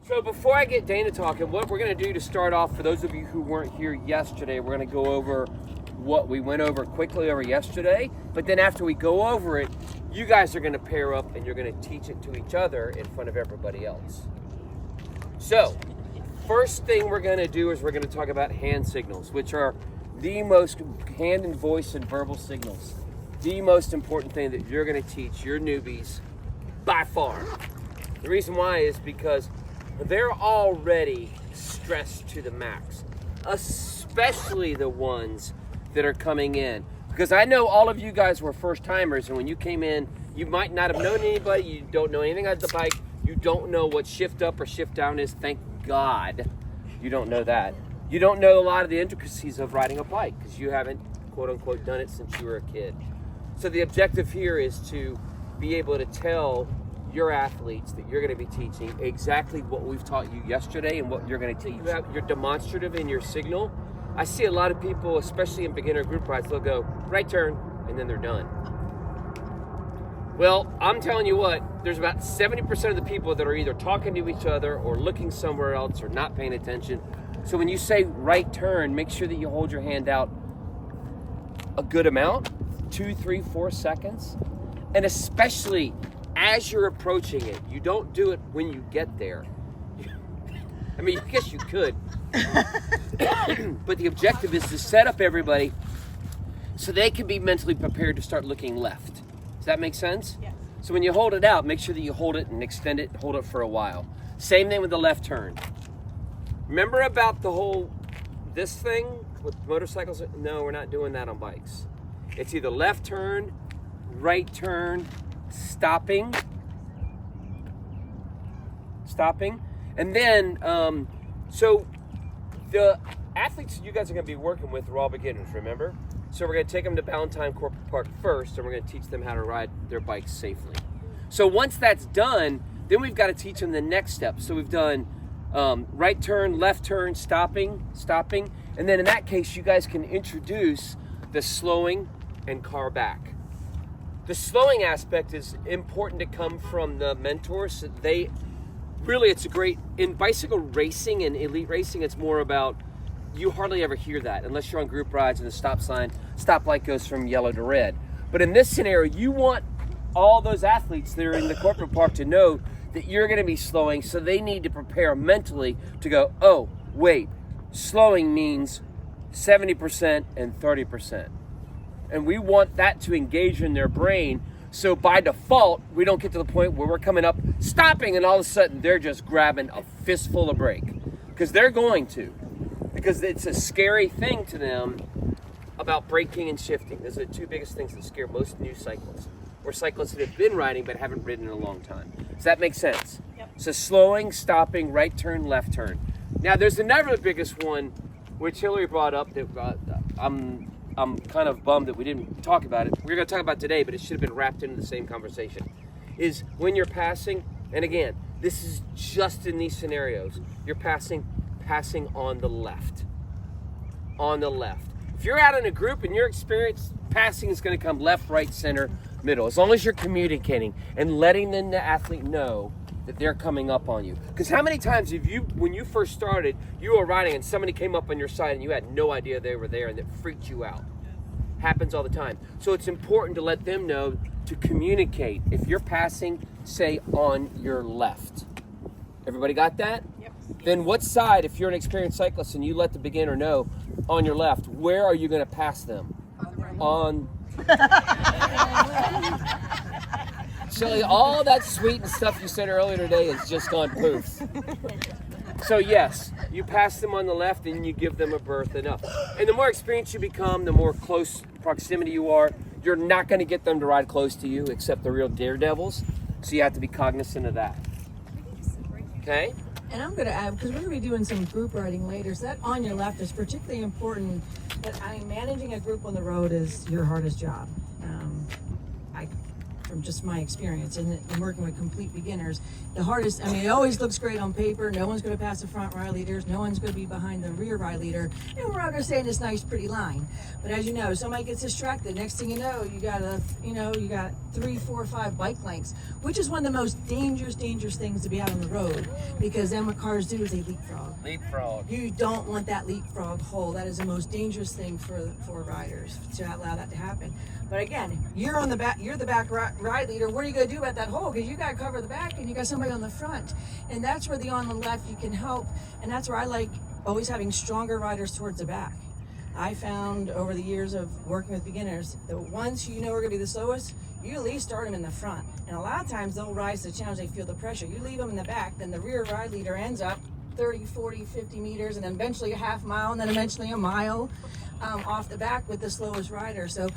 So before I get Dana talking, what we're going to do to start off, for those of you who weren't here yesterday, we're going to go over what we went over quickly over yesterday. But then after we go over it, you guys are going to pair up and you're going to teach it to each other in front of everybody else. So first thing we're going to do is we're going to talk about hand signals, which are the most hand and voice and verbal signals. The most important thing that you're going to teach your newbies by far. The reason why is because they're already stressed to the max, especially the ones that are coming in. Because I know all of you guys were first timers, and when you came in, you might not have known anybody, you don't know anything about the bike, you don't know what shift up or shift down is. Thank God you don't know that. You don't know a lot of the intricacies of riding a bike because you haven't, quote unquote, done it since you were a kid. So the objective here is to be able to tell your athletes that you're going to be teaching exactly what we've taught you yesterday and what you're going to teach. You have your demonstrative and your signal. I see a lot of people, especially in beginner group rides, they'll go right turn and then they're done. Well, I'm telling you what, there's about 70% of the people that are either talking to each other or looking somewhere else or not paying attention. So when you say right turn, make sure that you hold your hand out a good amount, 2, 3, 4 seconds, and especially as you're approaching it. You don't do it when you get there. I mean, I guess you could. But the objective is to set up everybody so they can be mentally prepared to start looking left. Does that make sense? Yes. So when you hold it out, make sure that you hold it and extend it, hold it for a while. Same thing with the left turn. Remember about this thing with motorcycles? No, we're not doing that on bikes. It's either left turn, right turn, stopping, and then so the athletes you guys are going to be working with are all beginners, remember? So we're going to take them to Ballantyne Corporate Park first, and we're going to teach them how to ride their bikes safely. So once that's done, then we've got to teach them the next step. So we've done right turn, left turn, stopping, and then in that case you guys can introduce the slowing and car back. The slowing aspect is important to come from the mentors. So it's a great, in bicycle racing and elite racing, it's more about, you hardly ever hear that unless you're on group rides and the stoplight goes from yellow to red. But in this scenario, you want all those athletes that are in the corporate park to know that you're going to be slowing, so they need to prepare mentally to go, oh, wait, slowing means 70% and 30%. And we want that to engage in their brain, so by default, we don't get to the point where we're coming up, stopping, and all of a sudden they're just grabbing a fistful of brake. Because they're going to. Because it's a scary thing to them about braking and shifting. Those are the two biggest things that scare most new cyclists, or cyclists that have been riding but haven't ridden in a long time. Does that make sense? Yep. So slowing, stopping, right turn, left turn. Now there's another biggest one, which Hillary brought up that I'm kind of bummed that we didn't talk about it. We're going to talk about it today, but it should have been wrapped into the same conversation. Is when you're passing, and again, this is just in these scenarios, you're passing on the left. On the left. If you're out in a group and your experience, passing is going to come left, right, center, middle. As long as you're communicating and letting the athlete know that they're coming up on you. Because how many times have you, when you first started, you were riding and somebody came up on your side and you had no idea they were there and it freaked you out? Happens all the time. So it's important to let them know to communicate. If you're passing, say on your left. Everybody got that? Yep. Then what side, if you're an experienced cyclist and you let the beginner know on your left, where are you going to pass them? On. So all that sweet and stuff you said earlier today has just gone poof. So yes, you pass them on the left and you give them a berth enough. And the more experienced you become, the more close proximity you are. You're not going to get them to ride close to you except the real daredevils. So you have to be cognizant of that. Okay? And I'm going to add, because we're going to be doing some group riding later, so that on your left is particularly important. But managing a group on the road is your hardest job. from just my experience and working with complete beginners. The hardest, I mean, it always looks great on paper. No one's going to pass the front ride leaders. No one's going to be behind the rear ride leader. And we're all going to stay in this nice, pretty line. But as you know, somebody gets distracted. Next thing you know, you got 3, 4, 5 bike lengths, which is one of the most dangerous things to be out on the road, because then what cars do is they leapfrog. Leapfrog. You don't want that leapfrog hole. That is the most dangerous thing for riders, to allow that to happen. But again, you're on the back. You're the back ride leader. What are you going to do about that hole? Because you got to cover the back, and you got somebody on the front. And that's where the on the left you can help. And that's where I like always having stronger riders towards the back. I found over the years of working with beginners, the ones who you know are going to be the slowest, you at least start them in the front. And a lot of times they'll rise to the challenge. They feel the pressure. You leave them in the back, then the rear ride leader ends up 30, 40, 50 meters, and then eventually a half mile, and then eventually a mile off the back with the slowest rider. So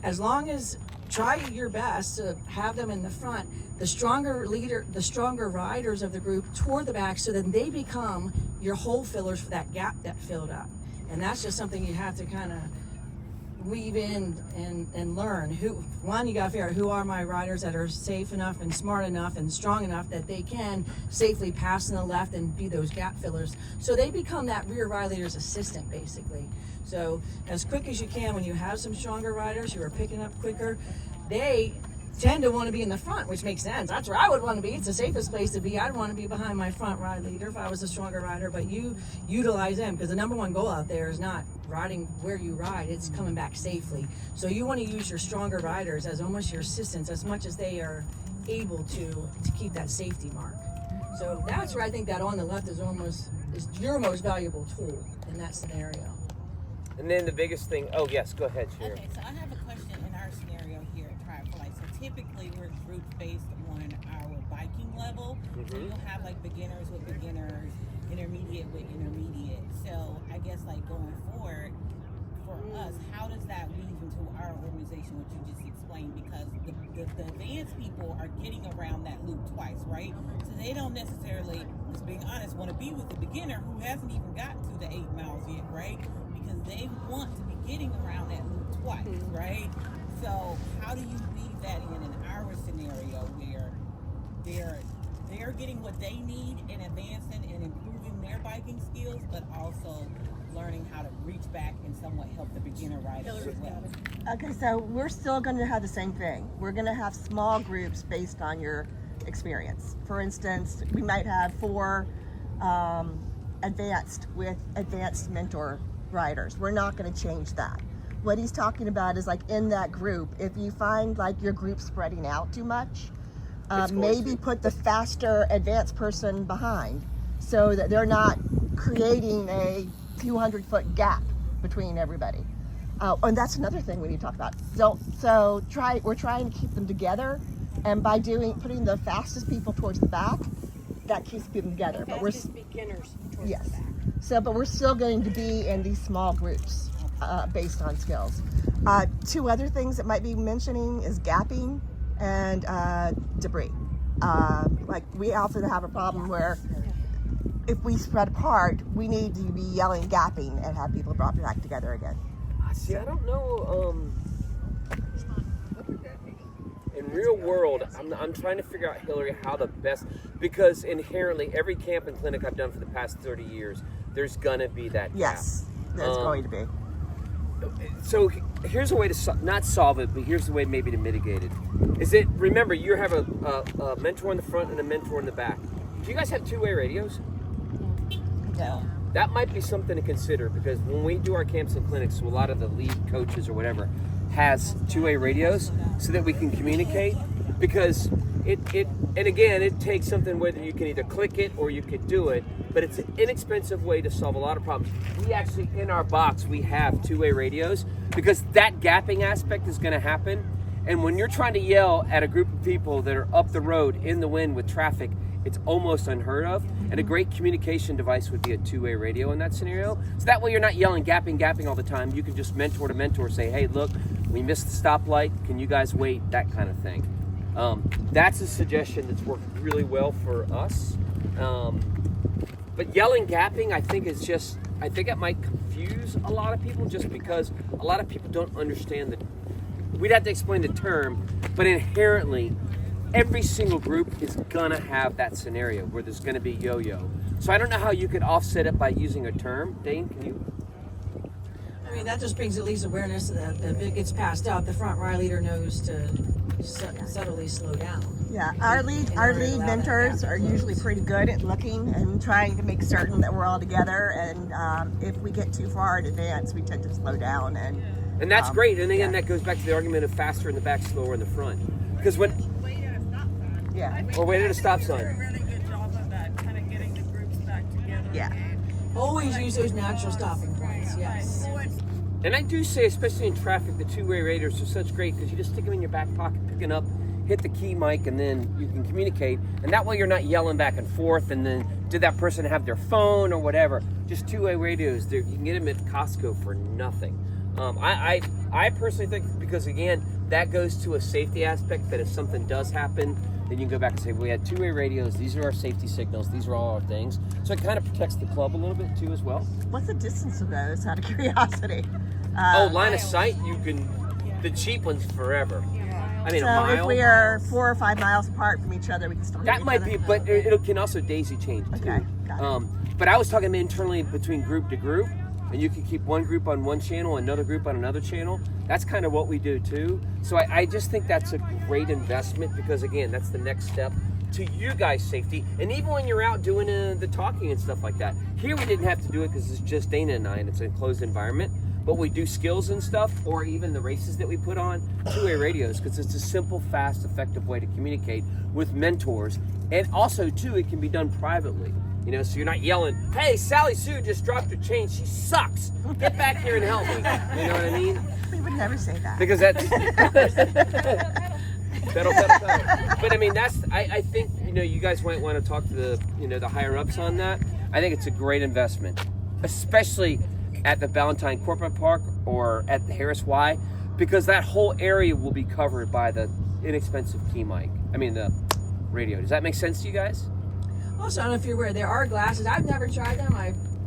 as long as try your best to have them in the front, the stronger riders of the group toward the back, so then they become your hole fillers for that gap that filled up. And that's just something you have to kind of weave in and learn. You got to figure out who are my riders that are safe enough and smart enough and strong enough that they can safely pass in the left and be those gap fillers. So they become that rear ride leader's assistant, basically. So as quick as you can, when you have some stronger riders who are picking up quicker, they tend to want to be in the front, which makes sense. That's where I would want to be. It's the safest place to be. I'd want to be behind my front ride leader if I was a stronger rider, but you utilize them, because the number one goal out there is not riding where you ride, it's coming back safely. So you want to use your stronger riders as almost your assistants as much as they are able to keep that safety mark. So that's where I think that on the left is your most valuable tool in that scenario. And then the biggest thing, oh yes, go ahead, Sharon. Okay, so I have a question in our scenario here at Tri-Flight. So typically we're groups based on our biking level. So you'll have like beginners with beginners, intermediate with intermediate. So I guess like going forward, for us, how does that weave into our organization, what you just explained? Because the advanced people are getting around that loop twice, right? So they don't necessarily, just being honest, want to be with the beginner who hasn't even gotten to the 8 miles yet, right? Because they want to be getting around that loop twice, right? So how do you weave that in our scenario where they're getting what they need in advancing and improving their biking skills, but also learning how to reach back and somewhat help the beginner riders as well? Okay, so we're still going to have the same thing. We're going to have small groups based on your experience. For instance, we might have 4 advanced with advanced mentor riders. We're not going to change that. What he's talking about is like in that group, if you find like your group spreading out too much, maybe put the faster advanced person behind so that they're not creating a 200-foot gap between everybody. And that's another thing we need to talk about. We're trying to keep them together, and by putting the fastest people towards the back, that keeps them together. The fastest beginners towards yes. the back. But we're still going to be in these small groups based on skills. 2 other things that might be mentioning is gapping and debris. Like we often have a problem where if we spread apart, we need to be yelling gapping and have people brought back together again. See, I don't know. In real world, I'm trying to figure out, Hillary, how the best, because inherently every camp and clinic I've done for the past 30 years, there's gonna be that gap. Yes, there's going to be. So here's a way to not solve it, but here's the way maybe to mitigate it. Remember, you have a mentor in the front and a mentor in the back. Do you guys have 2-way radios? No. That might be something to consider, because when we do our camps and clinics, so a lot of the lead coaches or whatever has 2-way radios so that we can communicate, because it takes something, whether you can either click it or you could do it, but it's an inexpensive way to solve a lot of problems. We actually, in our box, we have 2-way radios, because that gapping aspect is going to happen. And when you're trying to yell at a group of people that are up the road in the wind with traffic, it's almost unheard of. And a great communication device would be a 2-way radio in that scenario. So that way you're not yelling gapping all the time. You can just mentor to mentor, say, hey, look, we missed the stoplight. Can you guys wait? That kind of thing. That's a suggestion that's worked really well for us. But yelling gapping, I think it might confuse a lot of people, just because a lot of people don't understand we'd have to explain the term, but inherently, every single group is gonna have that scenario where there's gonna be yo-yo. So I don't know how you could offset it by using a term. Dane, can you? I mean, that just brings at least awareness that if it gets passed out, the front ride leader knows to subtly slow down. Yeah, our lead mentors are usually pretty good at looking and trying to make certain that we're all together. And if we get too far in advance, we tend to slow down. And that's great. And again, that goes back to the argument of faster in the back, slower in the front. Because when or wait at a stop sign. A really good job of that, kind of getting the groups back together. Yeah. Always use those natural stopping points. Yes. And I do say, especially in traffic, the two-way radios are such great because you just stick them in your back pocket, picking up, hit the key mic, and then you can communicate. And that way you're not yelling back and forth, and then did that person have their phone or whatever. Just two-way radios. You can get them at Costco for nothing. I personally think, because again, that goes to a safety aspect, that if something does happen, then you can go back and say, we had two-way radios, these are our safety signals, these are all our things. So it kind of protects the club a little bit too as well. What's the distance of those, out of curiosity? Line of sight, you can, the cheap ones forever. I mean, so a mile. if we are 4 or 5 miles apart from each other, we can still hear That each might other? be, but it can also daisy chain too. Okay, got it. But I was talking internally between group to group, and you can keep one group on one channel, another group on another channel. That's kind of what we do too. So I just think that's a great investment because again, that's the next step to you guys' safety. And even when you're out doing the talking and stuff like that. Here we didn't have to do it because it's just Dana and I, and it's an enclosed environment. But we do skills and stuff, or even the races that we put on, two-way radios, because it's a simple, fast, effective way to communicate with mentors. And also, too, it can be done privately. You know, so you're not yelling, hey, Sally Sue just dropped her chain. She sucks. Get back here and help me. You know what I mean? We would never say that. Because that's... pedal. But I mean, I think, you know, you guys might want to talk to the higher-ups on that. I think it's a great investment, especially at the Ballantyne Corporate Park or at the Harris Y, because that whole area will be covered by the inexpensive key mic. I mean, the radio. Does that make sense to you guys? Also, I don't know if you're aware, there are glasses. I've never tried them.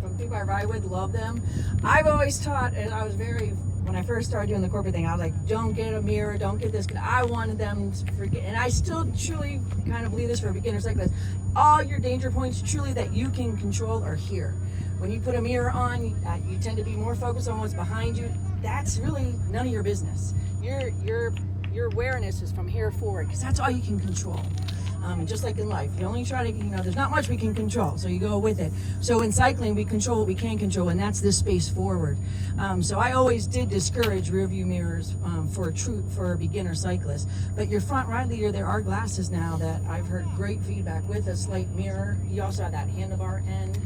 From people I ride with, love them. I've always taught, and when I first started doing the corporate thing, I was like, don't get a mirror, don't get this. I wanted them to forget, and I still truly kind of believe this for beginners like this. All your danger points, truly, that you can control are here. When you put a mirror on, you tend to be more focused on what's behind you. That's really none of your business. Your awareness is from here forward, because that's all you can control. And just like in life, you only try to, there's not much we can control, so you go with it. So in cycling, we control what we can control, and that's this space forward. So I always did discourage rear view mirrors for beginner cyclists. But your front ride leader, there are glasses now that I've heard great feedback with a slight mirror. You also have that handlebar end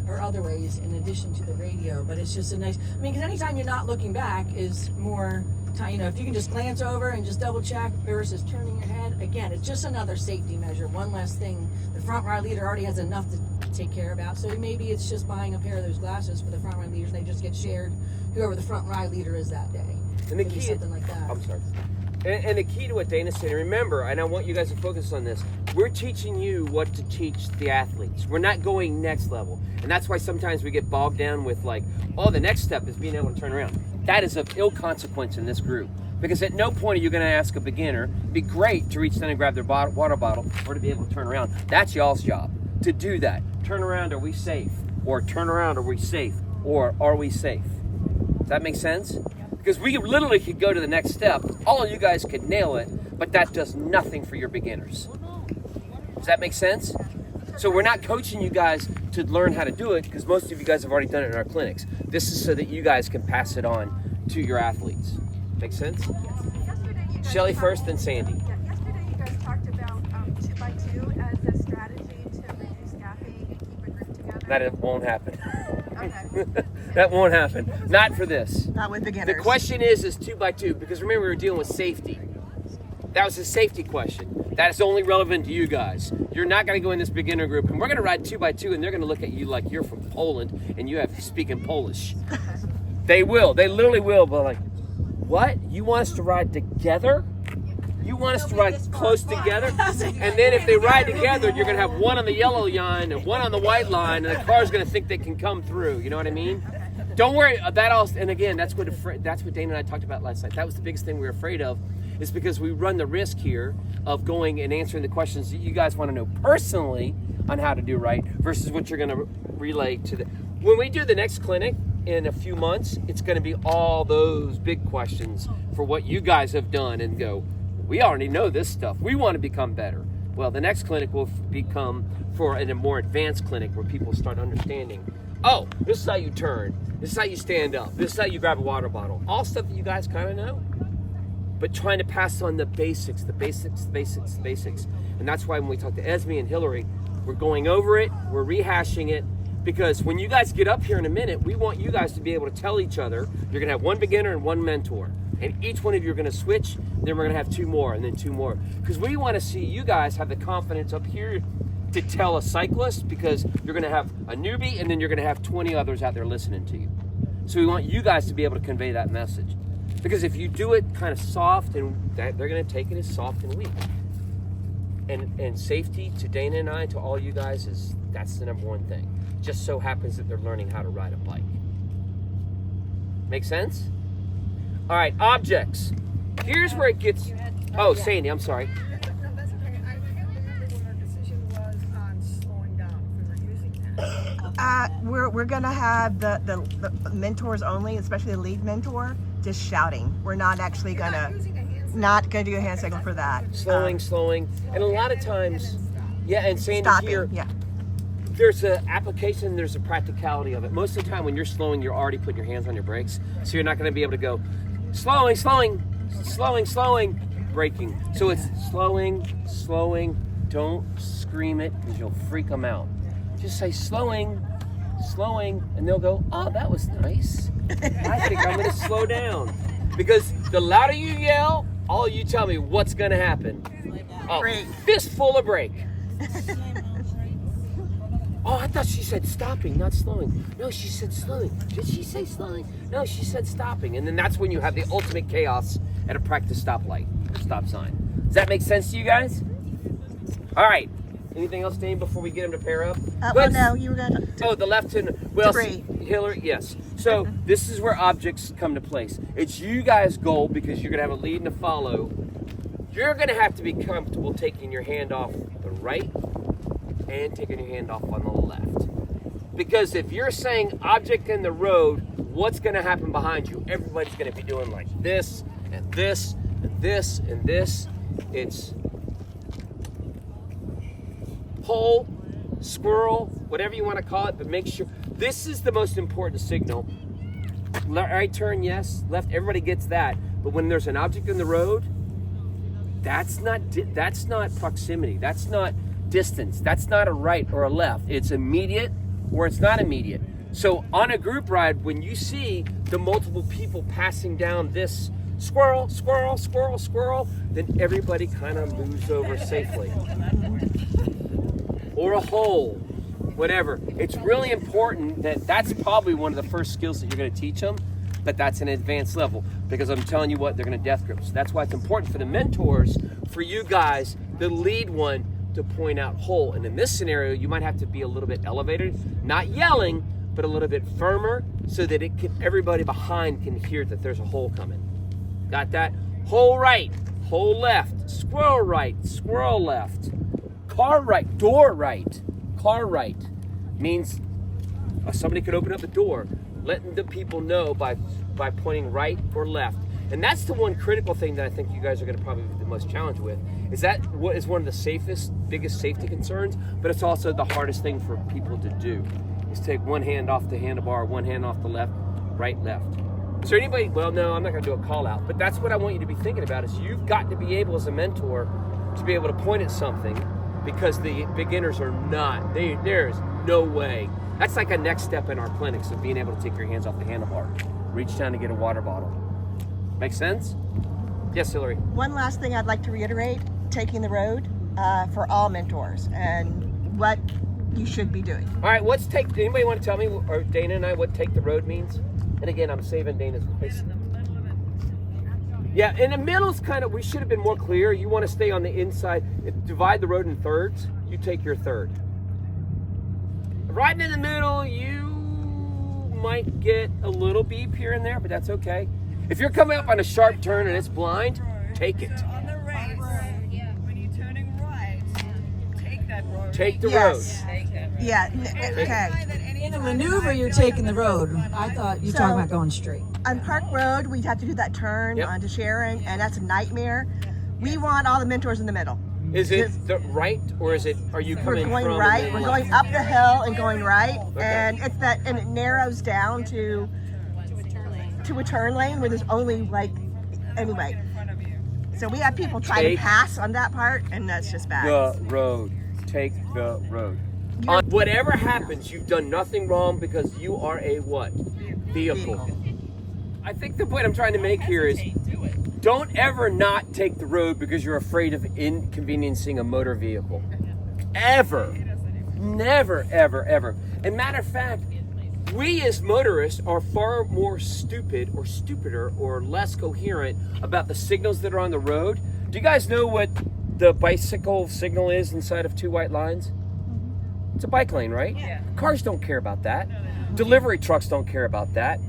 or other ways in addition to the radio. But it's just a nice, because anytime you're not looking back is more time, if you can just glance over and just double check versus turning your head, again, it's just another safety measure, one less thing. The front ride leader already has enough to take care about, so maybe it's just buying a pair of those glasses for the front ride leaders, and they just get shared whoever the front ride leader is that day. And the key, something like that. I'm sorry. And the key to what Dana's saying, remember, and I want you guys to focus on this, we're teaching you what to teach the athletes. We're not going next level. And that's why sometimes we get bogged down with like, oh, the next step is being able to turn around. That is of ill consequence in this group. Because at no point are you going to ask a beginner, it'd be great to reach down and grab their water bottle or to be able to turn around. That's y'all's job, to do that. Turn around, are we safe? Or turn around, are we safe? Or are we safe? Does that make sense? Because we literally could go to the next step. All of you guys could nail it, but that does nothing for your beginners. Does that make sense? So we're not coaching you guys to learn how to do it, because most of you guys have already done it in our clinics. This is so that you guys can pass it on to your athletes. Make sense? Yes. Shelly first, then Sandy. Yeah, yesterday you guys talked about 2x2 as a strategy to reduce gapping and keep a group together. That won't happen. Okay. That won't happen. Not for this. Not with beginners. The question is 2x2, because remember we were dealing with safety. That was a safety question. That is only relevant to you guys. You're not going to go in this beginner group, and we're going to ride 2x2, and they're going to look at you like you're from Poland and you have to speak in Polish. They will. They literally will. But like, what? You want us to ride together? You want us to ride close together? And then if they ride together, you're going to have one on the yellow line and one on the white line, and the car's going to think they can come through. You know what I mean? Don't worry. That all. And again, that's what Dana and I talked about last night. That was the biggest thing we were afraid of, is because we run the risk here of going and answering the questions that you guys want to know personally on how to do right versus what you're going to relay to the. When we do the next clinic in a few months, it's going to be all those big questions for what you guys have done and go, we already know this stuff. We want to become better. Well, the next clinic will become for a more advanced clinic where people start understanding, oh, this is how you turn. This is how you stand up. This is how you grab a water bottle. All stuff that you guys kind of know. But trying to pass on the basics. And that's why when we talk to Esme and Hillary, we're going over it, we're rehashing it, because when you guys get up here in a minute, we want you guys to be able to tell each other, you're going to have one beginner and one mentor. And each one of you are going to switch, then we're going to have 2 more, and then 2 more. Because we want to see you guys have the confidence up here to tell a cyclist, because you're going to have a newbie, and then you're going to have 20 others out there listening to you. So we want you guys to be able to convey that message. Because if you do it kind of soft, and they're going to take it as soft and weak. And safety to Dana and I, to all you guys, that's the number one thing. Just so happens that they're learning how to ride a bike. Make sense? All right, objects. Here's where it gets. Oh, Sandy, I'm sorry. No, that's okay. I can't remember what our decision was on slowing down if we were using that. We're gonna have the mentors only, especially the lead mentor, just shouting. We're not actually gonna do a hand signal for that. Slowing, and a lot of times, yeah. And Sandy Stopping, here, yeah. There's an application, there's a practicality of it. Most of the time when you're slowing, you're already putting your hands on your brakes. So you're not going to be able to go slowing, braking. So it's slowing. Don't scream it because you'll freak them out. Just say slowing, and they'll go, oh, that was nice. I think I'm going to slow down. Because the louder you yell, all you tell me what's going to happen. Oh, fistful of brake. Oh, I thought she said stopping, not slowing. No, she said slowing. Did she say slowing? No, she said stopping. And then that's when you have the ultimate chaos at a practice stoplight or stop sign. Does that make sense to you guys? All right. Anything else, Dane, before we get them to pair up? Well, no, you were going to. Oh, the left hand. Well, Debris. Hillary, yes. So this is where objects come to place. It's you guys' goal, because you're going to have a lead and a follow. You're going to have to be comfortable taking your hand off the right and taking your hand off on the left. Because if you're saying object in the road, what's going to happen behind you? Everybody's going to be doing like this, and this, and this, and this. It's pole, squirrel, whatever you want to call it, but make sure, this is the most important signal. Right turn, yes. Left, everybody gets that. But when there's an object in the road, that's not proximity. That's not distance. That's not a right or a left. It's immediate or it's not immediate. So on a group ride, when you see the multiple people passing down this squirrel, then everybody kind of moves over safely. Or a hole, whatever. It's really important that's probably one of the first skills that you're going to teach them, but that's an advanced level, because I'm telling you what, they're going to death grip. So that's why it's important for the mentors, for you guys, the lead one, to point out hole. And in this scenario, you might have to be a little bit elevated, not yelling, but a little bit firmer, so that everybody behind can hear that there's a hole coming. Got that? Hole right, hole left, squirrel left, car right, door right. Car right means somebody could open up the door, letting the people know by pointing right or left. And that's the one critical thing that I think you guys are going to probably be the most challenged with, is that what is one of the biggest safety concerns, but it's also the hardest thing for people to do, is take one hand off the handlebar, one hand off the left, right, left. Is there anybody, well, no, I'm not going to do a call out, but that's what I want you to be thinking about, is you've got to be able as a mentor to be able to point at something, because the beginners are not, there's no way. That's like a next step in our clinics, of being able to take your hands off the handlebar, reach down to get a water bottle. Make sense? Yes, Hillary. One last thing I'd like to reiterate, taking the road for all mentors and what you should be doing. All right, anybody want to tell me, or Dana and I, what take the road means? And again, I'm saving Dana's voice. Yeah, in the middle's kind of, we should have been more clear. You want to stay on the inside, divide the road in thirds, you take your third. Right in the middle, you might get a little beep here and there, but that's okay. If you're coming up on a sharp turn and it's blind, take it. On the right, when you're turning right, take that road. Take the Yes. road. Yeah. Okay. In a maneuver, you're taking the road. I thought you were talking about going straight. On Park Road, we'd have to do that turn Yep. onto Sharon, and that's a nightmare. We want all the mentors in the middle. Is it the right, or is it? Are you We're coming going from right. the We're left? going up the hill and going right, Okay. and it's that, and it narrows down to a turn lane where there's only like, anyway. So we have people try to Take pass on that part, and that's just bad. The road. Take the road. On whatever happens, you've done nothing wrong because you are a what? Vehicle. I think the point I'm trying to make here is don't ever not take the road because you're afraid of inconveniencing a motor vehicle. Ever. Never, ever, ever. And matter of fact, we as motorists are far more stupid or stupider or less coherent about the signals that are on the road. Do you guys know what the bicycle signal is inside of two white lines? It's a bike lane, right? Yeah. Cars don't care about that. Delivery trucks don't care about that.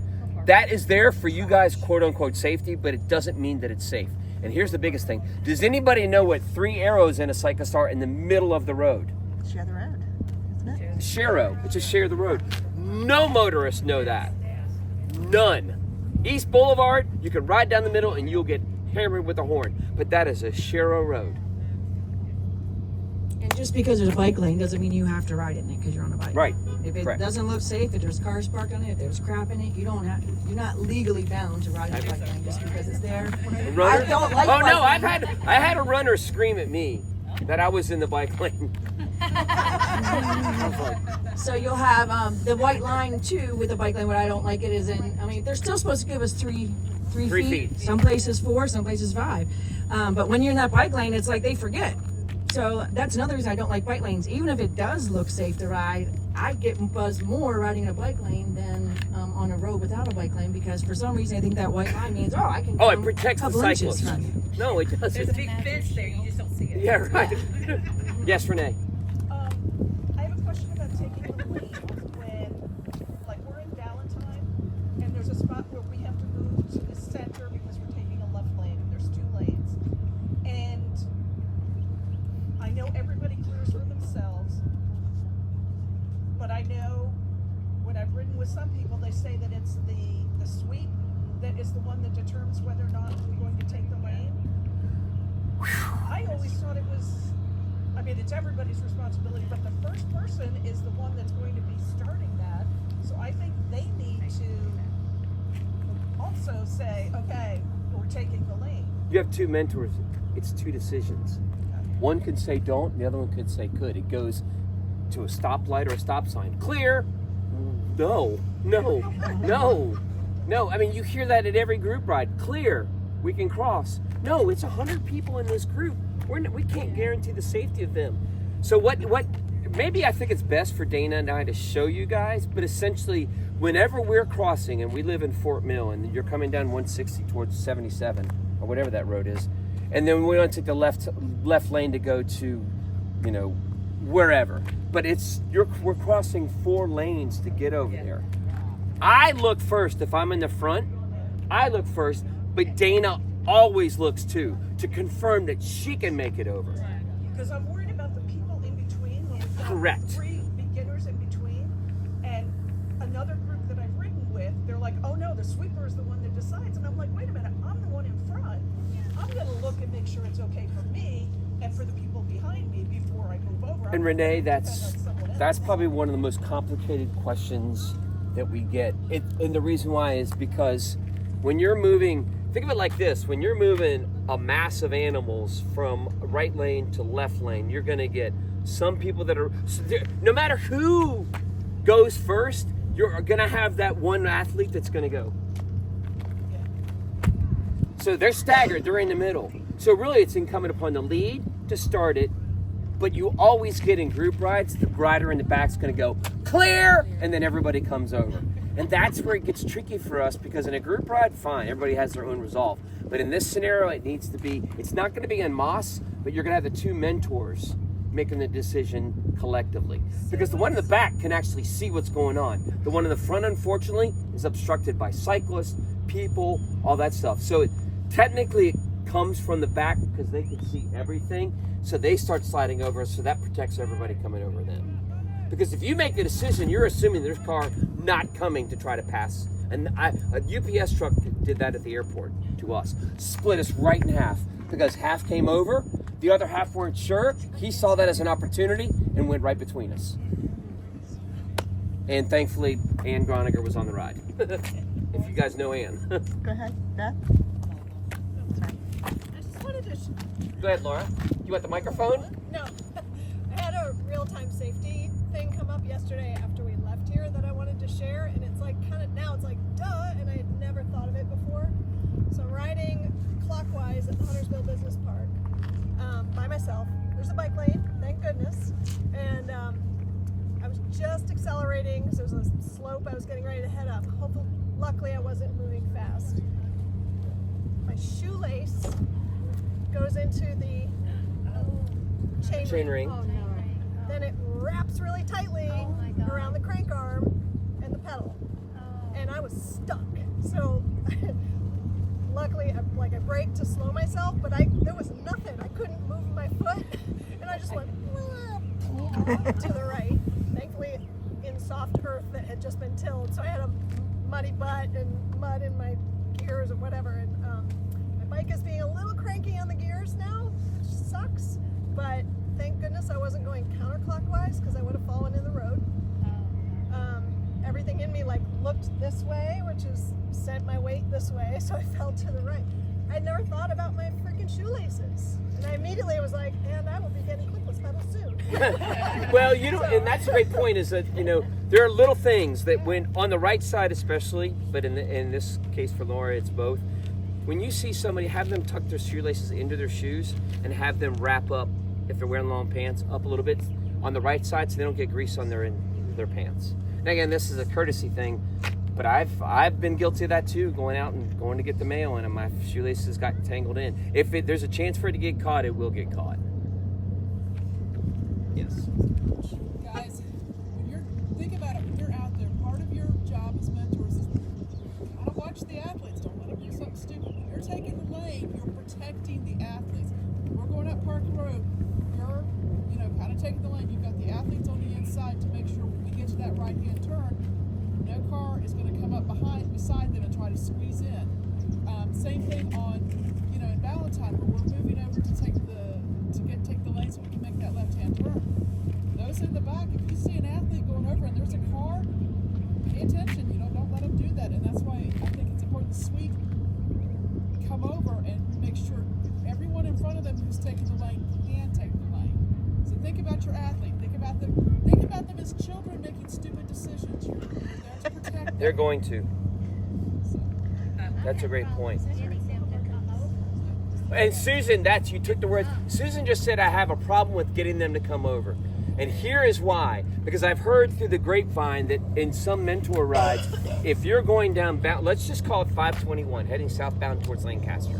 That is there for you guys, quote unquote, safety, but it doesn't mean that it's safe. And here's the biggest thing. Does anybody know what 3 arrows in a cyclist are in the middle of the road? Share the road, isn't it? Share-o. It's a share the road. No motorists know that. None. East Boulevard, you can ride down the middle and you'll get hammered with a horn. But that is a share-o road. And just because there's a bike lane doesn't mean you have to ride in it because you're on a bike. Right. If it Correct. doesn't look safe, if there's cars parked on it, if there's crap in it, you're not legally bound to ride a bike lane just because it's there. Runner? I don't like Oh bike no, lanes. I had a runner scream at me that I was in the bike lane. So you'll have the white line too with the bike lane. What I don't like it is they're still supposed to give us three 3 feet. Some places 4, some places 5. But when you're in that bike lane, it's like they forget. So that's another reason I don't like bike lanes. Even if it does look safe to ride, I get buzzed more riding a bike lane than on a road without a bike lane because for some reason I think that white line means, I can Oh, it come protects a the couple inches cyclist. from you. No, it doesn't. There's a big fence there, you just don't see it. Yeah, right. Yes, Renee. I have a question about taking the lead when, like, we're in Valentine, and there's a spot where we have to move to the center because we're taking a left lane, and there's 2 lanes. And I know everybody clears for themselves, but I know when I've ridden with some people, they say that it's the sweep that is the one that determines whether or not we're going to take the lane. I always thought it was, it's everybody's responsibility, but the first person is the one that's going to be starting that. So I think they need to also say, okay, we're taking the lane. You have 2 mentors. It's 2 decisions. One could say don't, the other one could say could. It goes to a stoplight or a stop sign. Clear? No. You hear that at every group ride. Clear. We can cross. No, it's 100 people in this group. We can't guarantee the safety of them. So what? Maybe I think it's best for Dana and I to show you guys, but essentially, whenever we're crossing, and we live in Fort Mill, and you're coming down 160 towards 77, or whatever that road is, and then we want to take the left lane to go to, wherever. But we're crossing 4 lanes to get over there. I look first. If I'm in the front, I look first, but Dana always looks too, to confirm that she can make it over. Because I'm worried about the people in between. We've got Correct. 3 beginners in between, and another group that I've ridden with, they're like, oh no, the sweeper is the one that decides. And I'm like, wait a minute, I'm the one in front. I'm going to look and make sure it's okay for me and for the people behind me before I move over. And Renee, that's probably one of the most complicated questions that we get. And the reason why is because when you're moving, think of it like this, when you're moving a mass of animals from right lane to left lane, you're going to get some people that are, no matter who goes first, you're going to have that one athlete that's going to go. So they're staggered, they're in the middle. So really it's incumbent upon the lead to start it, but you always get in group rides, the rider in the back's going to go clear, and then everybody comes over. And that's where it gets tricky for us, because in a group ride, fine, everybody has their own resolve. But in this scenario, it's not going to be en masse, but you're going to have the 2 mentors making the decision collectively. Because the one in the back can actually see what's going on. The one in the front, unfortunately, is obstructed by cyclists, people, all that stuff. So technically it comes from the back because they can see everything. So they start sliding over, so that protects everybody coming over them. Because if you make the decision, you're assuming there's a car not coming to try to pass. And a UPS truck did that at the airport to us. Split us right in half because half came over, the other half weren't sure. He saw that as an opportunity and went right between us. And thankfully, Ann Groniger was on the ride. If you guys know Ann. Go ahead, Beth. I just wanted to. Go ahead, Laura. You want the microphone? No. I had a real-time safety thing come up yesterday after we left here that I wanted to share, and it's like kind of now it's like duh, and I had never thought of it before. So I'm riding clockwise at the Huntersville Business Park by myself. There's a bike lane, thank goodness, and I was just accelerating because there was a slope I was getting ready to head up. Luckily, I wasn't moving fast. My shoelace goes into the chain ring. Oh, no. Then it wraps really tightly around the crank arm and the pedal. And I was stuck. So luckily I braked to slow myself, but there was nothing. I couldn't move my foot and I just went to the right. Thankfully in soft earth that had just been tilled. So I had a muddy butt and mud in my gears or whatever. And my bike is being a little cranky on the gears now, which sucks. But thank goodness I wasn't going counterclockwise because I would have fallen in the road. Everything in me looked this way, which is sent my weight this way, so I fell to the right. I'd never thought about my freaking shoelaces. And I immediately was like, and I will be getting clickless pedals soon. Well, and that's a great point is that, there are little things that when on the right side especially, but in this case for Laura, it's both. When you see somebody, have them tuck their shoelaces into their shoes and have them wrap up, if they're wearing long pants, up a little bit on the right side so they don't get grease on their pants. And again, this is a courtesy thing, but I've been guilty of that too, going out and going to get the mail and my shoelaces got tangled in. If there's a chance for it to get caught, it will get caught. Yes. Guys, think about it, when you're out there, part of your job as mentors is kind of watch the athletes. Don't let them do something stupid. When you're taking the lane, you're protecting the athletes. We're going up Park Road. You're, kind of taking the lane. You've got the athletes on the inside to make sure when we get to that right-hand turn, no car is going to come up beside them and try to squeeze in. Same thing on, in Valentine, where we're moving over to take the lane so we can make that left-hand turn. Those in the back, if you see an athlete going over and there's a car, pay attention. Don't let them do that. And that's why I think it's important to sweep, come over and make sure everyone in front of them who's taking the lane can take the lane. So think about your athlete. Think about them as children making stupid decisions. You're there to protect them. They're going to. That's a great point. And Susan, you took the words. Susan just said, I have a problem with getting them to come over. And here is why. Because I've heard through the grapevine that in some mentor rides, if you're going down, let's just call it 521, heading southbound towards Lancaster,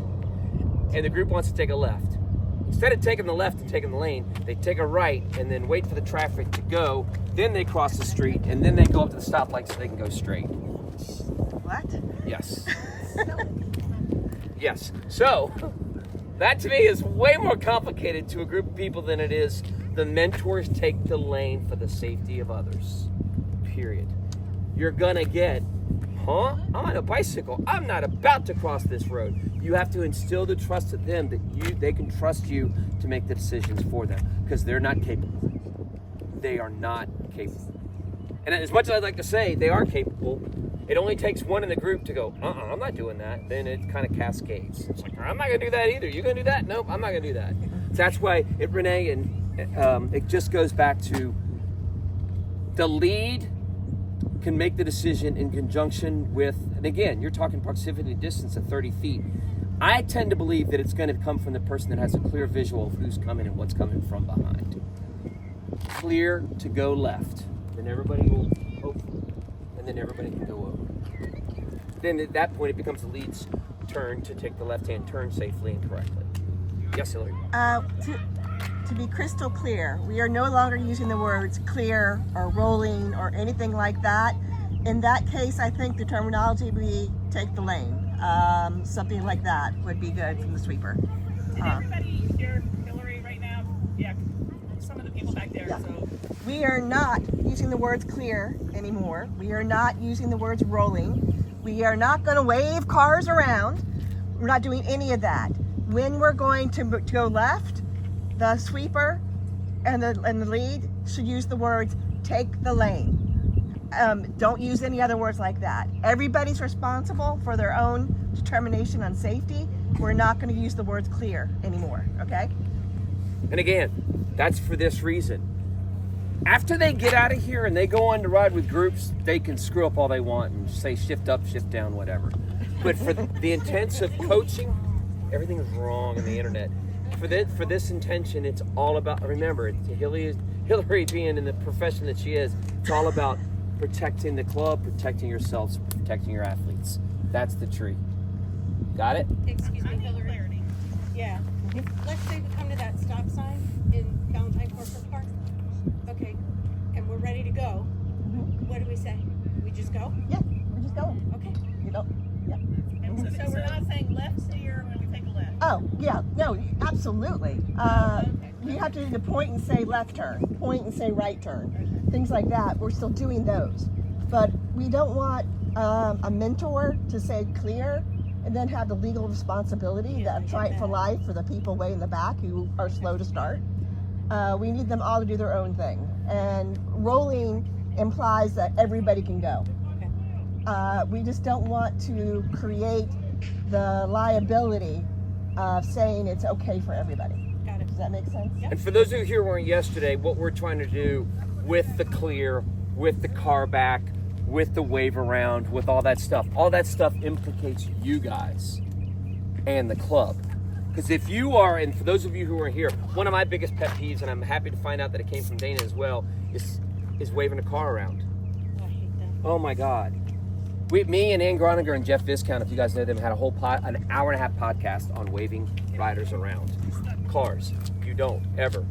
and the group wants to take a left. Instead of taking the left and taking the lane, they take a right and then wait for the traffic to go, then they cross the street, and then they go up to the stoplight so they can go straight. What? Yes. Yes. So, that to me is way more complicated to a group of people than it is the mentors take the lane for the safety of others. Period. You're gonna get, I'm on a bicycle. I'm not about to cross this road. You have to instill the trust in them that they can trust you to make the decisions for them because they're not capable. They are not capable. And as much as I'd like to say they are capable, it only takes one in the group to go, I'm not doing that. Then it kind of cascades. It's like, I'm not going to do that either. You going to do that? Nope, I'm not going to do that. So that's why Renee, and it just goes back to the lead can make the decision in conjunction with, and again, you're talking proximity distance of 30 feet. I tend to believe that it's going to come from the person that has a clear visual of who's coming and what's coming from behind. Clear to go left. Then everybody will open, and then everybody can go over. Then at that point, it becomes the lead's turn to take the left-hand turn safely and correctly. Yes, Hillary? to be crystal clear, we are no longer using the words clear or rolling or anything like that. In that case, I think the terminology would be take the lane. Something like that would be good from the sweeper. Did everybody hear Hillary right now? Yeah, some of the people back there. Yeah. So We are not using the words clear anymore. We are not using the words rolling. We are not going to wave cars around. We're not doing any of that. When we're going to go left, the sweeper and the lead should use the words take the lane. Don't use any other words like that. Everybody's responsible for their own determination on safety. We're not going to use the words clear anymore, okay? And again, that's for this reason. After they get out of here and they go on to ride with groups, they can screw up all they want and say shift up, shift down, whatever. But for the intents of coaching, everything is wrong on the internet. For this intention, it's all about, remember, Hillary being in the profession that she is, it's all about protecting the club, protecting yourselves, protecting your athletes. That's the tree. Got it? Excuse me, Hillary. clarity. Yeah. If, let's say we come to that stop sign in Valentine Corporate Park. Okay. And we're ready to go. What do we say? We just go? Yeah, we're just going. Okay. You know? Yeah. And so we're not saying left steer when we take a left. Oh, yeah, no, absolutely. You have to point and say left turn, point and say right turn, things like that. We're still doing those. But we don't want a mentor to say clear and then have the legal responsibility of Triumph for Life for the people way in the back who are slow to start. We need them all to do their own thing. And rolling implies that everybody can go. We just don't want to create the liability of saying it's okay for everybody. Got it. Does that make sense? And for those of you who weren't yesterday, what we're trying to do with the clear, with the car back, with the wave around, with all that stuff implicates you guys and the club. Because if you are, and for those of you who are here, one of my biggest pet peeves, and I'm happy to find out that it came from Dana as well, is waving a car around. I hate that. Oh my God. Me and Ann Groninger and Jeff Viscount, if you guys know them, had a whole an hour and a half podcast on waving riders around cars. You don't ever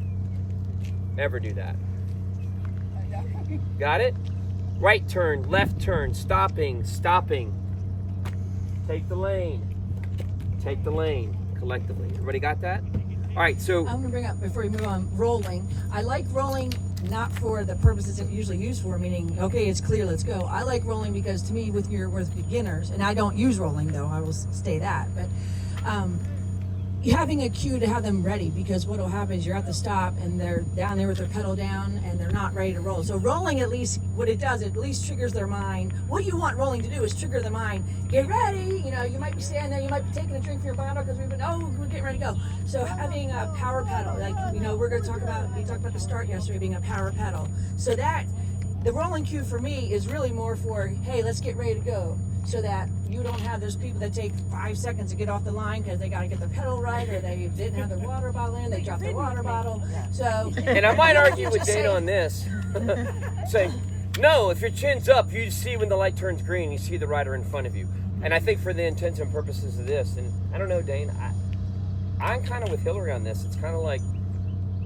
do that. Got it? Right turn, left turn, stopping. Take the lane collectively. Everybody got that? All right, so I'm going to bring up, before we move on, rolling. I like rolling not for the purposes it's usually used for, meaning, okay, it's clear, let's go. I like rolling because to me, with beginners, and I don't use rolling though, I will say that, but having a cue to have them ready, because what will happen is you're at the stop and they're down there with their pedal down and they're not ready to roll. So rolling, at least what it does, it at least triggers their mind. What you want rolling to do is trigger the mind. Get ready. You know, you might be standing there, you might be taking a drink from your bottle because we're getting ready to go. So having a power pedal, like, you know, we talked about the start yesterday being a power pedal. So that the rolling cue for me is really more for, hey, let's get ready to go. So that you don't have those people that take 5 seconds to get off the line because they got to get their pedal right, or they didn't have their water bottle in, they dropped their water bottle. So, and I might argue with Dana on this, saying, no, if your chin's up, you see when the light turns green, you see the rider in front of you. And I think for the intents and purposes of this, and I don't know, Dane, I'm kind of with Hillary on this. It's kind of like,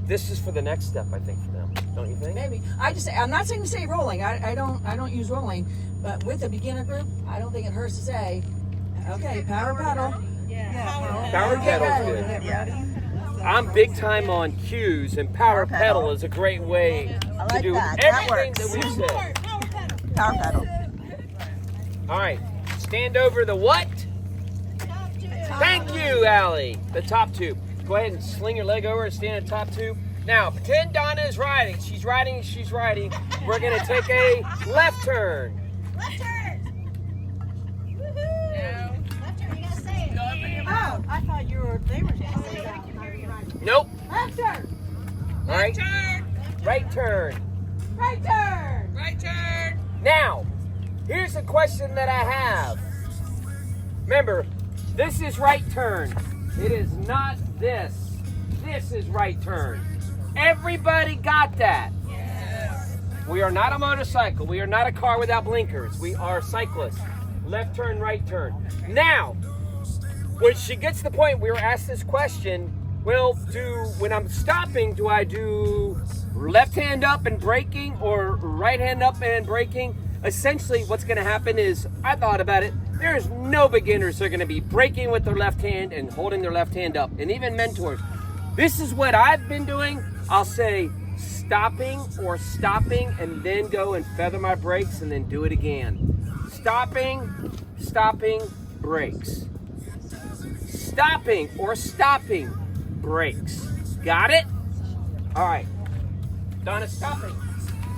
this is for the next step, I think, for them. Don't you think? maybe. I'm not saying to say rolling. I don't use rolling, but with a beginner group, I don't think it hurts to say, okay, power pedal. Yeah. Power pedal's good. Yeah. I'm big time on cues, and power pedal is a great way I like to do that. That everything works. that we said. Power pedal. All right, stand over the what? Thank you, Allie. The top tube. Go ahead and sling your leg over and stand at top tube. Now, pretend Donna is riding. She's riding. We're going to take a left turn. Left turn! Woohoo! Left turn, you gotta say it. Oh, I thought they were going to say that. Nope. Left turn. All right. Right turn. Right turn. Right turn. Now, here's a question that I have. Remember, this is right turn. It is not this. This is right turn. Everybody got that? Yes. We are not a motorcycle. We are not a car without blinkers. We are cyclists. Left turn, right turn. Now, when she gets to the point we were asked this question, Well, when I'm stopping, do I do left hand up and braking or right hand up and braking? Essentially, what's going to happen is, I thought about it, there's no beginners that are going to be braking with their left hand and holding their left hand up, and even mentors. This is what I've been doing. I'll say stopping or stopping, and then go and feather my brakes and then do it again. Stopping, brakes. Stopping or stopping, brakes. Got it? All right. Donna, stopping.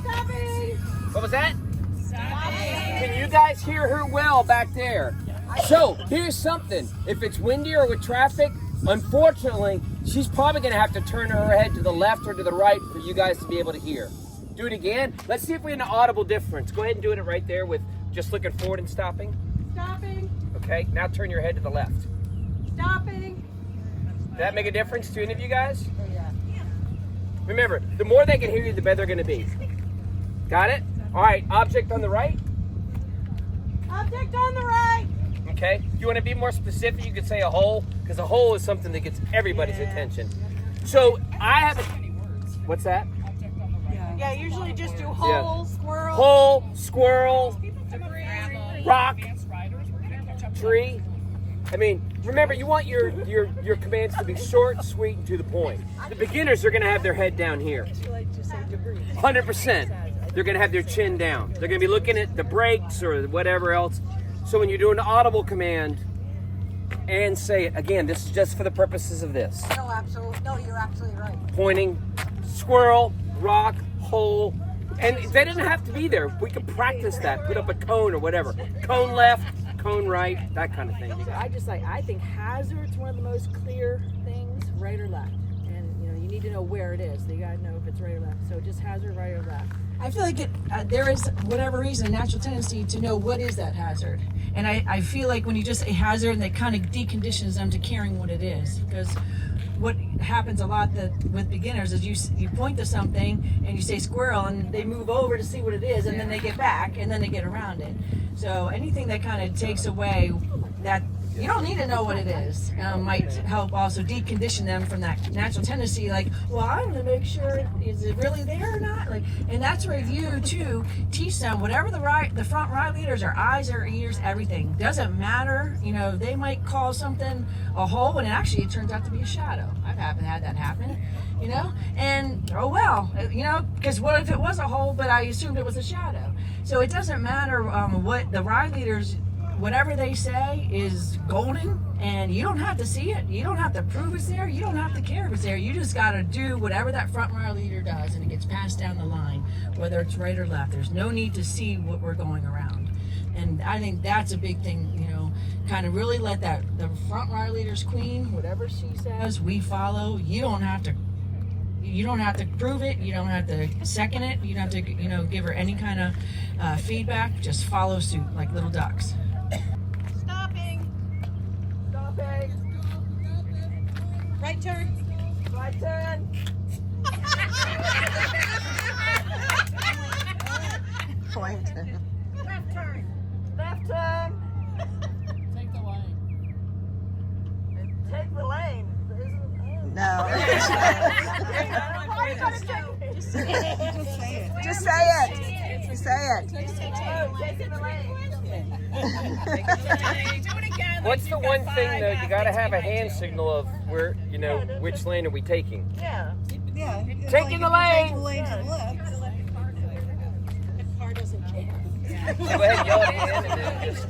Stopping. What was that? Can you guys hear her well back there? So here's something. If it's windy or with traffic, unfortunately, she's probably going to have to turn her head to the left or to the right for you guys to be able to hear. Do it again. Let's see if we have an audible difference. Go ahead and do it right there with just looking forward and stopping. Stopping. Okay, now turn your head to the left. Stopping. Did that make a difference to any of you guys? Yeah. Remember, the more they can hear you, the better they're going to be. Got it? All right, object on the right. Object on the right. Okay, if you want to be more specific, you could say a hole, because a hole is something that gets everybody's attention. So I have a, what's that? Yeah, usually just do hole, squirrel. Hole, squirrel, rock, tree. I mean, remember, you want your commands to be short, sweet, and to the point. The beginners are going to have their head down here. 100%. They're going to have their chin down. They're going to be looking at the brakes or whatever else. So when you're doing an audible command and say it, again, this is just for the purposes of this. No, absolutely. No, you're absolutely right. Pointing, squirrel, rock, hole. And they didn't have to be there. We could practice that. Put up a cone or whatever. Cone left, cone right, that kind of thing. I think hazard's one of the most clear things, right or left. And you need to know where it is. So you got to know if it's right or left. So just hazard, right or left. I feel like there is, whatever reason, a natural tendency to know what is that hazard. And I feel like when you just say hazard, and that kind of deconditions them to caring what it is. Because what happens a lot with beginners is you point to something and you say squirrel, and they move over to see what it is, and then they get back, and then they get around it. So anything that kind of takes away that, you don't need to know what it is, might help also decondition them from that natural tendency, like, well, I want to make sure, is it really there or not? Like, and that's where you too teach them whatever the front right leaders, or eyes or ears, everything doesn't matter. They might call something a hole, and actually it turns out to be a shadow. I've had that happen. And oh well, because what if it was a hole, but I assumed it was a shadow? So it doesn't matter what the ride leaders, whatever they say is golden, and you don't have to see it. You don't have to prove it's there. You don't have to care if it's there. You just got to do whatever that front ride leader does, and it gets passed down the line, whether it's right or left. There's no need to see what we're going around. And I think that's a big thing, kind of really let the front ride leader's queen, whatever she says, we follow. You don't have to prove it. You don't have to second it. You don't have to, give her any kind of feedback. Just follow suit like little ducks. Stopping. Right turn. Right turn. Point. Left turn. Left turn. Take the lane. Take the lane. No. Just say it. Just say it. Say it. Taking the lane. What's the one thing though? You got to have a hand signal of where, which lane are we taking? Yeah. Yeah. Taking the lane. Take the lane to the left. The car doesn't care. Go ahead and yell at the end and then just taking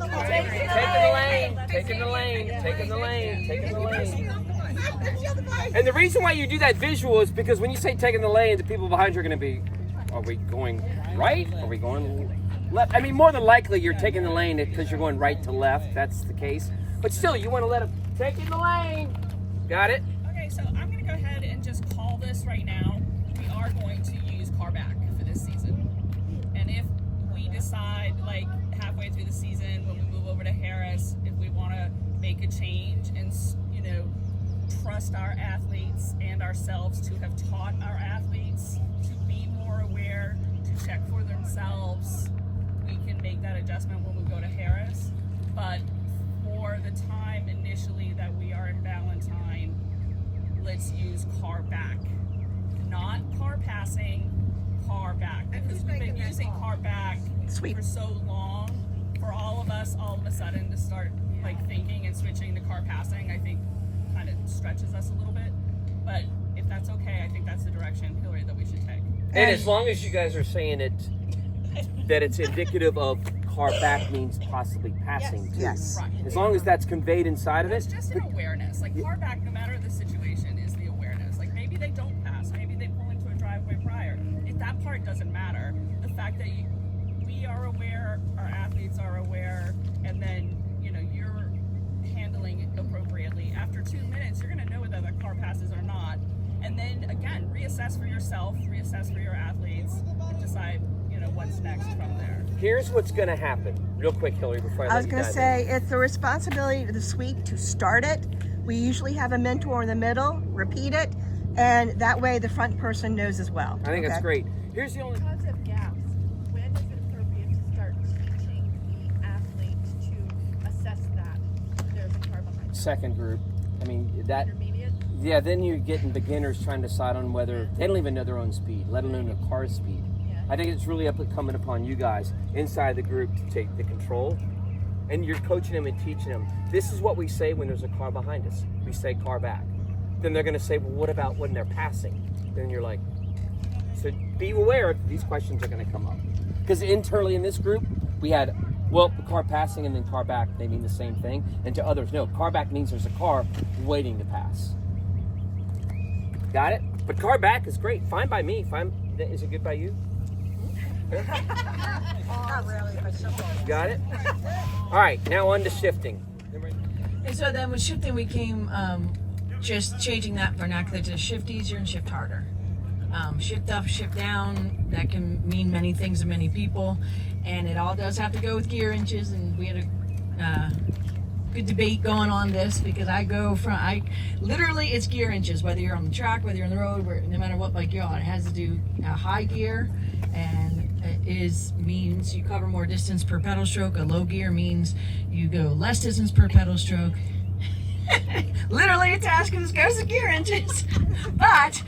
the lane, taking the lane, taking the lane, taking the lane. And the reason why you do that visual is because when you say taking the lane, the people behind you are going to be, are we going right? Are we going left? I mean, more than likely you're taking the lane because you're going right to left. That's the case. But still, you want to let them take in the lane. Got it? Okay, so I'm going to go ahead and just call this right now. We are going to use car back for this season. And if we decide, like, halfway through the season, when we move over to Harris, if we want to make a change and, trust our athletes and ourselves to have taught our athletes to be more aware, to check for themselves, we can make that adjustment when we go to Harris. But for the time initially that we are in Valentine, let's passing car back, because we've been using car back for so long. For all of us, all of a sudden, to start like thinking and switching to car passing, I think kind of stretches us a little bit. But if that's okay, I think that's the direction, Hillary, that we should take. And as long as you guys are saying it, that it's indicative of car back means possibly passing too. Yes. Right. As long as that's conveyed inside of it. It's just an awareness. Like car back, no matter the situation, is the awareness. Like maybe they don't pass, maybe they pull into a driveway prior. If that part doesn't matter, the fact that we are aware, our athletes are aware, and then you're handling it appropriately. After 2 minutes, you're going to know whether the car passes or not, and then again reassess for yourself, reassess for your athletes, and decide what's next from there. Here's what's going to happen. Real quick, Hillary, before I was going to say it's the responsibility of the suite to start it. We usually have a mentor in the middle, repeat it, and that way the front person knows as well. I think that's great. Here's the only. Because of gaps, when is it appropriate to start teaching the athlete to assess that there's a car behind them? Second group. I mean, that. Intermediate? Yeah, then you're getting beginners trying to decide on whether they don't even know their own speed, let alone the car's speed. I think it's really incumbent upon you guys inside the group to take the control, and you're coaching them and teaching them. This is what we say when there's a car behind us. We say car back. Then they're going to say, well, what about when they're passing? Then you're like, so be aware these questions are going to come up. Because internally in this group, we had, well, car passing and then car back, they mean the same thing. And to others, no, car back means there's a car waiting to pass. Got it? But car back is great. Fine by me. Fine. Is it good by you? Not really, but something. Got it? All right, now on to shifting. And so then with shifting, we came just changing that vernacular to shift easier and shift harder. Shift up, shift down, that can mean many things to many people. And it all does have to go with gear inches. And we had a good debate going on this, because literally it's gear inches, whether you're on the track, whether you're on the road, no matter what bike you're on. It has to do high gear, and means you cover more distance per pedal stroke. A low gear means you go less distance per pedal stroke. Literally, it's asking us goes to gear inches, but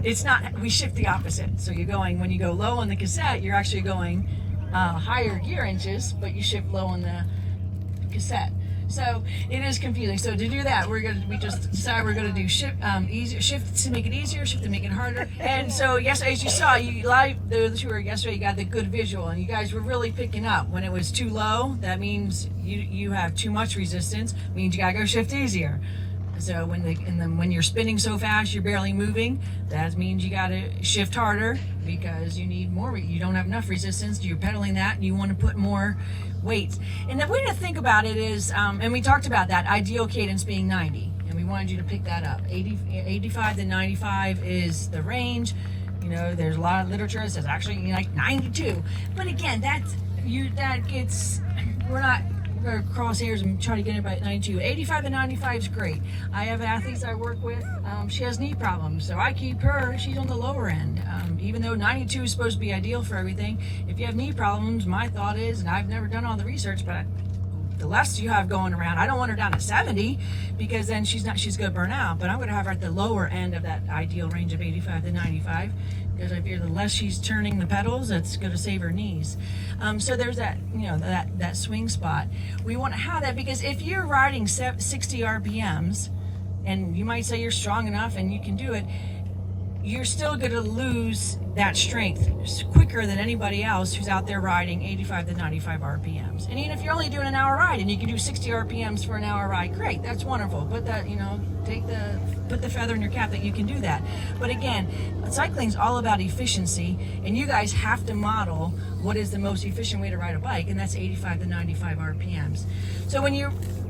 it's not. We shift the opposite. So when you go low on the cassette, you're actually going higher gear inches, but you shift low on the cassette. So it is confusing. So to do that, we just decided we're gonna do shift to make it easier, shift to make it harder. And so yes, as you saw, those who were yesterday, you got the good visual, and you guys were really picking up when it was too low. That means you have too much resistance. Means you gotta go shift easier. So when you're spinning so fast, you're barely moving. That means you gotta shift harder, because you need more. You don't have enough resistance. You're pedaling that, and you want to put more weights. And the way to think about it is, and we talked about that ideal cadence being 90, and we wanted you to pick that up. 85 to 95 is the range. There's a lot of literature that says actually like 92. But again, we're not going to cross hairs and try to get it by 92. 85 to 95 is great. I have athletes I work with. She has knee problems, so I keep her. She's on the lower end. Even though 92 is supposed to be ideal for everything, if you have knee problems, my thought is, and I've never done all the research, but the less you have going around, I don't want her down to 70, because then she's going to burn out. But I'm going to have her at the lower end of that ideal range of 85 to 95. Because I fear the less she's turning the pedals, that's going to save her knees. So there's that, that swing spot. We want to have that, because if you're riding 60 RPMs, and you might say you're strong enough and you can do it, you're still going to lose that strength quicker than anybody else who's out there riding 85 to 95 RPMs. And even if you're only doing an hour ride and you can do 60 RPMs for an hour ride, great, that's wonderful. Put that, put the feather in your cap that you can do that. But again, cycling's all about efficiency, and you guys have to model what is the most efficient way to ride a bike, and that's 85 to 95 RPMs. So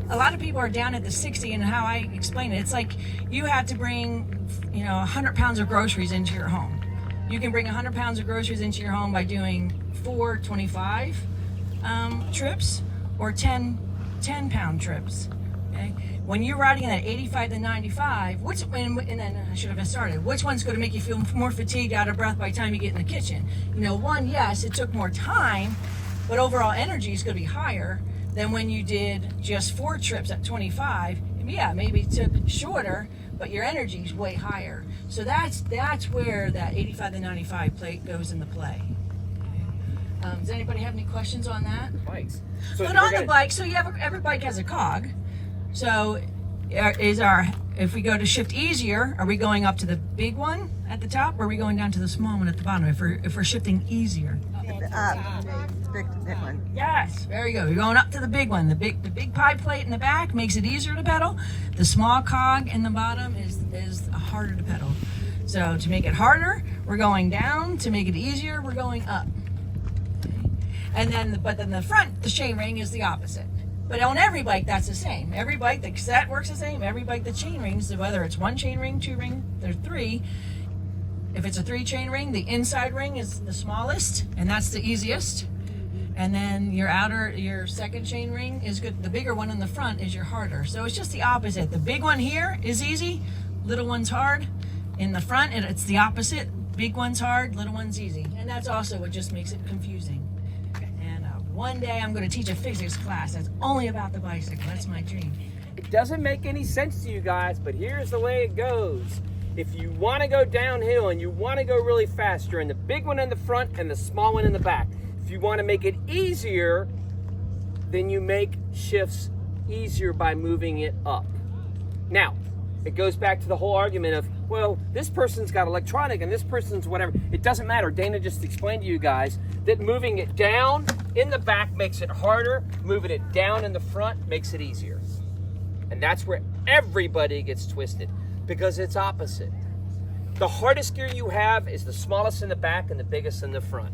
a lot of people are down at the 60, and how I explain it, it's like you have to bring 100 pounds of groceries into your home. You can bring 100 pounds of groceries into your home by doing 4 25 trips or 10 pound trips. Okay? When you're riding at 85 to 95, and then I should have started, which one's going to make you feel more fatigued, out of breath by the time you get in the kitchen? One, yes, it took more time, but overall energy is going to be higher than when you did just 4 trips at 25. Yeah, maybe it took shorter, but your energy is way higher. So that's where that 85 to 95 plate goes into play. Does anybody have any questions on that? Bikes. So But we're on the gonna- bike, so you have every bike has a cog. So if we go to shift easier, are we going up to the big one at the top, or are we going down to the small one at the bottom? If we're shifting easier. Big one. Yes, very good. We're going up to the big one. The big pie plate in the back makes it easier to pedal. The small cog in the bottom is harder to pedal. So to make it harder, we're going down. To make it easier, we're going up. Okay. And then, but then the front, the chain ring is the opposite. But on every bike, that's the same. Every bike, the cassette works the same. Every bike, the chain rings, whether it's one chain ring, two ring, there's three. If it's a 3 chain ring, the inside ring is the smallest, and that's the easiest. And then your second chain ring is good. The bigger one in the front is your harder. So it's just the opposite. The big one here is easy, little one's hard. In the front, it's the opposite. Big one's hard, little one's easy. And that's also what just makes it confusing. And one day I'm going to teach a physics class that's only about the bicycle. That's my dream. It doesn't make any sense to you guys, but here's the way it goes. If you want to go downhill and you want to go really fast, you're in the big one in the front and the small one in the back. If you want to make it easier, then you make shifts easier by moving it up. Now, it goes back to the whole argument of, well, this person's got electronic and this person's whatever. It doesn't matter. Dana just explained to you guys that moving it down in the back makes it harder. Moving it down in the front makes it easier. And that's where everybody gets twisted, because it's opposite. The hardest gear you have is the smallest in the back and the biggest in the front.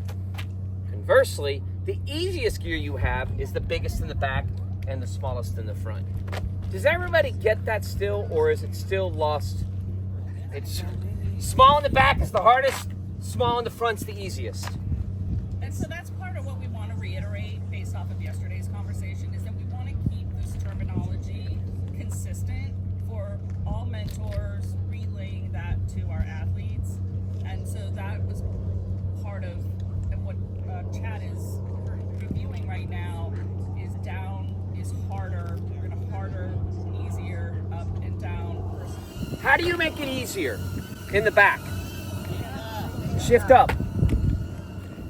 Conversely, the easiest gear you have is the biggest in the back and the smallest in the front. Does everybody get that still, or is it still lost? It's small in the back is the hardest, small in the front's the easiest. And so that's part of what we want to reiterate based off of yesterday's conversation, is that we want to keep this terminology consistent for all mentors, relaying that to our athletes. And so that was part of what Chad is reviewing right now. Is down is harder. We're going to harder, easier, up and down. How do you make it easier in the back? Shift up.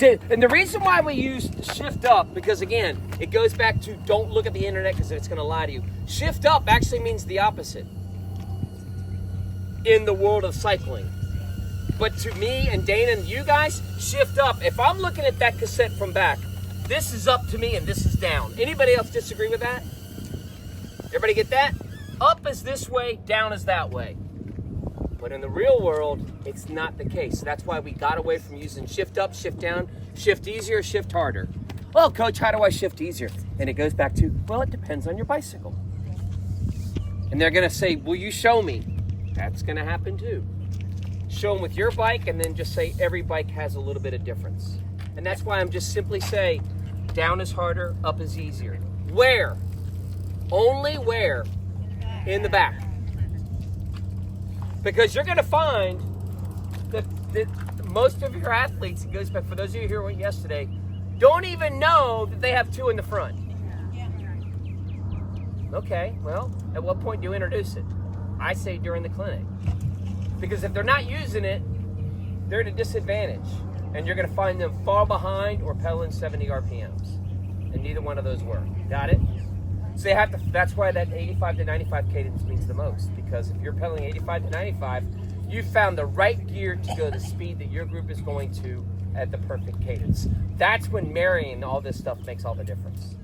And the reason why we use shift up, because again, it goes back to don't look at the internet because it's going to lie to you. Shift up actually means the opposite in the world of cycling. But to me and Dana and you guys, shift up. If I'm looking at that cassette from back, this is up to me and this is down. Anybody else disagree with that? Everybody get that? Up is this way, down is that way. But in the real world, it's not the case. That's why we got away from using shift up, shift down, shift easier, shift harder. Well, coach, how do I shift easier? And it goes back to, well, it depends on your bicycle. And they're going to say, will you show me? That's going to happen too. Show them with your bike, and then just say every bike has a little bit of difference. And that's why I'm just simply say down is harder, up is easier. Where? Only where? In the back. Because you're going to find that most of your athletes, it goes back, for those of you who went yesterday, don't even know that they have 2 in the front. Okay, well, at what point do you introduce it? I say during the clinic. Because if they're not using it, they're at a disadvantage. And you're going to find them far behind or pedaling 70 RPMs. And neither one of those work. Got it? So they have to, that's why that 85 to 95 cadence means the most. Because if you're pedaling 85 to 95, you found the right gear to go the speed that your group is going to at the perfect cadence. That's when marrying all this stuff makes all the difference.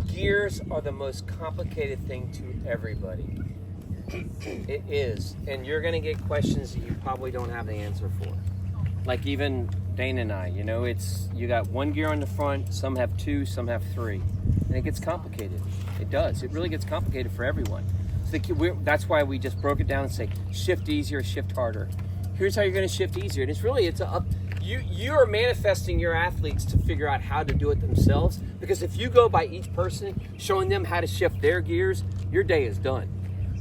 Gears are the most complicated thing to everybody. It is. And you're going to get questions that you probably don't have the answer for. Like even Dana and I, you know, you got 1 gear on the front, some have 2, some have 3. And it gets complicated. It does. It really gets complicated for everyone. So that's why we just broke it down and say, shift easier, shift harder. Here's how you're going to shift easier. And it's really, you are manifesting your athletes to figure out how to do it themselves. Because if you go by each person, showing them how to shift their gears, your day is done.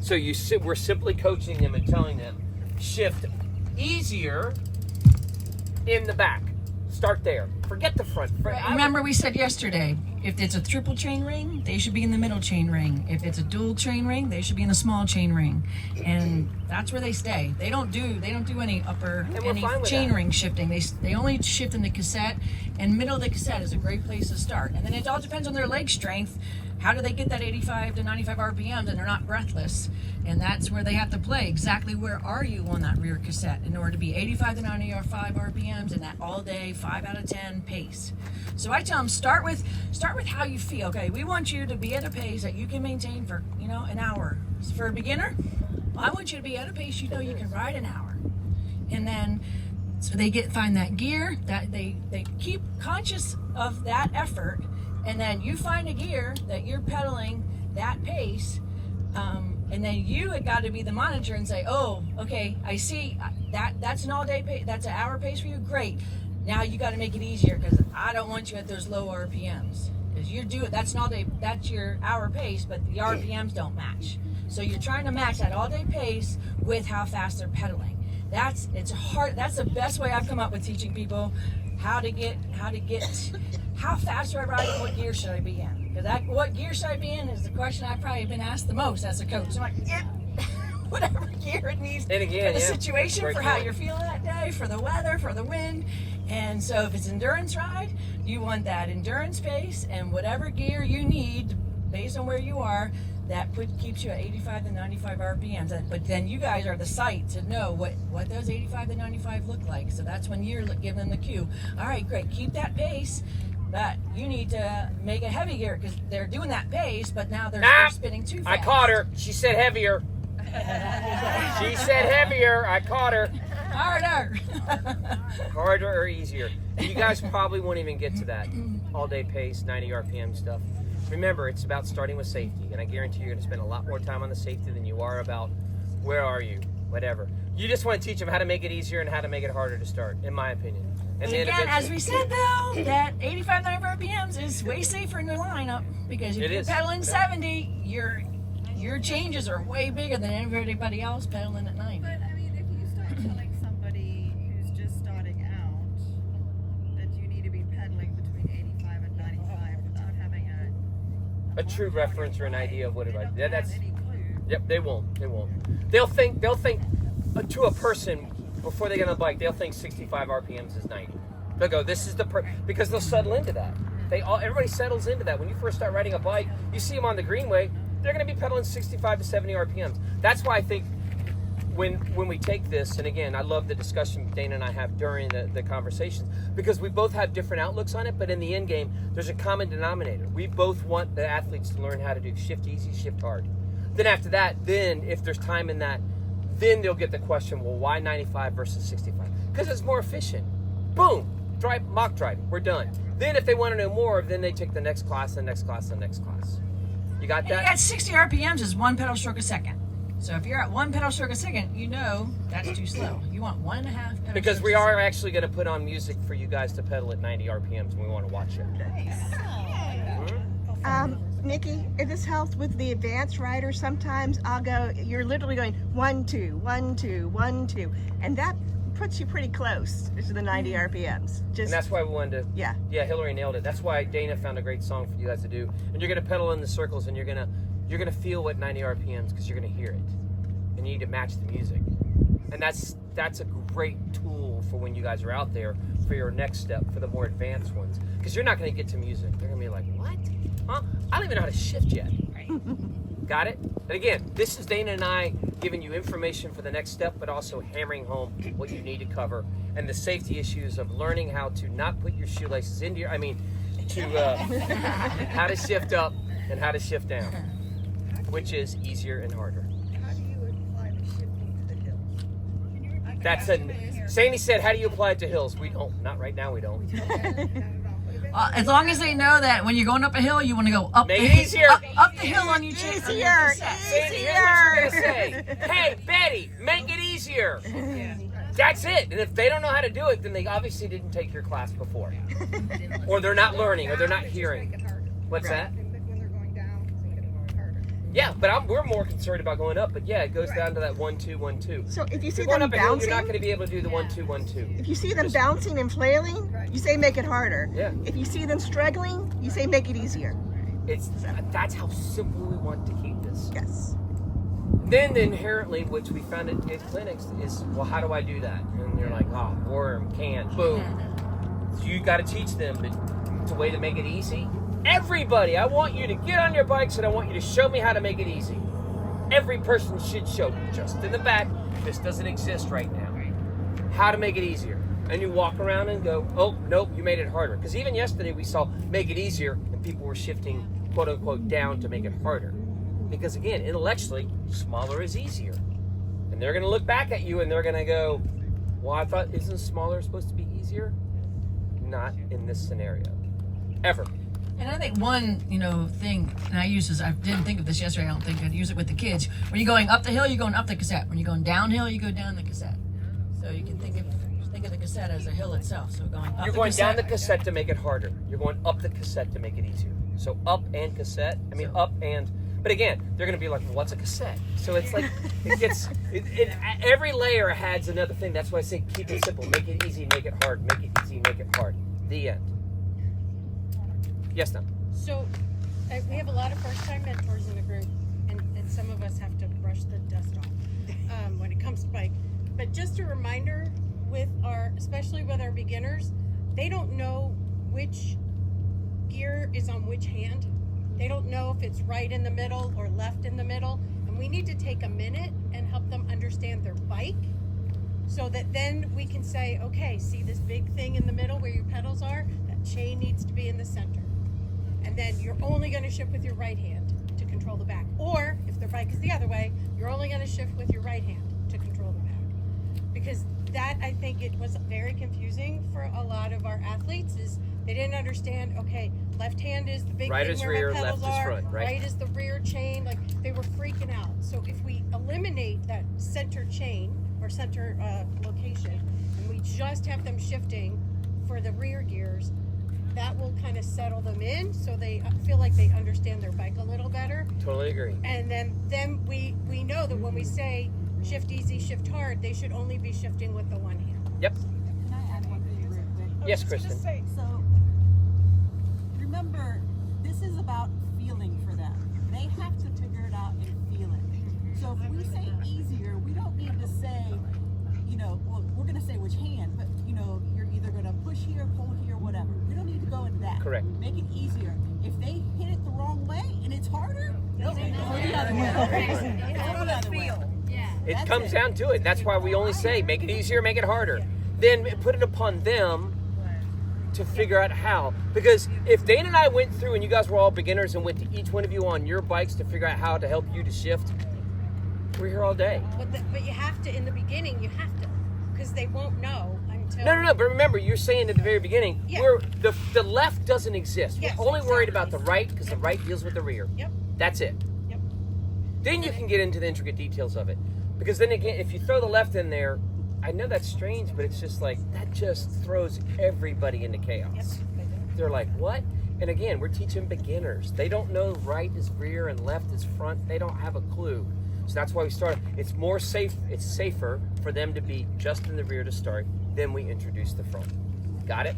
So we're simply coaching them and telling them, shift easier in the back. Start there. Forget the front. Remember we said yesterday, if it's a triple chain ring, they should be in the middle chain ring. If it's a dual chain ring, they should be in the small chain ring. And that's where they stay. They don't do any chain ring shifting. They only shift in the cassette, and middle of the cassette is a great place to start. And then it all depends on their leg strength. How do they get that 85 to 95 RPMs and they're not breathless? And that's where they have to play. Exactly where are you on that rear cassette in order to be 85 to 95 RPMs and that all day 5 out of 10 pace. So I tell them start with how you feel. Okay, we want you to be at a pace that you can maintain for an hour. So for a beginner, I want you to be at a pace you can ride an hour. And then so they find that gear that they keep conscious of that effort. And then you find a gear that you're pedaling that pace, and then you have got to be the monitor and say, oh, okay, I see that's an all-day pace, that's an hour pace for you, great. Now you got to make it easier because I don't want you at those low RPMs. Because that's an all-day, that's your hour pace, but the RPMs don't match. So you're trying to match that all-day pace with how fast they're pedaling. That's the best way I've come up with teaching people how fast do I ride and what gear should I be in? Because what gear should I be in is the question I've probably been asked the most as a coach. I'm like, whatever gear it needs for the situation, for how you're feeling that day, for the weather, for the wind. And so if it's endurance ride, you want that endurance pace and whatever gear you need based on where you are, that keeps you at 85 to 95 RPMs. But then you guys are the site to know what those 85 to 95 look like. So that's when you're giving them the cue. All right, great, keep that pace, but you need to make a heavy gear because they're doing that pace, but now they're spinning too fast. I caught her. She said heavier. She said heavier. I caught her. Harder. Harder or easier. You guys probably won't even get to that all-day pace, 90 RPM stuff. Remember, it's about starting with safety, and I guarantee you're going to spend a lot more time on the safety than you are about where are you, whatever. You just want to teach them how to make it easier and how to make it harder to start, in my opinion. And again, as we said though, that 85, 95 RPMs is way safer in the lineup because if you're pedaling 70, your changes are way bigger than everybody else pedaling at 90. But I mean, if you start telling somebody who's just starting out that you need to be pedaling between 85 and 95 without having a true reference or an idea of what it is. That's any clue. Yep, they won't. They'll think to a person before they get on the bike, they'll think 65 RPMs is 90. They'll go, this is because they'll settle into that. Everybody settles into that. When you first start riding a bike, you see them on the greenway, they're going to be pedaling 65 to 70 RPMs. That's why I think when we take this, and again, I love the discussion Dana and I have during the conversations, because we both have different outlooks on it, but in the end game, there's a common denominator. We both want the athletes to learn how to do shift easy, shift hard. Then after that, if there's time in that, then they'll get the question, well, why 95 versus 65? Because it's more efficient. Boom, mock driving, we're done. Then if they want to know more, then they take the next class, the next class, the next class. You got that? And you got 60 RPMs is 1 pedal stroke a second. So if you're at 1 pedal stroke a second, you know that's too slow. You want 1.5 pedal because we strokes are a second. actually going to put on music for you guys to pedal at 90 RPMs and we want to watch it. Nikki, if this helps with the advanced rider, sometimes I'll go, you're literally going 1, 2, 1, 2, 1, 2, and that puts you pretty close to the 90 RPMs. And that's why we wanted to, yeah, Hillary nailed it. That's why Dana found a great song for you guys to do. And you're going to pedal in the circles and you're going to feel what 90 RPMs because you're going to hear it. And you need to match the music. And that's a great tool for when you guys are out there for your next step, for the more advanced ones. Because you're not going to get to music. They're going to be like, what? Huh? I don't even know how to shift yet. Got it? And again, this is Dana and I giving you information for the next step, but also hammering home what you need to cover and the safety issues of learning how to not put your shoelaces into your, how to shift up and how to shift down, which is easier and harder. How do you apply the shifting to the hills? Sandy said, how do you apply it to hills? We don't. Not right now, we don't. As long as they know that when you're going up a hill, you want to go up Make the it hill, easier. up the hill on your chair. Easier. Sandy, here's what you're going to say. Hey, Betty, make it easier. That's it. And if they don't know how to do it, then they obviously didn't take your class before. Or they're not learning, or they're not hearing. What's that? When they're going down, it's going to get harder. Yeah, but we're more concerned about going up. But yeah, it goes down to that 1-2-1-2. So if you see If you're going them up a hill, bouncing, you're not going to be able to do the 1-2-1-2. if you see them bouncing and flailing, you say make it harder. Yeah. If you see them struggling, you say make it easier. That's how simple we want to keep this. Yes. Then inherently, which we found at clinics, is, well, how do I do that? And you're like, oh, worm, can, boom. So you got to teach them it's a way to make it easy. Everybody, I want you to get on your bikes and I want you to show me how to make it easy. Every person should show, just in the back, this doesn't exist right now, how to make it easier. And you walk around and go, oh, nope, you made it harder. Because even yesterday we saw make it easier and people were shifting, quote unquote, down to make it harder. Because again, intellectually, smaller is easier. And they're going to look back at you and they're going to go, well, I thought, isn't smaller supposed to be easier? Not in this scenario. Ever. And I think one, thing, and I use this, I didn't think of this yesterday, I don't think I'd use it with the kids. When you're going up the hill, you're going up the cassette. When you're going downhill, you go down the cassette. So you can think of the cassette as a hill itself. So going up You're going down the cassette to make it harder. You're going up the cassette to make it easier. So up and cassette, up and... But again, they're going to be like, well, what's a cassette? So it's like, every layer adds another thing. That's why I say keep it simple. Make it easy, make it hard. Make it easy, make it hard. The end. Yes, no. So we have a lot of first-time mentors in the group, and some of us have to brush the dust off when it comes to bike. But just a reminder, especially with our beginners, they don't know which gear is on which hand. They don't know if it's right in the middle or left in the middle. And we need to take a minute and help them understand their bike so that then we can say, okay, see this big thing in the middle where your pedals are? That chain needs to be in the center. And then you're only going to shift with your right hand to control the back. Or if their bike is the other way, you're only going to shift with your right hand to control the back. Because that, I think it was very confusing for a lot of our athletes, is they didn't understand, okay, left hand is the big right thing is where rear, my pedals left is are, front, right is the rear chain. Like, they were freaking out. So if we eliminate that center chain or center location, and we just have them shifting for the rear gears, that will kind of settle them in so they feel like they understand their bike a little better. Totally agree. And then we know that when we say shift easy, shift hard, they should only be shifting with the one hand. Yep. Can I add one thing real quick? Yes, Kristen. So remember, this is about feeling for them. They have to figure it out and feel it. So if we say easier, we don't need to say, well, we're going to say which hand, but you're either going to push here, pull here, whatever. We don't need to go into that. Correct. Make it easier. If they hit it the wrong way and it's harder, they'll go the other way. It comes down to it. That's why we only say make it easier, make it harder. Then put it upon them to figure out how. Because if Dana and I went through and you guys were all beginners and went to each one of you on your bikes to figure out how to help you to shift, we're here all day. But you have to, in the beginning, because they won't know until... No. But remember, you're saying at the very beginning, Yeah. the left doesn't exist. Yes, we're only worried exactly. about the right because the right deals with the rear. Yep. That's it. Yep. Then you can get into the intricate details of it. Because then again, if you throw the left in there, I know that's strange, but it's just like, that just throws everybody into chaos. Yep. They're like, what? And again, we're teaching beginners. They don't know right is rear and left is front. They don't have a clue. So that's why we started. It's more safe. It's safer for them to be just in the rear to start. Then we introduce the front. Got it?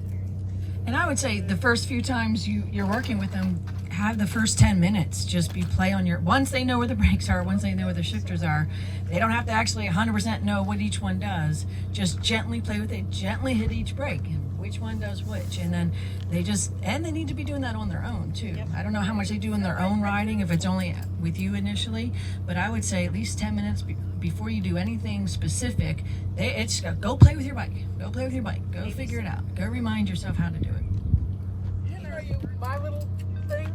And I would say the first few times you're working with them, have the first 10 minutes just be play on your, once they know where the brakes are, once they know where the shifters are, they don't have to actually 100% know what each one does. Just gently play with it, gently hit each brake and which one does which. And then they need to be doing that on their own too. Yep. I don't know how much they do in their own riding, if it's only with you initially, but I would say at least 10 minutes before you do anything specific, it's go play with your bike. Go play with your bike. Go figure it out. Go remind yourself how to do it. My little thing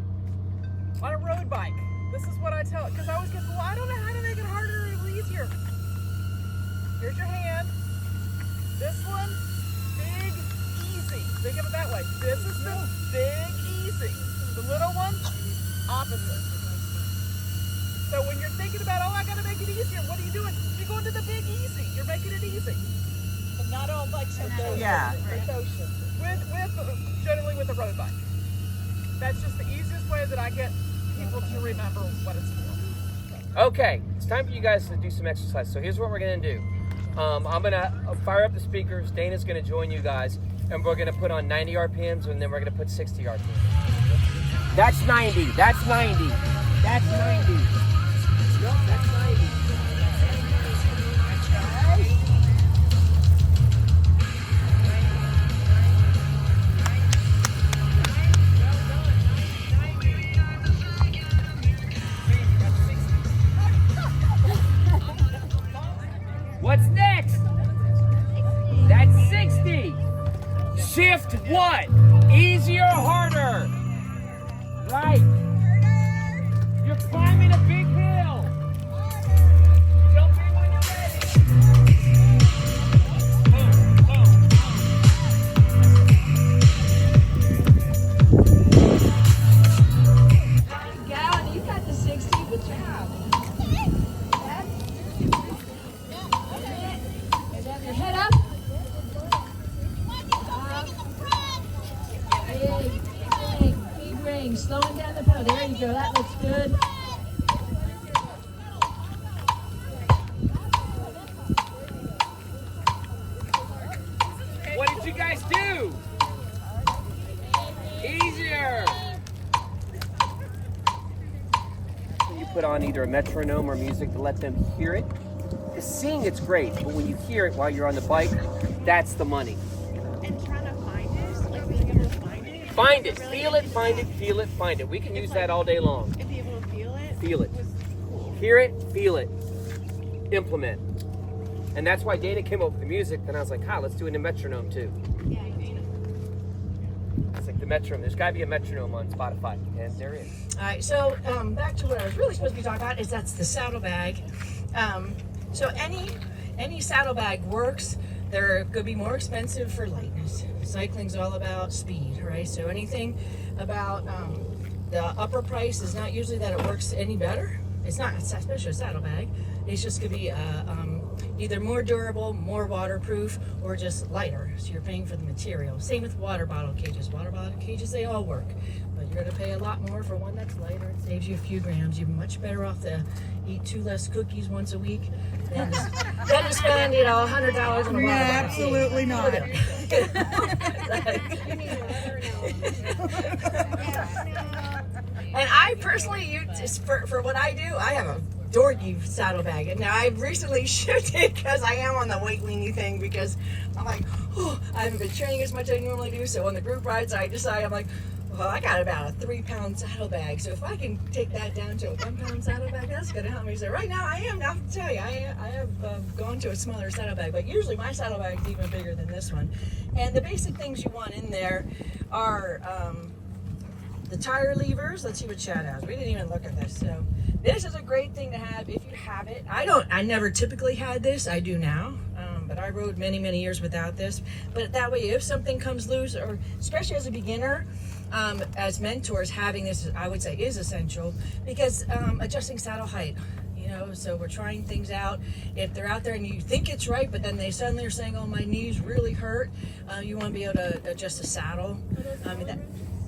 on a road bike. This is what I tell it, because I always get, well, I don't know how to make it harder or easier. Here's your hand. This one, big, easy. Think of it that way. This is the big, easy. The little one, opposite. So when you're thinking about, oh, I got to make it easier, what are you doing? You're going to the big, easy. You're making it easy. But not all bikes are those. Yeah. Generally with a road bike. That's just the easiest way that I get people to remember what it's for. Okay, it's time for you guys to do some exercise. So here's what we're gonna do. I'm gonna fire up the speakers. Dana's gonna join you guys, and we're gonna put on 90 RPMs, and then we're gonna put 60 RPMs. That's 90. That's 90. That's 90. Nope, that's 90. What's next? That's 60. Shift what? Easier or harder? Right. You're climbing a big hill. Jump in when you're ready. Boom, boom. Gal, you got the 60. Good job. Your head up. Big ring. Slowing down the pedal. There you go. That looks good. What did you guys do? Easier. You put on either a metronome or music to let them hear it. The seeing it's great, but when you hear it while you're on the bike, that's the money. And trying to find it, like being able to find it. Find it, feel it, find it, feel it, find it. We can use that all day long. And be able to feel it. Feel it. Was cool. Hear it, feel it, implement. And that's why Dana came up with the music. Then I was like, let's do it in metronome too. Yeah, Dana. It's like the metronome. There's got to be a metronome on Spotify, and there is. All right, so back to what I was really supposed to be talking about is that's the saddlebag. So any saddlebag works. They're going to be more expensive for lightness. Cycling's all about speed, right? So anything about the upper price is not usually that it works any better. It's not, especially a saddlebag. It's just going to be either more durable, more waterproof, or just lighter. So you're paying for the material. Same with water bottle cages. Water bottle cages, they all work. But you're going to pay a lot more for one that's lighter. It saves you a few grams. You're much better off to eat 2 less cookies once a week than to spend, $100 on a water bottle cage. Absolutely not. And I personally, for what I do, I have a dorky saddlebag. And now I've recently shifted because I am on the weight weenie thing because I'm like, I haven't been training as much as I normally do. So on the group rides, I decide, I'm like, well, I got about a 3-pound saddlebag. So if I can take that down to a 1-pound saddlebag, that's going to help me. So right now I have to tell you, I have gone to a smaller saddlebag, but usually my saddlebag is even bigger than this one. And the basic things you want in there are the tire levers. Let's see what Chad has. We didn't even look at this. So this is a great thing to have if you have it. I never typically had this. I do now. But I rode many, many years without this. But that way, if something comes loose, or especially as a beginner, as mentors, having this, I would say, is essential because adjusting saddle height, so we're trying things out. If they're out there and you think it's right, but then they suddenly are saying, oh, my knees really hurt, you want to be able to adjust the saddle.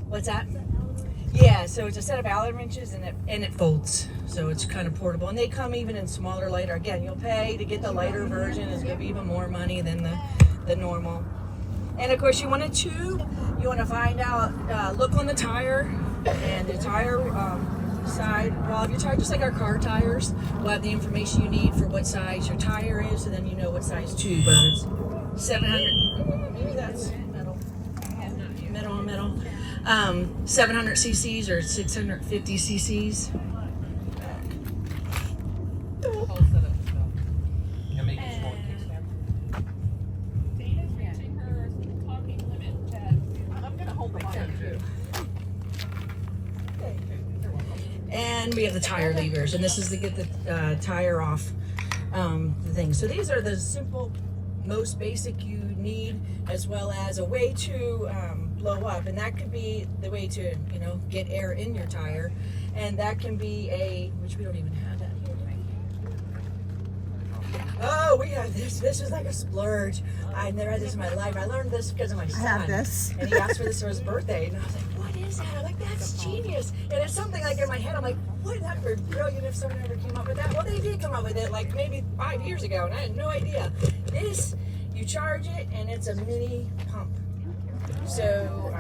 What's that? Yeah, so it's a set of Allen wrenches and it folds. So it's kind of portable. And they come even in smaller, lighter. Again, you'll pay to get the lighter version. It's going to be even more money than the normal. And of course, you want to tube. You want to find out, look on the tire and the tire side. Well, if your tire, just like our car tires, we'll have the information you need for what size your tire is, so then you know what size tube. But it's 700. Maybe that's metal. Metal. 700 cc's or 650 cc's. And we have the tire levers, and this is to get the tire off the thing. So these are the simple, most basic you need, as well as a way to blow up, and that could be the way to get air in your tire, and that can be which we don't even have that here. oh, we have this. This is like a splurge. I never had this in my life. I learned this because of my son. I have this. And he asked for this for his birthday. And I was like, what is that? I'm like, that's genius. And it's something like in my head, I'm like, wouldn't that be brilliant if someone ever came up with that? Well, they did come up with it like maybe 5 years ago, and I had no idea. This, you charge it, and it's a mini pump. So,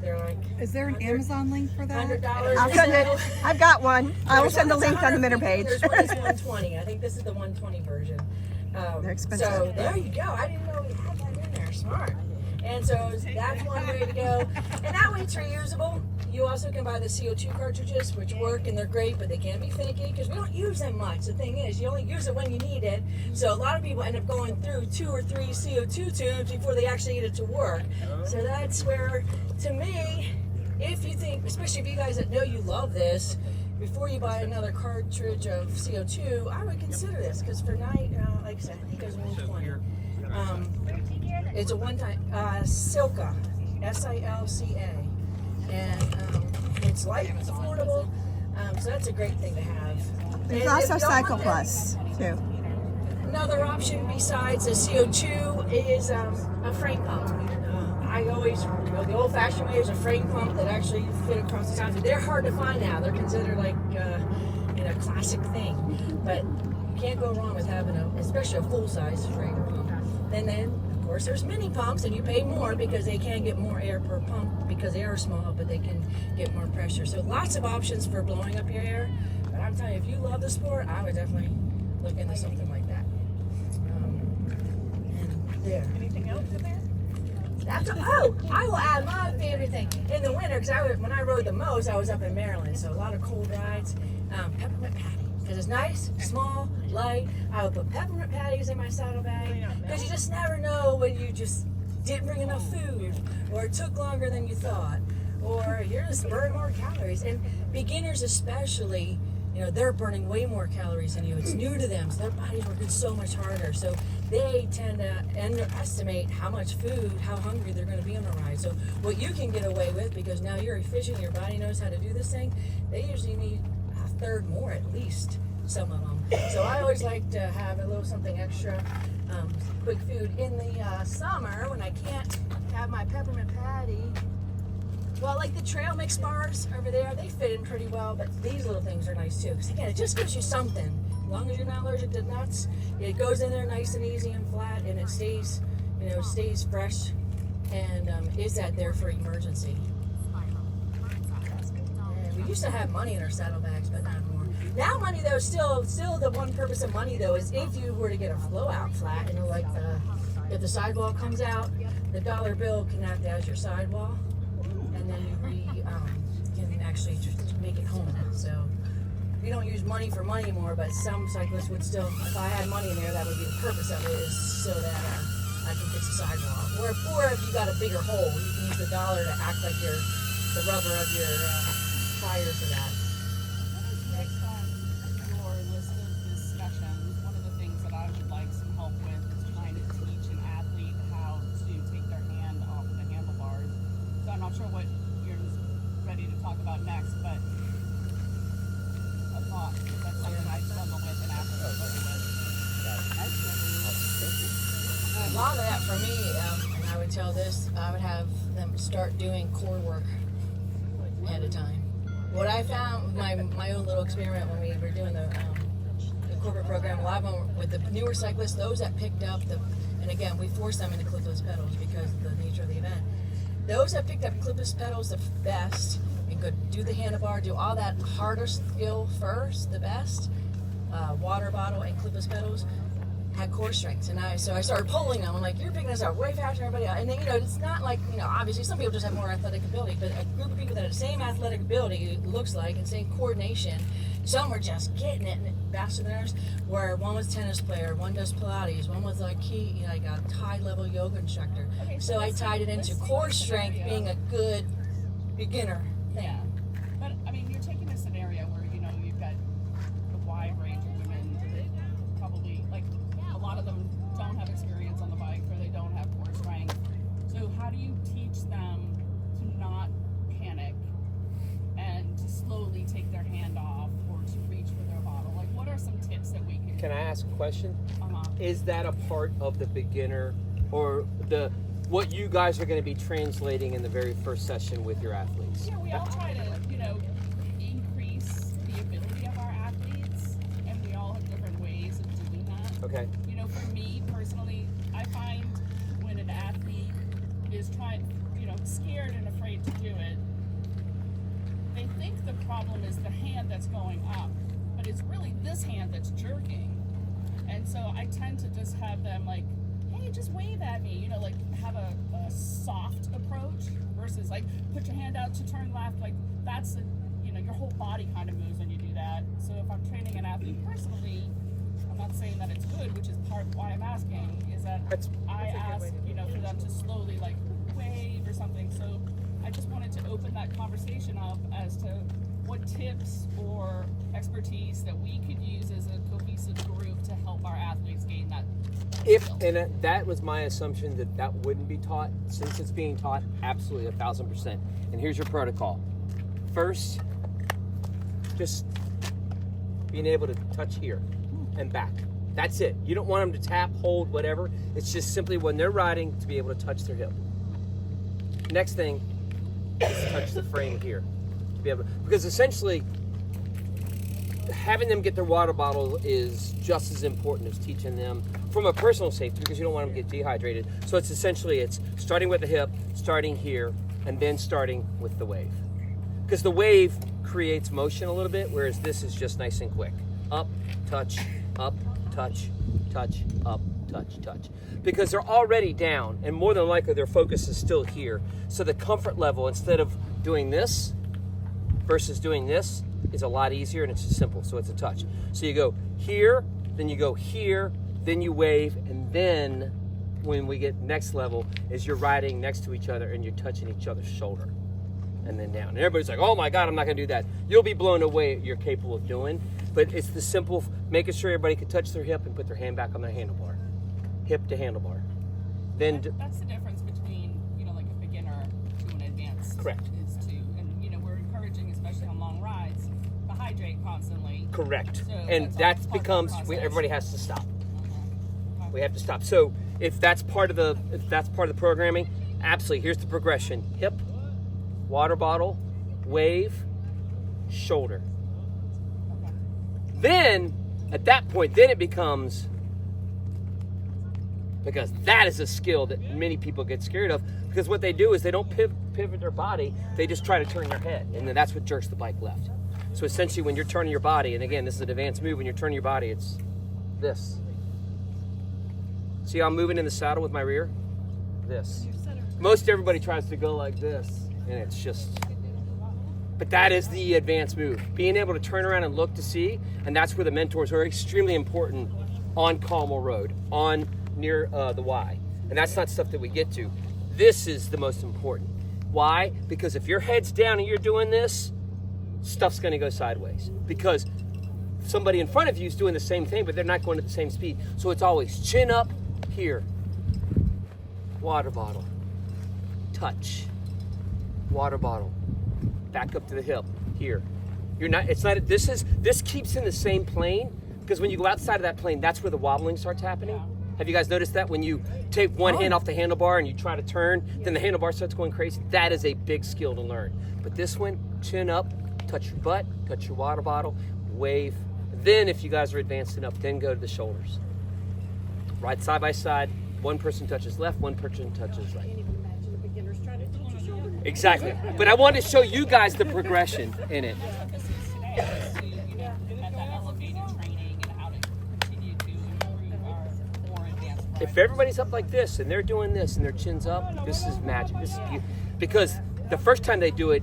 they're like, Is there an Amazon link for that? $100. I'll send it. I've got one. I will send the link on the Minter page. There's one that's 120. I think this is the 120 version. They're expensive. So there you go. I didn't know we had that in there. Smart. And so that's one way to go. And that way it's reusable. You also can buy the CO2 cartridges, which work and they're great, but they can be finicky because we don't use them much. The thing is, you only use it when you need it. So a lot of people end up going through 2 or 3 CO2 tubes before they actually get it to work. So that's where, to me, if you think, especially if you guys that know you love this, before you buy another cartridge of CO2, I would consider this because for night, like I said, I think it was 120. It's a one-time Silca, S-I-L-C-A, and it's light, it's affordable, so that's a great thing to have. There's And also if you don't Cycle want Plus too. Another option besides the CO2 is a frame pump. I always, the old-fashioned way is a frame pump that actually fit across the sides. They're hard to find now. They're considered like a classic thing, but you can't go wrong with having especially a full-size frame pump. And then, of course, there's mini pumps, and you pay more because they can get more air per pump because they are small, but they can get more pressure. So lots of options for blowing up your air. But I'm telling you, if you love the sport, I would definitely look into something like that. And there. Anything else in there? I will add my favorite thing in the winter because when I rode the most, I was up in Maryland, so a lot of cold rides. Peppermint patty because it's nice, small, light. I would put peppermint patties in my saddlebag because you just never know when you just didn't bring enough food, or it took longer than you thought, or you're just burning more calories. And beginners especially, they're burning way more calories than you. It's new to them, so their body's working so much harder. So they tend to underestimate how much food, how hungry they're going to be on the ride. So what you can get away with, because now you're efficient, your body knows how to do this thing, they usually need a third more at least, some of them. So I always like to have a little something extra, quick food. In the summer, when I can't have my peppermint patty, well, like the trail mix bars over there, they fit in pretty well, but these little things are nice too. Because again, it just gives you something. As long as you're not allergic to nuts, it goes in there nice and easy and flat, and it stays, stays fresh, and is that there for emergency. And we used to have money in our saddlebags, but not anymore. Now money though, still the one purpose of money though is if you were to get a blowout flat, if the sidewall comes out, the dollar bill can act as your sidewall. And then you can actually just make it home. So we don't use money for money anymore, but some cyclists would still, if I had money in there, that would be the purpose of it, is so that I can fix the sidewalk. Or if you got a bigger hole, you can use the dollar to act like the rubber of your tire for that. Next on your list of discussions, one of the things that I would like some help with is trying to teach an athlete how to take their hand off of the handlebars. So I'm not sure what you're ready to talk about next, but a thought. That's something I struggle with and ask to struggle with. A lot of that for me, and I would tell this, I would have them start doing core work ahead of time. What I found, my own little experiment when we were doing the corporate program, a lot of them with the newer cyclists, those that picked up and again, we forced them into clipless pedals because of the nature of the event. Those that picked up clipless pedals the best and could do the handlebar, do all that harder skill first, the best, water bottle and clipless pedals, had core strength. And so I started pulling them. I'm like, you're picking this up way faster than everybody else. And then, it's not like, obviously some people just have more athletic ability, but a group of people that have the same athletic ability, it looks like, and same coordination, some were just getting it faster than others, where one was a tennis player, one does Pilates, one was like a high-level yoga instructor. Okay, so I tied it into core strength being a good beginner thing. Yeah. But, you're taking a scenario where, you've got a wide range of women that probably, a lot of them don't have experience on the bike or they don't have core strength. So how do you teach them to not panic and to slowly take their hand off or to reach for their bottle? What are some tips that we Can I ask a question? Uh-huh. Is that a part of the beginner or what you guys are going to be translating in the very first session with your athletes? Yeah, we all try to, increase the ability of our athletes, and we all have different ways of doing that. Okay. For me personally, I find when an athlete is scared and afraid to do it, they think the problem is the hand that's going up, but it's really this hand that's jerking. And so I tend to just have them like, hey, just wave at me, have a soft approach versus like put your hand out to turn left. Like that's your whole body kind of moves when you do that. So if I'm training an athlete personally, I'm not saying that it's good, which is part of why I'm asking, is that I ask, for them to slowly like wave or something. So I just wanted to open that conversation up as to what tips or expertise that we could use as a cohesive group to help our athletes gain that skill. That was my assumption that wouldn't be taught. Since it's being taught, absolutely 1,000%. And here's your protocol. First, just being able to touch here and back. That's it. You don't want them to tap, hold, whatever. It's just simply when they're riding to be able to touch their hip. Next thing is touch the frame here. To be able to, because essentially, having them get their water bottle is just as important as teaching them from a personal safety, because you don't want them to get dehydrated. So it's starting with the hip, starting here, and then starting with the wave. Because the wave creates motion a little bit, whereas this is just nice and quick. Up, touch, up, touch, touch, up, touch, touch. Because they're already down, and more than likely their focus is still here. So the comfort level, instead of doing this versus doing this, is a lot easier, and it's just simple. So it's a touch. So you go here, then you go here, then you wave, and then when we get next level is you're riding next to each other and you're touching each other's shoulder. And then down. And everybody's like, oh my God, I'm not gonna do that. You'll be blown away what you're capable of doing. But it's the simple, making sure everybody can touch their hip and put their hand back on their handlebar. Hip to handlebar. Then that's the difference between, like a beginner to an advanced. Correct. We're encouraging, especially on long rides, to hydrate constantly. Correct. So and that becomes, everybody has to stop. Okay. We have to stop. So if that's part of the programming, absolutely, here's the progression. Hip, water bottle, wave, shoulder. Okay. Then, at that point, then it becomes, because that is a skill that many people get scared of, because what they do is they don't pivot their body, they just try to turn their head, and then that's what jerks the bike left. So essentially when you're turning your body, and again, this is an advanced move, when you're turning your body, it's this. See how I'm moving in the saddle with my rear? This. Most everybody tries to go like this, and it's just, but that is the advanced move. Being able to turn around and look to see, and that's where the mentors are extremely important on Carmel Road, on near the Y. And that's not stuff that we get to. This is the most important. Why? Because if your head's down and you're doing this, stuff's gonna go sideways. Because somebody in front of you is doing the same thing, but they're not going at the same speed. So it's always chin up, here, water bottle, touch, water bottle, back up to the hip, here. This keeps in the same plane, because when you go outside of that plane, that's where the wobbling starts happening. Yeah. Have you guys noticed that? When you take one hand off the handlebar and you try to turn, then the handlebar starts going crazy. That is a big skill to learn. But this one, chin up, touch your butt, touch your water bottle, wave. Then if you guys are advanced enough, then go to the shoulders. Ride side by side, one person touches left, one person touches right. Can't even imagine the beginners trying to touch your shoulder. Exactly. But I wanted to show you guys the progression in it. Emphasis today is to, at that elevated training and how to continue to improve our more advanced riders. If everybody's up like this and they're doing this and their chin's up, this is magic. This is because the first time they do it,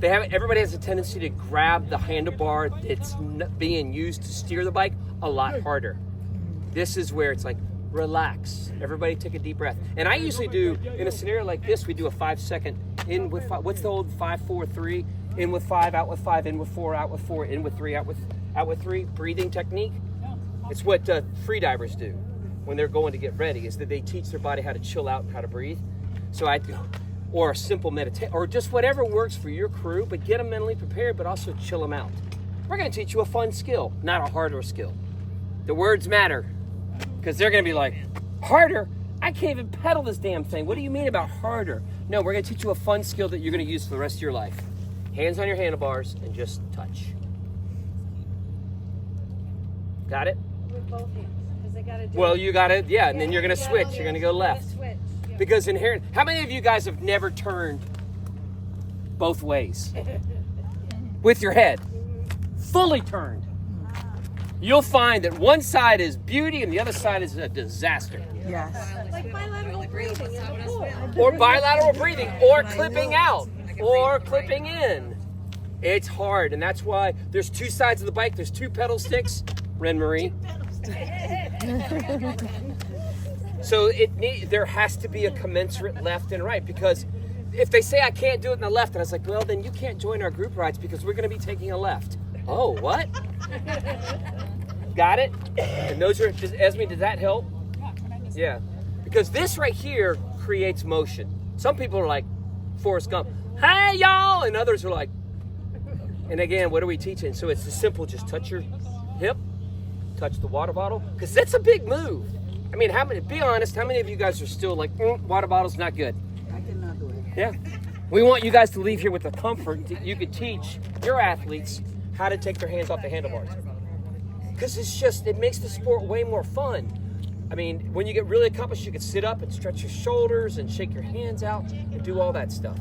everybody has a tendency to grab the handlebar that's being used to steer the bike a lot harder. This is where it's like, relax. Everybody take a deep breath. And I usually do, in a scenario like this, we do a 5-second in with 5. What's the old 5-4-3? In with 5, out with 5, in with 4, out with 4, in with 3, out with 3 breathing technique. It's what freedivers do when they're going to get ready, is that they teach their body how to chill out and how to breathe. So I do, or a simple meditation, or just whatever works for your crew, but get them mentally prepared, but also chill them out. we're going to teach you a fun skill, not a harder skill. The words matter, because they're going to be like, harder? I can't even pedal this damn thing. What do you mean about harder? No, we're going to teach you a fun skill that you're going to use for the rest of your life. Hands on your handlebars and just touch. Got it? With both hands, because they got to do Well, it. you got it, yeah, and then you're going to switch. You're going to go left. Switch. Yep. Because inherent, how many of you guys have never turned both ways? With your head. Fully turned. You'll find that one side is beauty and the other side is a disaster. Yes. Like bilateral breathing in the pool. Or bilateral breathing, or clipping out, or clipping in. It's hard, and that's why there's two sides of the bike. There's two pedal sticks, Ren Marie. So there has to be a commensurate left and right, because if they say I can't do it in the left, and I was like, well, then you can't join our group rides because we're going to be taking a left. Oh, what? Got it? And those are, Esme, does that help? Yeah. Because this right here creates motion. Some people are like Forrest Gump, hey, y'all, and others are like, and again, what are we teaching? So it's as simple, just touch your hip, touch the water bottle, because that's a big move. I mean, be honest, how many of you guys are still like, water bottle's not good? I cannot do it. Yeah. We want you guys to leave here with the comfort that you could teach your athletes how to take their hands off the handlebars. Because it makes the sport way more fun. I mean, when you get really accomplished, you can sit up and stretch your shoulders and shake your hands out and do all that stuff.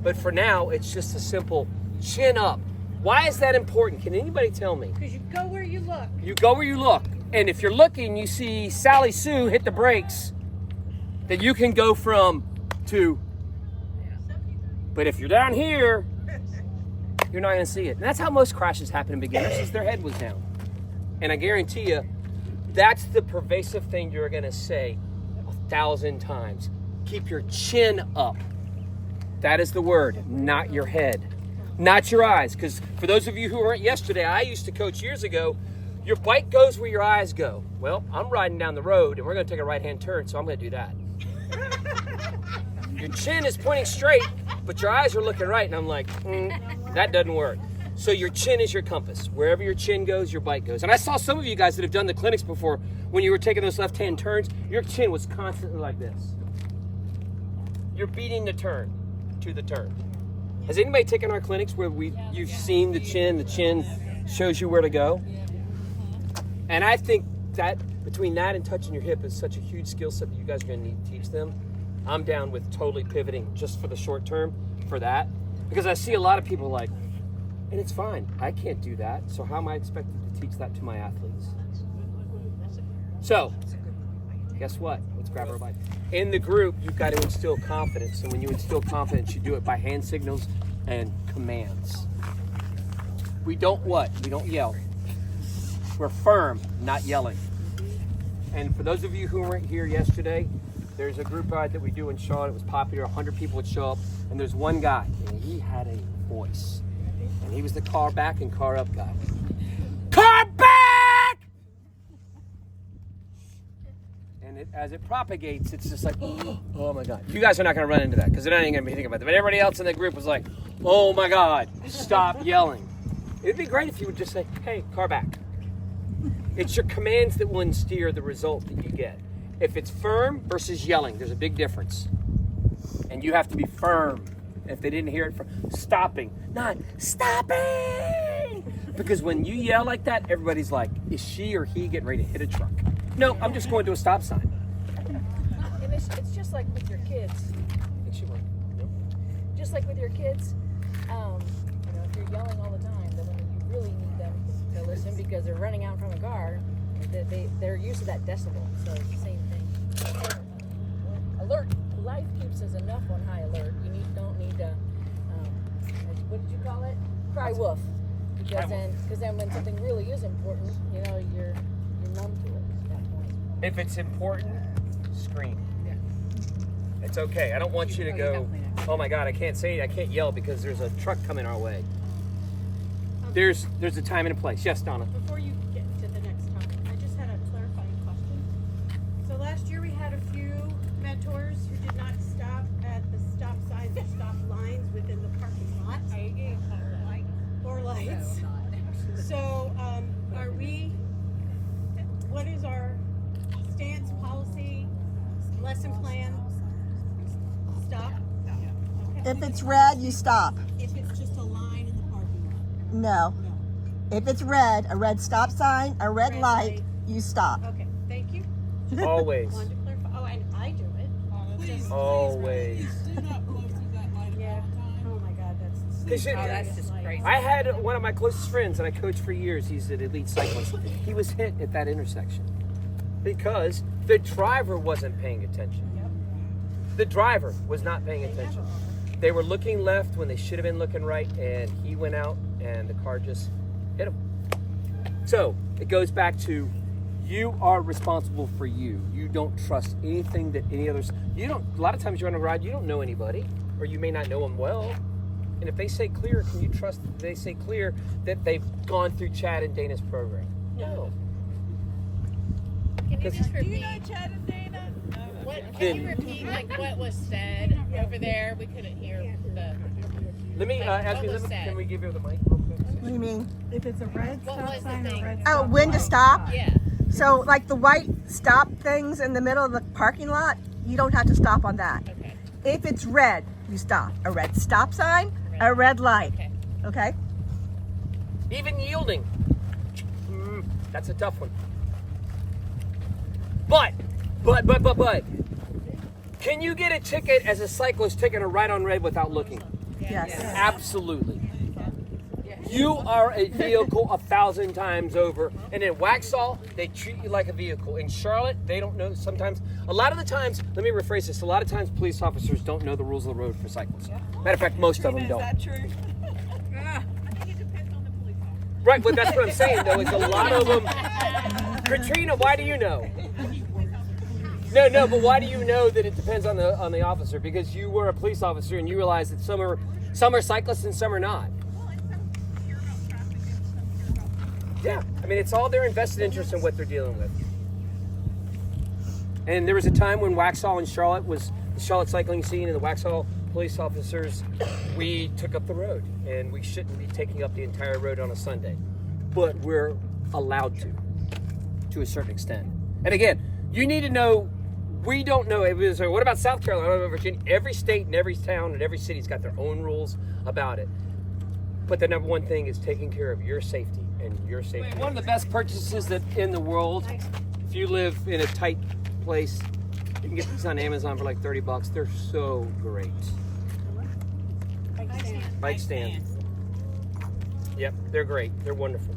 But for now, it's just a simple chin up. Why is that important? Can anybody tell me? Because you go where you look. You go where you look. And if you're looking, you see Sally Sue hit the brakes, then you can go from to. But if you're down here, you're not going to see it. And that's how most crashes happen in beginners, is their head was down. And I guarantee you, that's the pervasive thing you're going to say 1,000 times. Keep your chin up. That is the word, not your head. Not your eyes. Because for those of you who weren't yesterday, I used to coach years ago, your bike goes where your eyes go. Well, I'm riding down the road, and we're going to take a right-hand turn, so I'm going to do that. Your chin is pointing straight, but your eyes are looking right, and I'm like, that doesn't work. So your chin is your compass. Wherever your chin goes, your bike goes. And I saw some of you guys that have done the clinics before, when you were taking those left-hand turns, your chin was constantly like this. You're beating the turn to the turn. Has anybody taken our clinics where you've seen the chin shows you where to go? And I think that between that and touching your hip is such a huge skill set that you guys are going to need to teach them. I'm down with totally pivoting just for the short term for that, because I see a lot of people like, and it's fine, I can't do that, so how am I expected to teach that to my athletes? So, guess what? Let's grab our bike. In the group, you've got to instill confidence, and when you instill confidence, you do it by hand signals and commands. We don't what? We don't yell. We're firm, not yelling. And for those of you who weren't here yesterday, there's a group ride that we do in Charlotte. It was popular. 100 people would show up, and there's one guy, and he had a voice. And he was the car back and car up guy. Car back! And as it propagates, it's just like, oh my God. You guys are not going to run into that, because they're not even going to be thinking about that. But everybody else in the group was like, oh my God, stop yelling. It'd be great if you would just say, hey, car back. It's your commands that will steer the result that you get. If it's firm versus yelling, there's a big difference. And you have to be firm. If they didn't hear it from stopping, not stopping. Because when you yell like that, everybody's like, is she or he getting ready to hit a truck? No, I'm just going to a stop sign. And it's just like with your kids. Just like with your kids, if you're yelling all the time, then when you really need them to listen because they're running out from a car, they're used to that decibel. So it's the same thing. Alert. Life keeps us enough on high alert. You don't need to, what did you call it? Cry wolf. Because then when something really is important, you're numb to it at that point. If it's important, scream. Yeah. It's okay. I don't want you to go, oh my God, I can't yell because there's a truck coming our way. There's a time and a place. Yes, Donna. Before you get to the next topic, I just had a clarifying question. So last year we had a few mentors who did not stop at the stop signs or stop lines within the parking lot. Or lights. If it's red, you stop. If it's just a line in the parking lot. No. If it's red, a red stop sign, a red light, you stop. Okay, thank you. Always. Wanted to clarify. Oh, and I do it. Please, Always. please do not blow through that light Yeah. at all time. Oh my God, that's. Because Oh, that's just crazy. I had one of my closest friends, and I coached for years. He's an elite cyclist. He was hit at that intersection because the driver wasn't paying attention. The driver was not paying attention. They were looking left when they should have been looking right, and he went out, and the car just hit him. So it goes back to you are responsible for you. You don't trust anything that any others. You don't. A lot of times you're on a ride, you don't know anybody, or you may not know them well. And if they say clear, can you trust that they say clear that they've gone through Chad and Dana's program? No. Can you just Do you repeat? know Chad and Dana? What, can you repeat like what was said over there? We couldn't hear the. Let me ask you. What was said? Can we give you the mic real quick? What do you mean? If it's a red What stop was the sign or thing? red Oh, stop when to light. stop? Yeah. So, like the white stop things in the middle of the parking lot, you don't have to stop on that. Okay. If it's red, you stop. A red stop sign, a red light. Okay. Okay? Even yielding. That's a tough one. But. Can you get a ticket as a cyclist taking a right on red without looking? Yes. Absolutely. You are a vehicle 1,000 times over. And in Waxhaw, they treat you like a vehicle. In Charlotte, they don't know sometimes. A lot of the times, let me rephrase this. A lot of times police officers don't know the rules of the road for cyclists. Matter of fact, most of them don't. Is that true? I think it depends on the police officer. Right, but that's what I'm saying though, is a lot of them. Katrina, why do you know? No, but why do you know that it depends on the officer? Because you were a police officer and you realize that some are cyclists and some are not. Well, and some care about traffic and some care about. Yeah, I mean it's all their invested interest in what they're dealing with. And there was a time when Waxhaw and Charlotte was the Charlotte cycling scene, and the Waxhaw police officers, we took up the road, and we shouldn't be taking up the entire road on a Sunday, but we're allowed to a certain extent. And again, you need to know. We don't know. What about South Carolina? What about Virginia? Every state and every town and every city's got their own rules about it. But the number one thing is taking care of your safety and your safety. One of the best purchases that in the world, if you live in a tight place, you can get these on Amazon for like $30. They're so great. Bike stand. Yep, they're great. They're wonderful.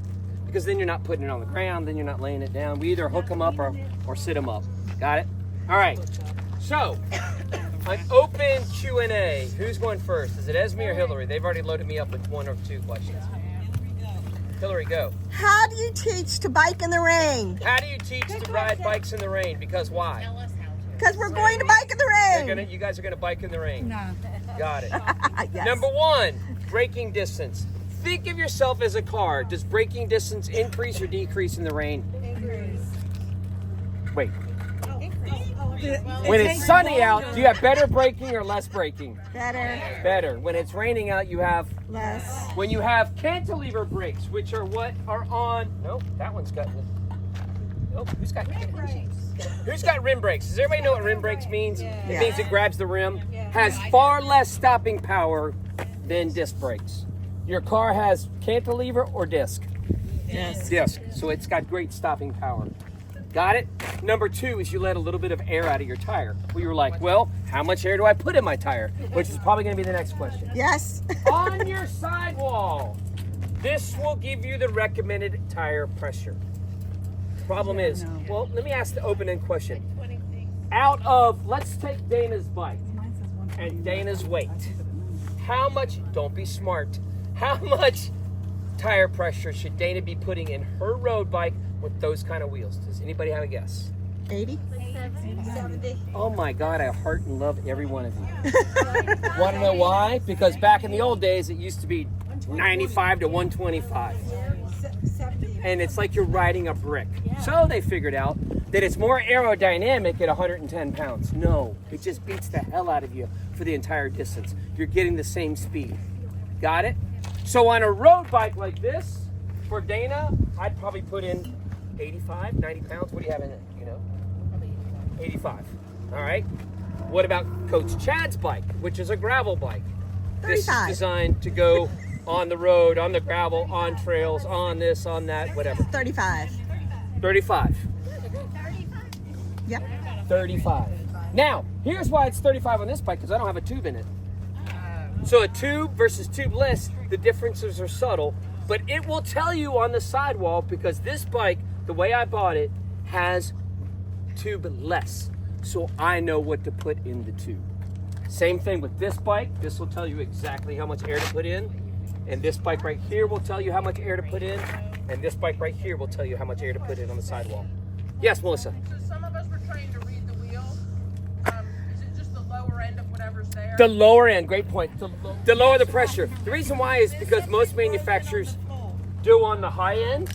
Because then you're not putting it on the ground, then you're not laying it down. We either hook them up or sit them up. Got it? All right. So, an open Q&A. Who's going first? Is it Esme or Hillary? They've already loaded me up with one or two questions. Hillary, go. How do you teach to bike in the rain? How do you teach to ride bikes in the rain? Because why? Tell us how to. Because we're going to bike in the rain. You guys are going to bike in the rain. No. Got it. Yes. Number one, braking distance. Think of yourself as a car. Does braking distance increase or decrease in the rain? Wait. When it's sunny out, do you have better braking or less braking? Better. Better. When it's raining out, you have Less. when you have cantilever brakes, which are what are on. Nope, that one's got. Nope, who's got rim brakes? Who's got rim brakes? Does everybody know what rim brakes means? It means it grabs the rim. Has far less stopping power than disc brakes. Your car has cantilever or disc? Yes. Disc. So it's got great stopping power. Got it? Number two is you let a little bit of air out of your tire. We were like, well, how much air do I put in my tire? Which is probably going to be the next question. Yes. On your sidewall, this will give you the recommended tire pressure. Problem is, well, let me ask the open-end question. Out of, let's take Dana's bike and Dana's weight. How much, don't be smart, how much tire pressure should Dana be putting in her road bike with those kind of wheels? Does anybody have a guess? 80? 70. Oh my God, I heart and love every one of you. Want to know why? Because back in the old days, it used to be 95 to 125. 70. And it's like you're riding a brick. So they figured out that it's more aerodynamic at 110 pounds. No, it just beats the hell out of you for the entire distance. You're getting the same speed. Got it? So on a road bike like this, for Dana, I'd probably put in 85, 90 pounds. What do you have in it, you know? 85. All right. What about Coach Chad's bike, which is a gravel bike? This is 35. designed to go on the road, on the gravel, on trails, on this, on that, whatever. 35. 35. Yep. 35. Now, here's why it's 35 on this bike, because I don't have a tube in it. So a tube versus tubeless, the differences are subtle, but it will tell you on the sidewall, because this bike, the way I bought it, has tubeless. So I know what to put in the tube. Same thing with this bike. This will tell you exactly how much air to put in. And this bike right here will tell you how much air to put in. And this bike right here will tell you how much air to put in on the sidewall. Yes, Melissa? So some of us were trained to read the wheel. Is it just the lower end of whatever's there? The lower end, great point. The lower the pressure. The reason why is because most manufacturers do on the high end.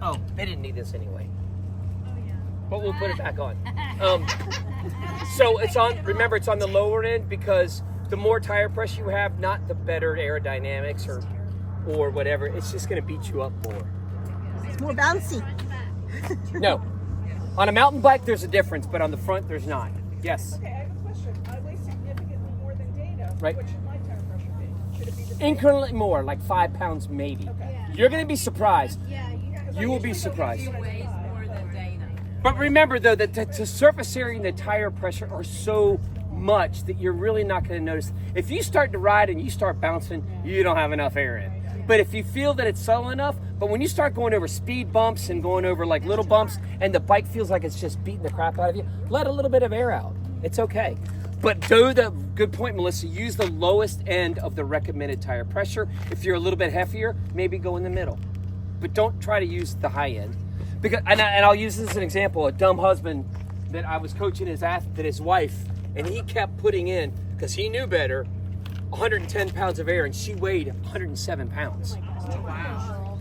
Oh, they didn't need this anyway. But we'll put it back on. So it's on, remember it's on the lower end because the more tire pressure you have, not the better aerodynamics or whatever, it's just gonna beat you up more. It's more bouncy. No, on a mountain bike there's a difference, but on the front there's not. Yes? Okay, I have a question. I weigh significantly more than Dana. Right. What should my tire pressure be? Should it be the same? Incrementally more, like 5 pounds maybe. Okay. You're gonna be surprised. You will be surprised. But remember though that the surface area and the tire pressure are so much that you're really not going to notice. If you start to ride and you start bouncing, you don't have enough air in. But if you feel that it's subtle enough, but when you start going over speed bumps and going over like little bumps and the bike feels like it's just beating the crap out of you, let a little bit of air out. It's okay. But do the good point, Melissa, use the lowest end of the recommended tire pressure. If you're a little bit heftier, maybe go in the middle. But don't try to use the high end. Because, and I'll use this as an example. A dumb husband that I was coaching his wife, and he kept putting in, because he knew better, 110 pounds of air, and she weighed 107 pounds. Wow.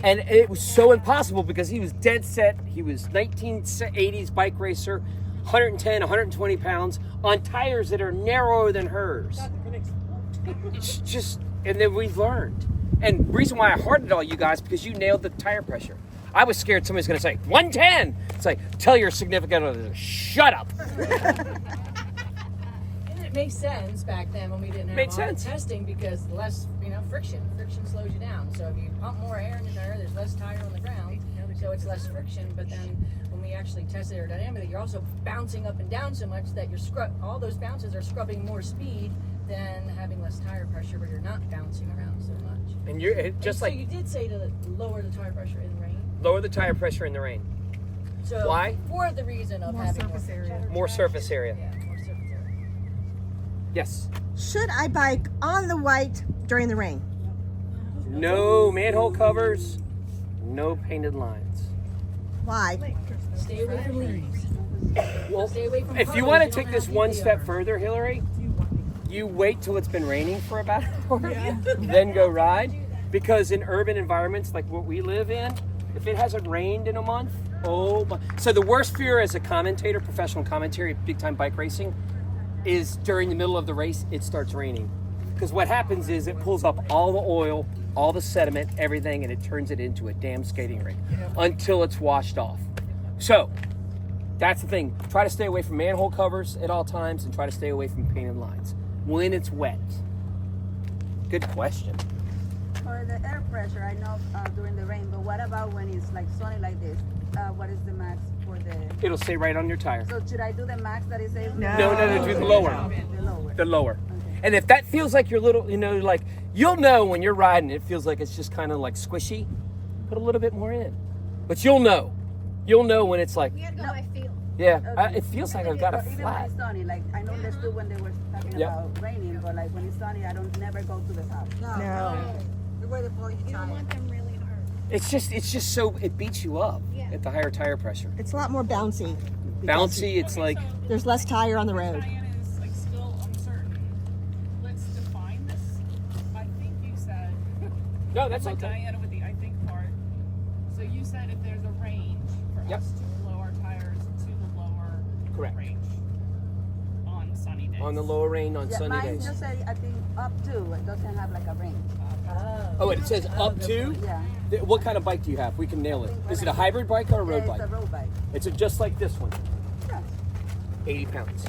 And it was so impossible because he was dead set. He was 1980s bike racer, 110, 120 pounds on tires that are narrower than hers. It's just, and then we've learned. And the reason why I hearted all you guys, because you nailed the tire pressure. I was scared somebody's going to say, 110. It's like, tell your significant other, shut up. And it makes sense back then when we didn't have Made all sense. the testing because less, friction. Friction slows you down. So if you pump more air in the tire, there's less tire on the ground, so it's less friction. But then when we actually tested aerodynamically, you're also bouncing up and down so much that all those bounces are scrubbing more speed than having less tire pressure, where you're not bouncing around so much. And you're just so like, you did say to lower the tire pressure in rain. lower the tire pressure in the rain. So Why? For the reason of having more area. More surface area. Yeah, more surface area. Yes. Should I bike on the white during the rain? No manhole covers, no painted lines. Why? Stay away from leaves. Well, Stay away from if you puddles, want to don't take have this PPR. one step further, Hillary, you wait till it's been raining for about an hour, then go ride. Because in urban environments like what we live in, if it hasn't rained in a month, oh my. So the worst fear as a commentator, professional commentator, big time bike racing, is during the middle of the race, it starts raining. Because what happens is it pulls up all the oil, all the sediment, everything, and it turns it into a damn skating rink until it's washed off. So that's the thing. Try to stay away from manhole covers at all times and try to stay away from painted lines when it's wet. Good question. For the air pressure, I know during the rain, but what about when it's like sunny like this? What is the max for the... It'll stay right on your tire. So should I do the max that it says? No, do the lower. The lower. The lower. Okay. And if that feels like your little, like, you'll know when you're riding, it feels like it's just kind of like squishy, put a little bit more in. But you'll know. You'll know when it's like, yeah, Okay. it feels like I've got a Even when flat. it's sunny, like I know that's good when they were talking Yep. about raining, but like when it's sunny, I don't never go to the top. No. The way the ball you It's just so, it beats you up at the higher tire pressure. It's a lot more bouncy. because Bouncy, it's like, There's less tire on the road. Diana is like still uncertain. Let's define this. I think you said. no, that's like okay. Diana with the I think part. So you said if there's a range for Yep. us to blow our tires to the lower Correct. range on sunny days. On the lower range on Yeah, sunny mine days. just say I think up to. It doesn't have like a range. Oh, it says up to? Yeah. What kind of bike do you have? We can nail it. Is it a hybrid bike or a road Yeah, bike? it's a road bike. It's just like this one. Yeah. 80 pounds.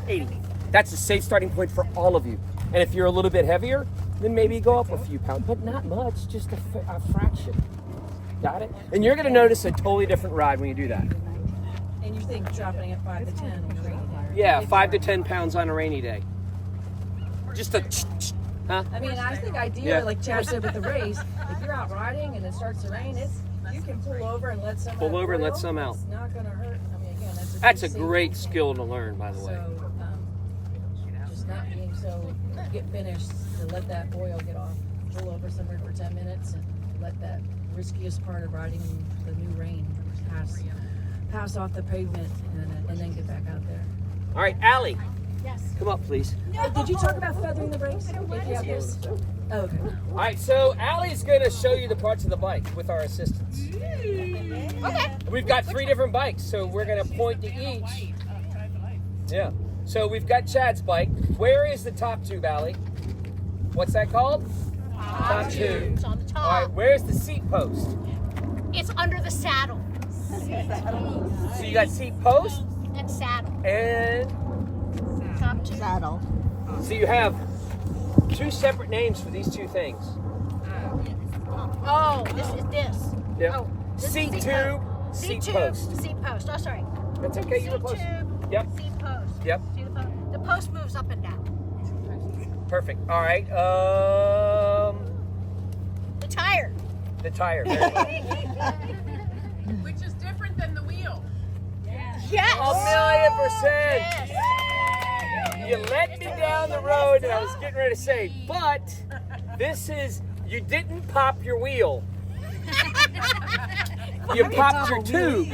80. That's a safe starting point for all of you. And if you're a little bit heavier, then maybe go up a few pounds, but not much, just a fraction. Got it? And you're gonna notice a totally different ride when you do that. And you think dropping it 5 to 10 on a rainy day? Yeah, 5 to 10 pounds on a rainy day. Just a huh? I mean, I think ideally, Yeah. like Chad said with the race, if you're out riding and it starts to rain, you can pull over and let some Pull over and let oil. some out. It's not going to hurt. I mean, again, That's a safe great thing. skill to learn, by the way. So, just not being so get finished to let that oil get off. Pull over somewhere for 10 minutes and let that riskiest part of riding the new rain pass off the pavement and then get back out there. All right, Allie, Yes. come up, please. Did you talk about feathering the brakes? If you have this? Oh, okay. All right, so Allie's gonna show you the parts of the bike with our assistants. Okay. We've got 3 different bikes, so we're gonna point to each. Yeah. So we've got Chad's bike. Where is the top tube, Allie? What's that called? Top tube. It's on the top. All right, where's the seat post? It's under the saddle. So you got seat post And saddle. and Top two. Saddle. so you have 2 separate names for these 2 things. Oh, this is this. Yep. Oh, this is Seat tube, seat tube, post. Seat post. Oh, sorry. That's okay, you were Seat close. tube. Yep. Seat post. Yep. See the post? The post moves up and down. Perfect. All right. The tire. The tire. Very well. Which is different than the wheel. Yes. 1,000,000%. Yes. You led me down the road, and I was getting ready to say, but this is you didn't pop your wheel. You popped your tube.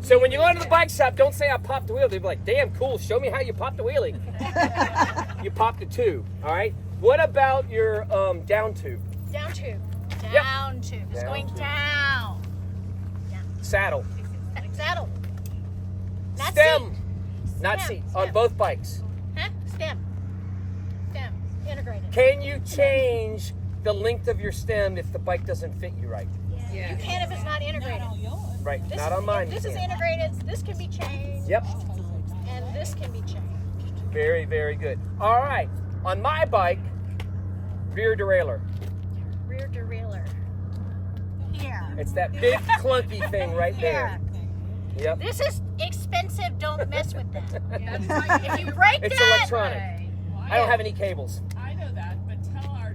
So when you go into the bike shop, don't say I popped the wheel. They'll be like, damn cool, show me how you popped the wheelie. You popped the tube, all right? What about your down tube? Down tube. Yep. Down tube. It's Down going tube. down. Saddle. Saddle. Not Stem. seat. Not Stem, seat. On stem. both bikes. Huh? Stem. Stem. Integrated. Can you change the length of your stem if the bike doesn't fit you right? You can if it's not integrated. Right, This not is, on mine. if this you is can't. integrated. This can be changed. Yep. And this can be changed. Very, very good. All right. On my bike, rear derailleur. Rear derailleur. Here. It's that big clunky thing right there. Yep. This is expensive. Don't mess with that. If you break It's that, electronic. I don't have any cables. I know that, but tell our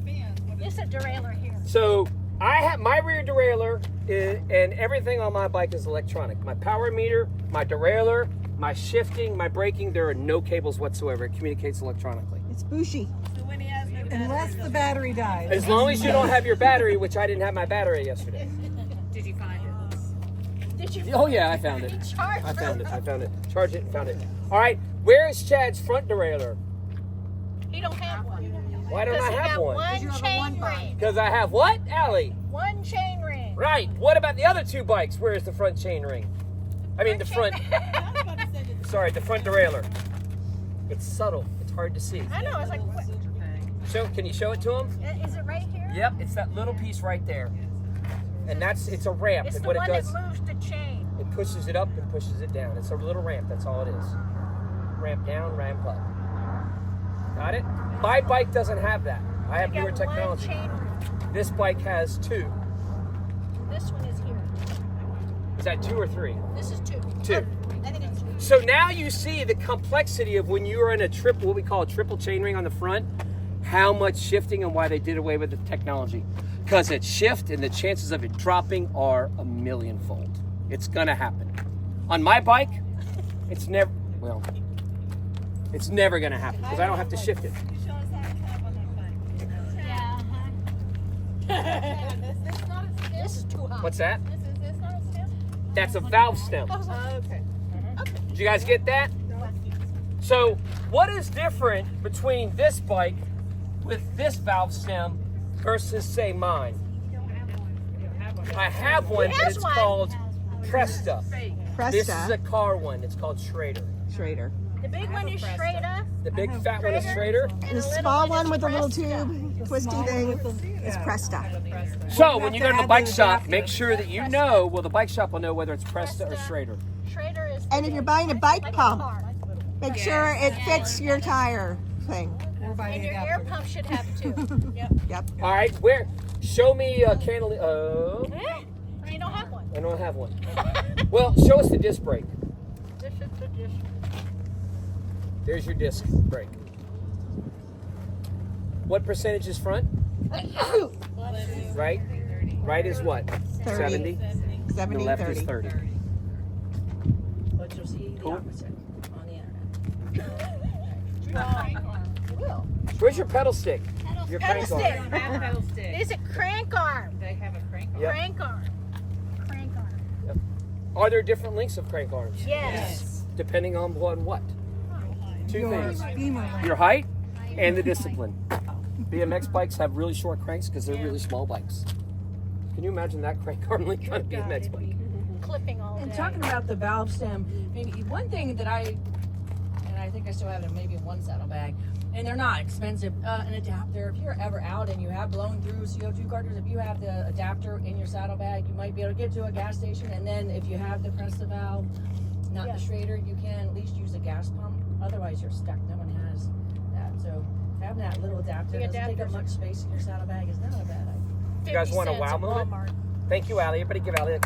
fans what this is a derailleur here. So I have my rear derailleur and everything on my bike is electronic. My power meter, my derailleur, my shifting, my braking, there are no cables whatsoever. It communicates electronically. It's bushy. Unless the battery dies. As long as you don't have your battery, which I didn't have my battery yesterday. Did you find it? Did you? Oh yeah, I found it. Charge I found it. Charged it and found it. All right, where is Chad's front derailleur? He don't have one. Why don't I Because he have got one? one chain ring. Because I have what, Allie? One chain ring. Right. What about the other 2 bikes? Where is the front chain ring? I mean the front. Sorry, the front derailleur. It's subtle. It's hard to see. I know. I was like, what? Can you show it to him? Is it right here? Yep. It's that little piece right there. And it's a ramp. It's and the what one it does, that moves the chain. it pushes it up and pushes it down. It's a little ramp. That's all it is. Ramp down, ramp up. Got it? My bike doesn't have that. I have got newer one technology. chain ring. This bike has 2. This one is here. Is that 2 or 3? This is 2. 2. I think it's 2. So now you see the complexity of when you are in a triple, what we call a triple chain ring on the front, how much shifting and why they did away with the technology. Because it's shift and the chances of it dropping are a millionfold. It's gonna happen. On my bike, it's never gonna happen because I don't have to shift it. Yeah. This is too high. What's that? This not a stem? That's a valve stem. Okay. Did you guys get that? So what is different between this bike with this valve stem versus, say, mine? I have one, but it's called Presta. This is a car one. It's called Schrader. Schrader. The big one is Schrader. The big fat one is Schrader. And the small one with the little tube, twisty thing, is Presta. So when you go to the bike shop, make sure that you know, well, the bike shop will know whether it's Presta or Schrader. Schrader is And if you're buying a bike pump, make sure it fits your tire thing. And your air pump should have it too. Yep. All right, show me a cantilever. I don't have one. I don't have one. Well, show us the disc brake. This is the dish. There's your disc brake. What percentage is front? Right? Right is what? 30. 70? 70, The left 30. is 30. But you'll see the Cool. opposite on the internet. Where's your pedal stick? Your Pedal crank stick. arm. Pedal stick. It's a crank arm. They have a crank arm. Yep. Crank arm. Crank arm. Are there different lengths of crank arms? Yes. Depending on what? Two Your things. Your height and the discipline. BMX bikes have really short cranks because they're really small bikes. Can you imagine that crank arm length on a BMX bike? Clipping all And day. talking about the valve stem, I mean, one thing that I think I still have it in maybe one saddlebag, and they're not expensive, an adapter. If you're ever out and you have blown through CO2 cartridge, if you have the adapter in your saddlebag, you might be able to get to a gas station, and then if you have the press the valve, not the Schrader, you can at least use a gas pump. Otherwise, you're stuck. No one has that. So having that little adapter doesn't take up much space in your saddlebag is not a bad idea. You guys want a wow moment? Thank you, Allie. Everybody give Allie a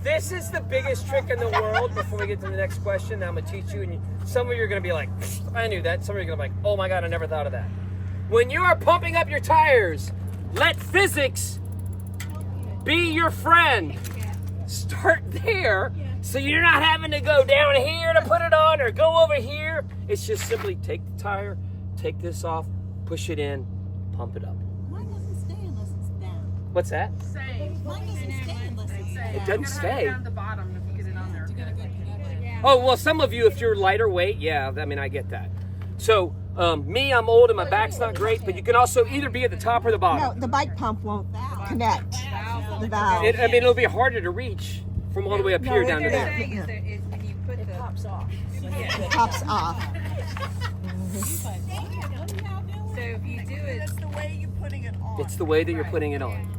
This is the biggest trick in the world. Before we get to the next question, I'm going to teach you. And some of you are going to be like, I knew that. Some of you are going to be like, oh my God, I never thought of that. When you are pumping up your tires, let physics be your friend. Start there so you're not having to go down here to put it on or go over here. It's just simply take the tire, take this off, push it in, pump it up. Mine doesn't stay unless it's down. What's that? Mine doesn't stay unless it's down. It doesn't stay. Down the bottom if you get it on there. Oh, well, some of you, if you're lighter weight, yeah, I mean, I get that. So, me, I'm old and my back's not great, but you can also either be at the top or the bottom. No, the bike pump won't connect. The valve. I mean, it'll be harder to reach from all the way up here down to there. Saying is that is when you put It pops off. It pops off. So if you do it, That's the way you're putting it on. It's the way that you're putting it on.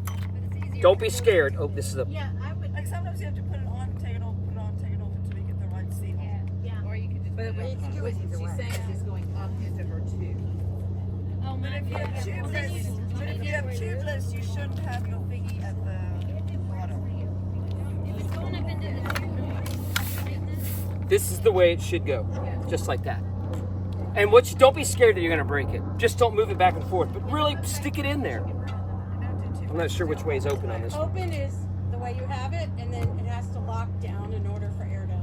Don't be scared. Oh, this is a... Yeah, I would. Like sometimes you have to put it on, take it off, put it on, take it off until you get the right seat. or you could just. But what she's saying is it's going up into her tube. But if you have tubeless, you shouldn't have your thingy at the bottom. This is the way it should go. Just like that. And don't be scared that you're going to break it. Just don't move it back and forth, but really stick it in there. I'm not sure which way is open on this one. Open is the way you have it, and then it has to lock down in order for air to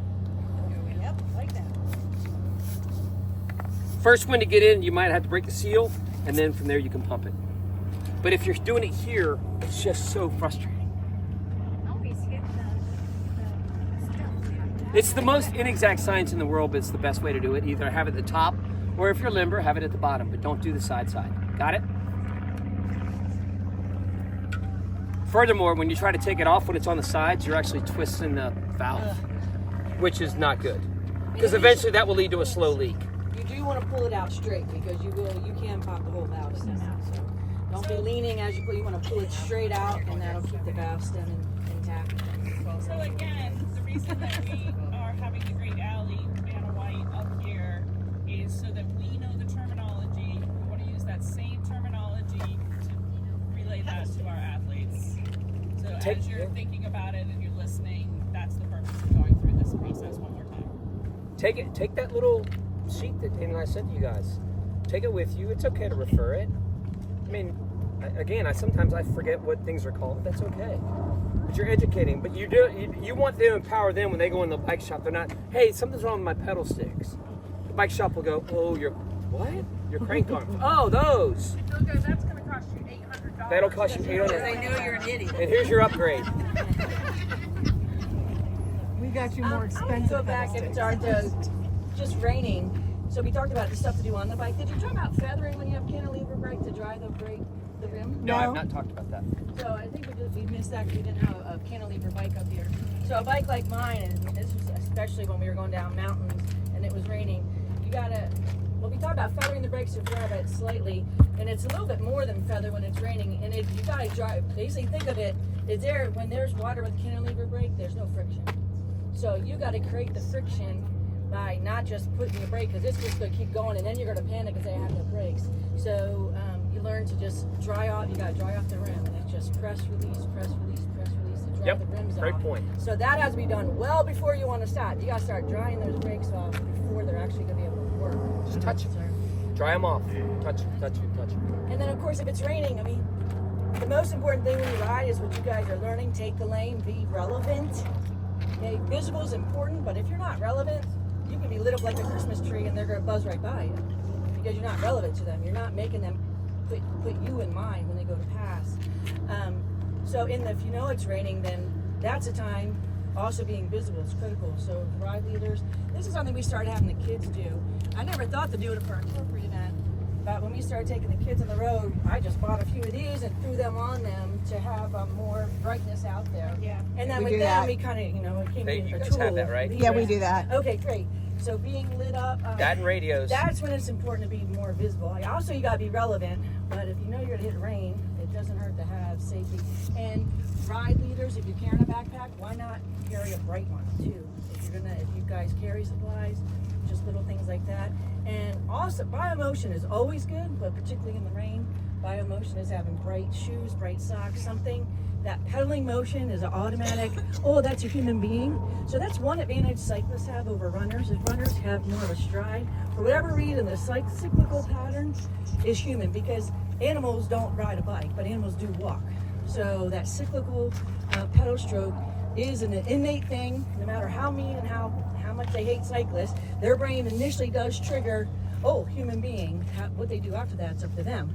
go in. Yep, like that. First one to get in, you might have to break the seal, and then from there you can pump it. But if you're doing it here, it's just so frustrating. It's the most inexact science in the world, but it's the best way to do it. Either have it at the top, or if you're limber, have it at the bottom, but don't do the side. Got it? Furthermore, when you try to take it off when it's on the sides, you're actually twisting the valve, which is not good. Because eventually that will lead to a slow leak. You do want to pull it out straight because you can pop the whole valve stem out. So don't be leaning as you pull. You want to pull it straight out, and that'll keep the valve stem intact. So again, the reason that we are having the great Allie Vanna White up here is so that we know the terminology. We want to use that same terminology to relay that to our athletes. So as you're thinking about it and you're listening, that's the purpose of going through this process one more time. Take that little sheet that Dana and I sent you guys. Take it with you. It's okay to refer it. I mean, again, sometimes I forget what things are called. But that's okay. But you're educating. But you want to empower them when they go in the bike shop. They're not, hey, something's wrong with my pedal sticks. The bike shop will go, oh, your what? Your crank arm. Oh, those. Okay, that's going to cost you $800. That'll cost you $800. They know you're an idiot. And here's your upgrade. We got you more expensive. Go back and start just raining. So we talked about the stuff to do on the bike. Did you talk about feathering when you have cantilever brake to dry the rim? No, I've not talked about that. So I think we missed that because we didn't have a cantilever bike up here. So a bike like mine, and this was especially when we were going down mountains and it was raining, you gotta, well, we talked about feathering the brakes to drive it slightly, and it's a little bit more than feather when it's raining, and you gotta drive, basically think of it is there when there's water with cantilever brake, there's no friction. So you got to create the friction by not just putting your brake, because it's just going to keep going, and then you're going to panic because they have no brakes. So you learn to just dry off. You got to dry off the rim, and it's just press, release, press, release, press, release to dry the rims off. Great point. So that has to be done well before you want to start. You got to start drying those brakes off before they're actually going to be able to work. Just touch them. Dry them off. Touch them, touch them, touch them. And then, of course, if it's raining, I mean, the most important thing when you ride is what you guys are learning. Take the lane, be relevant. Okay, visible is important, but if you're not relevant, you can be lit up like a Christmas tree and they're going to buzz right by you because you're not relevant to them. You're not making them put you in mind when they go to pass. So if you know it's raining, then that's a time. Also being visible is critical. So ride leaders, this is something we started having the kids do. I never thought to do it for a corporate event, but when we started taking the kids on the road, I just bought a few of these and threw them on them to have more brightness out there. Yeah. And then We with do them, that. we kind of, it came in You a guys tool. have that, right? Yeah, we do that. Okay, great. So being lit up. That and radios. That's when it's important to be more visible. Also, you got to be relevant. But if you know you're going to hit rain, it doesn't hurt to have safety. And ride leaders, if you're carrying a backpack, why not carry a bright one too? If you guys carry supplies, just little things like that. And also, biomotion is always good, but particularly in the rain, biomotion is having bright shoes, bright socks, something. That pedaling motion is an automatic, oh, that's a human being. So that's one advantage cyclists have over runners, is runners have more of a stride. For whatever reason, the cyclical pattern is human, because animals don't ride a bike, but animals do walk. So that cyclical pedal stroke is an innate thing, no matter how mean and how much they hate cyclists. Their brain initially does trigger, oh, human being. What they do after that's up to them.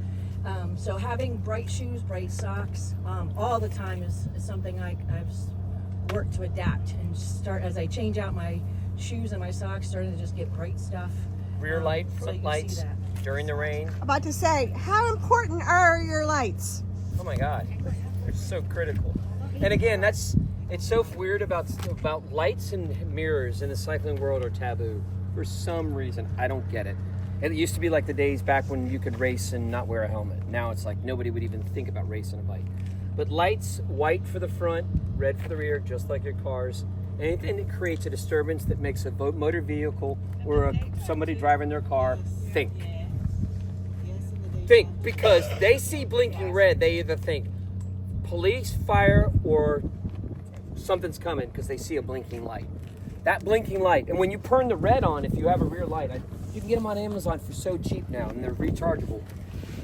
So having bright shoes, bright socks, all the time is something I've worked to adapt and start as I change out my shoes and my socks, starting to just get bright stuff. Rear light, so front you can lights see that. during the rain. About to say, how important are your lights? Oh my God, they're so critical. And again, it's so weird about lights and mirrors in the cycling world are taboo for some reason. I don't get it. It used to be like the days back when you could race and not wear a helmet. Now it's like nobody would even think about racing a bike. But lights, white for the front, red for the rear, just like your cars. Anything that creates a disturbance that makes a motor vehicle or somebody driving their car think. Think, because they see blinking red, they either think police, fire, or something's coming because they see a blinking light. That blinking light, and when you turn the red on, if you have a rear light, you can get them on Amazon for so cheap now, and they're rechargeable,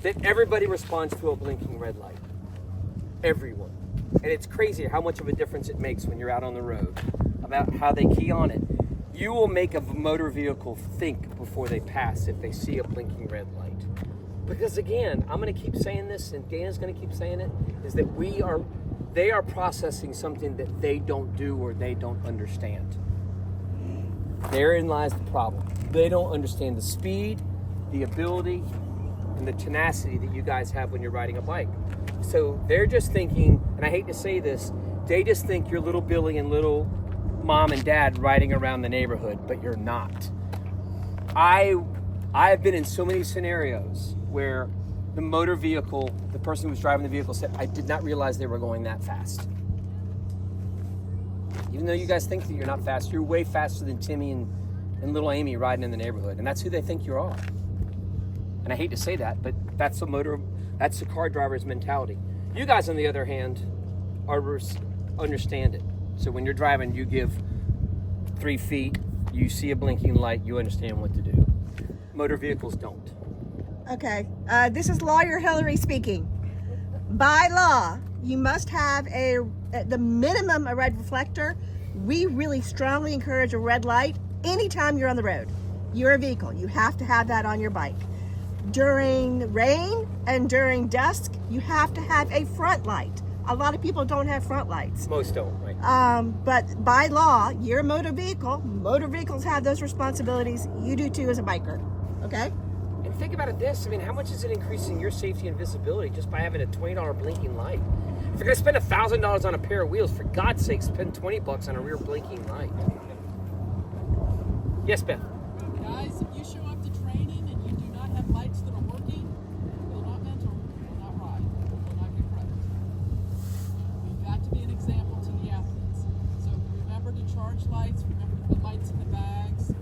that everybody responds to a blinking red light. Everyone. And it's crazy how much of a difference it makes when you're out on the road, about how they key on it. You will make a motor vehicle think before they pass if they see a blinking red light. Because again, I'm going to keep saying this, and Dana's going to keep saying it, is that they are processing something that they don't do or they don't understand. Therein lies the problem. They don't understand the speed, the ability, and the tenacity that you guys have when you're riding a bike. So they're just thinking, and I hate to say this, they just think you're little Billy and little mom and dad riding around the neighborhood, but you're not. I've been in so many scenarios where the motor vehicle, the person who was driving the vehicle said, I did not realize they were going that fast. Even though you guys think that you're not fast, you're way faster than Timmy and little Amy riding in the neighborhood. And that's who they think you are. And I hate to say that, but that's the car driver's mentality. You guys, on the other hand, understand it. So when you're driving, you give 3 feet, you see a blinking light, you understand what to do. Motor vehicles don't. Okay, this is Lawyer Hillary speaking. By law, you must have the minimum a red reflector. We really strongly encourage a red light anytime you're on the road. You're a vehicle, you have to have that on your bike. During rain and during dusk, you have to have a front light. A lot of people don't have front lights. Most don't, right? But by law, you're a motor vehicle. Motor vehicles have those responsibilities. You do too as a biker, okay? And think about it this, I mean, how much is it increasing your safety and visibility just by having a $20 blinking light? If you're gonna spend $1,000 on a pair of wheels, for God's sake, spend $20 on a rear blinking light. Yes, Beth? Guys, if you show up to training and you do not have lights that are working, you will not mentor, you will not ride, you will not get credit. You've got charge lights. Remember to put lights in the bags.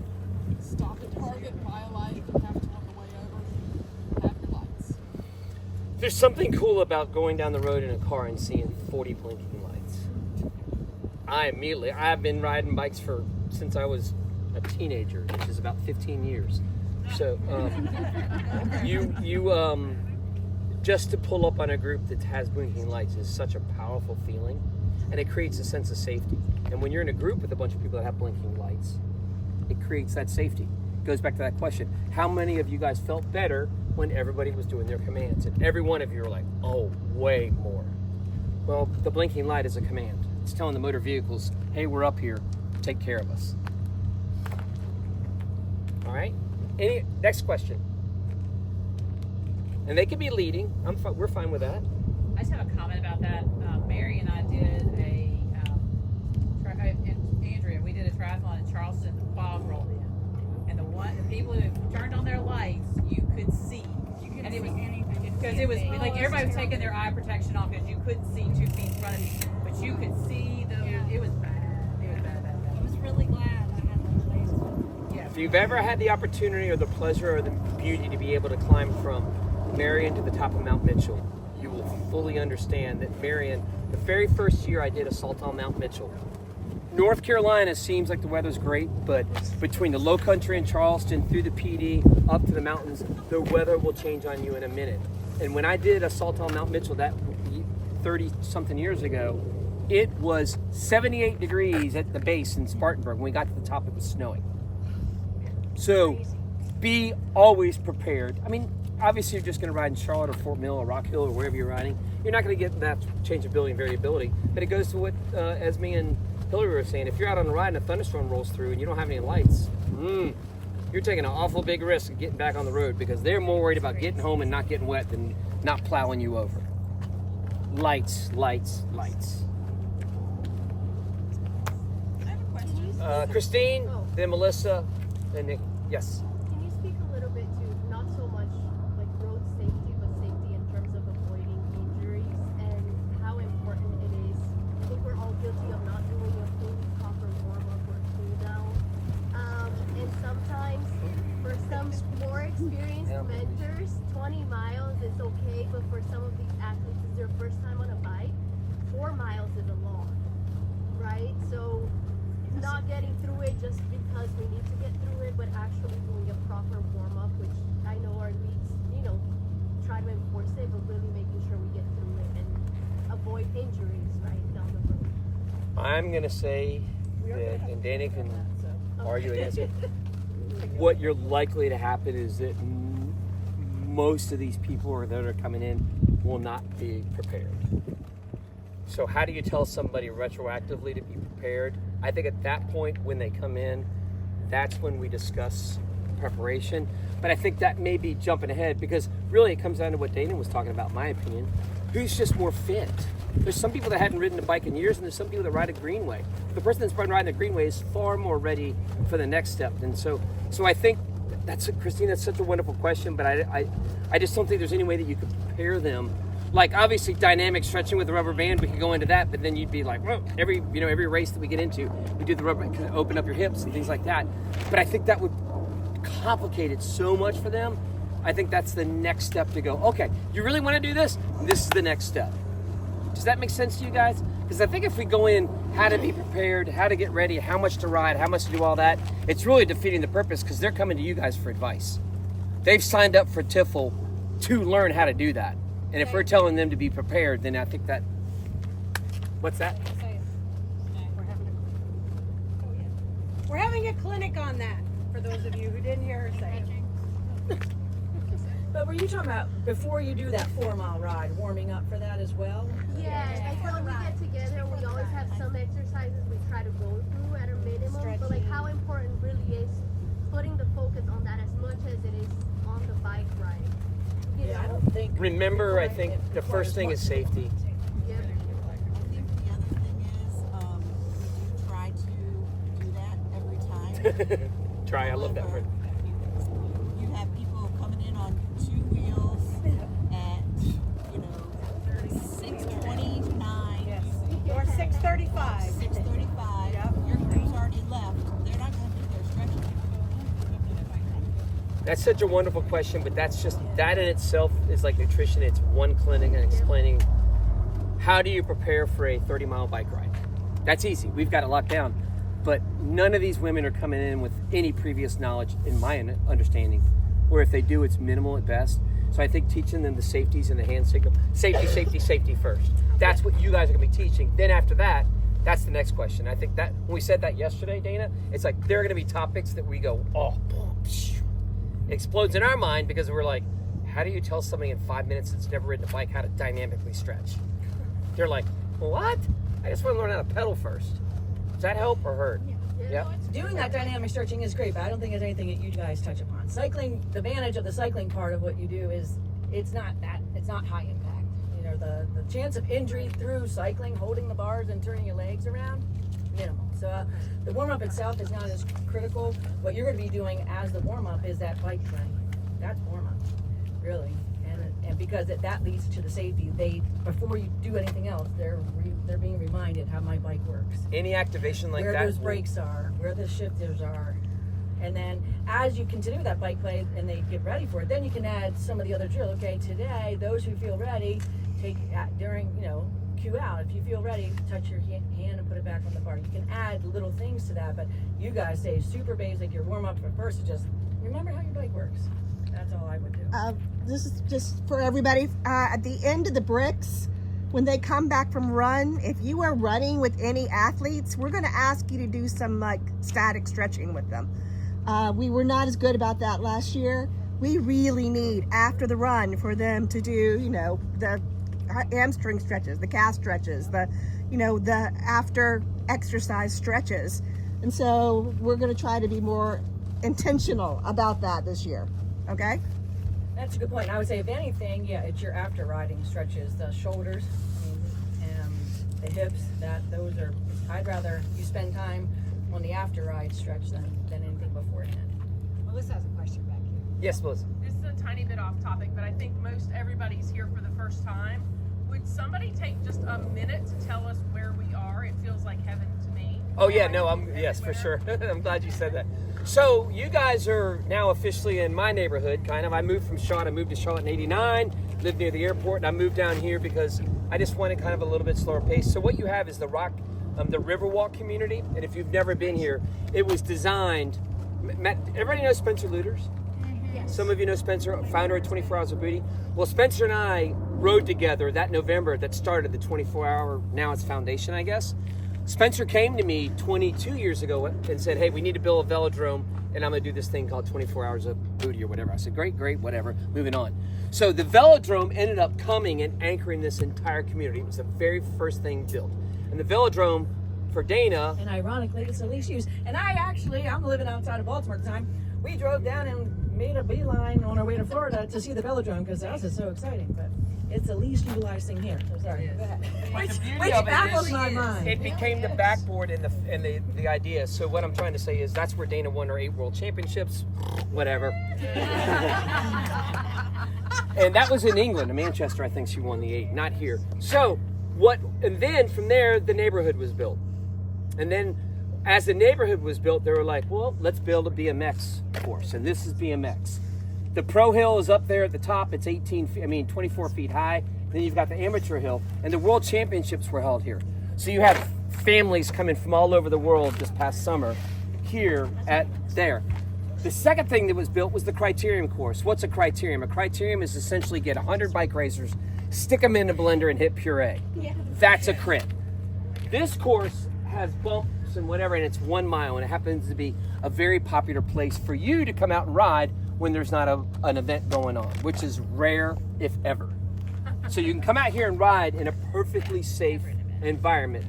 Stop at Target, buy a light. If you have to on the way over, have your lights. There's something cool about going down the road in a car and seeing 40 blinking lights. I've been riding bikes since I was a teenager, which is about 15 years. So just to pull up on a group that has blinking lights is such a powerful feeling, and it creates a sense of safety. And when you're in a group with a bunch of people that have blinking lights, it creates that safety. It goes back to that question: how many of you guys felt better when everybody was doing their commands? And every one of you are like, oh, way more. Well, the blinking light is a command. It's telling the motor vehicles, hey, we're up here, take care of us. All right? Next question. And they can be leading. We're fine with that. I just have a comment about that. Mary and I did and Andrea, we did a triathlon in Charleston. The fog rolled in, and the people who turned on their lights, you could see. And it was anything because it was like everybody was taking their eye protection off because you couldn't see 2 feet in front of you, but you could see the. Yeah. It was bad. It was bad. I was really glad I had those lasers. Yeah. If you've ever had the opportunity or the pleasure or the beauty to be able to climb from Marion to the top of Mount Mitchell, you will fully understand that Marion, the very first year I did Assault on Mount Mitchell, North Carolina seems like the weather's great, but between the low country in Charleston, through the PD, up to the mountains, the weather will change on you in a minute. And when I did Assault on Mount Mitchell that 30-something years ago, it was 78 degrees at the base in Spartanburg. When we got to the top, it was snowing. So be always prepared. I mean, obviously you're just going to ride in Charlotte or Fort Mill or Rock Hill or wherever you're riding. You're not going to get that changeability and variability. But it goes to what Esme and Hillary were saying. If you're out on a ride and a thunderstorm rolls through and you don't have any lights, you're taking an awful big risk of getting back on the road because they're more worried about getting home and not getting wet than not plowing you over. Lights, lights, lights. I have a question. Christine, then Melissa, then Nick. Yes. Can you speak a little bit to not so much like road safety, but safety in terms of avoiding injuries and how important it is? I think we're all guilty of not doing a fully proper warm-up or cool-down. And sometimes for some more experienced mentors, 20 miles is okay, but for some of these athletes, it's their first time on a bike. 4 miles is a lot, right? So not getting through it just because we need to get through it, but actually doing a proper warm-up, which I know our leads, try to enforce it, but really making sure we get through it and avoid injuries right down the road. I'm going to say that, and Danny can argue against it, what you're likely to happen is that most of these people that are coming in will not be prepared. So how do you tell somebody retroactively to be prepared? I think at that point when they come in, that's when we discuss preparation. But I think that may be jumping ahead because really it comes down to what Dana was talking about, in my opinion. Who's just more fit? There's some people that hadn't ridden a bike in years and there's some people that ride a greenway. The person that's been riding a greenway is far more ready for the next step. And so I think Christine, that's such a wonderful question, but I just don't think there's any way that you could prepare them. Like obviously dynamic stretching with the rubber band, we could go into that, but then you'd be like, well, every race that we get into, we do the rubber band, open up your hips and things like that. But I think that would complicate it so much for them. I think that's the next step to go, okay, you really want to do this? This is the next step. Does that make sense to you guys? Because I think if we go in how to be prepared, how to get ready, how much to ride, how much to do all that, it's really defeating the purpose because they're coming to you guys for advice. They've signed up for TIFL to learn how to do that. And if we're telling them to be prepared, then I think that, what's that? We're having a clinic on that, for those of you who didn't hear her say it. But were you talking about before you do that 4-mile ride, warming up for that as well? Yeah, like when we get together, we always have some exercises we try to go through at a minimum, but like how important really is putting the focus on that as much as it is on the bike ride. I don't think. Remember, I think the first thing is safety. I think the other thing is we do try to do that every time. Try, I love that word. You have people coming in on 2 wheels at 6:29 or 6:35. 6:35. Your crew's already That's such a wonderful question, but that in itself is like nutrition. It's one clinic and explaining how do you prepare for a 30-mile bike ride. That's easy. We've got it locked down. But none of these women are coming in with any previous knowledge, in my understanding, or if they do, it's minimal at best. So I think teaching them the safeties and the hand signal, safety first. That's what you guys are going to be teaching. Then after that, that's the next question. I think that when we said that yesterday, Dana, it's like there are going to be topics that we go, oh, it explodes in our mind because we're like, how do you tell somebody in 5 minutes that's never ridden a bike how to dynamically stretch? They're like, what? I just want to learn how to pedal first. Does that help or hurt? Yeah. Doing that dynamic stretching is great, but I don't think it's anything that you guys touch upon. Cycling, the advantage of the cycling part of what you do is it's not high impact. You know, the chance of injury through cycling, holding the bars and turning your legs around, minimal. So the warm-up itself is not as critical. What you're going to be doing as the warm-up is that bike training. That's warm-up, really. And because that leads to the safety, before you do anything else, they're being reminded how my bike works. Any activation like where that, those brakes are, where the shifters are, and then as you continue that bike play and they get ready for it, then you can add some of the other drill. Okay, today those who feel ready take during cue out. If you feel ready, touch your hand and put it back on the bar. You can add little things to that, but you guys say super basic. Your warm up at first is just remember how your bike works. That's all I would do. This is just for everybody. At the end of the bricks, when they come back from run, if you are running with any athletes, we're going to ask you to do some like static stretching with them. We were not as good about that last year. We really need after the run for them to do, the hamstring stretches, the calf stretches, the after exercise stretches. And so we're going to try to be more intentional about that this year. Okay? That's a good point. I would say, if anything, it's your after riding stretches, the shoulders, and the hips. I'd rather you spend time on the after ride stretch than anything beforehand. Melissa has a question back here. Yes, Melissa. This is a tiny bit off topic, but I think most everybody's here for the first time. Would somebody take just a minute to tell us where we are? It feels like heaven to me. Oh yeah, no, yes, for sure. I'm glad you said that. So you guys are now officially in my neighborhood, kind of. I moved to Charlotte in '89, lived near the airport, and I moved down here because I just wanted kind of a little bit slower pace. So what you have is the Riverwalk community, and if you've never been here, it was designed. Everybody knows Spencer Looters? Yes. Some of you know Spencer, founder of 24 Hours of Booty. Well, Spencer and I rode together that November that started the 24-hour, now it's foundation, I guess. Spencer came to me 22 years ago and said, hey, we need to build a velodrome, and I'm going to do this thing called 24 Hours of Booty or whatever. I said, great, whatever, moving on. So the velodrome ended up coming and anchoring this entire community. It was the very first thing built. And the velodrome for Dana... And ironically, it's the least used. And I'm living outside of Baltimore at the time. We drove down and made a beeline on our way to Florida to see the velodrome because that was so exciting. But it's the least utilized thing here. So sorry. Go ahead. Which baffles my mind. It became the backboard and the idea. So what I'm trying to say is that's where Dana won her 8 world championships. Whatever. And that was in England, in Manchester. I think she won the 8, not here. So and then from there the neighborhood was built. And then as the neighborhood was built, they were like, well, let's build a BMX course. And this is BMX. The pro hill is up there at the top. It's 24 feet high. Then you've got the amateur hill. And the world championships were held here. So you have families coming from all over the world this past summer here at there. The second thing that was built was the criterium course. What's a criterium? A criterium is essentially get 100 bike racers, stick them in a blender and hit puree. Yeah. That's a crit. This course has bumps and whatever, and it's 1 mile, and it happens to be a very popular place for you to come out and ride when there's not an event going on, which is rare, if ever. So you can come out here and ride in a perfectly safe environment.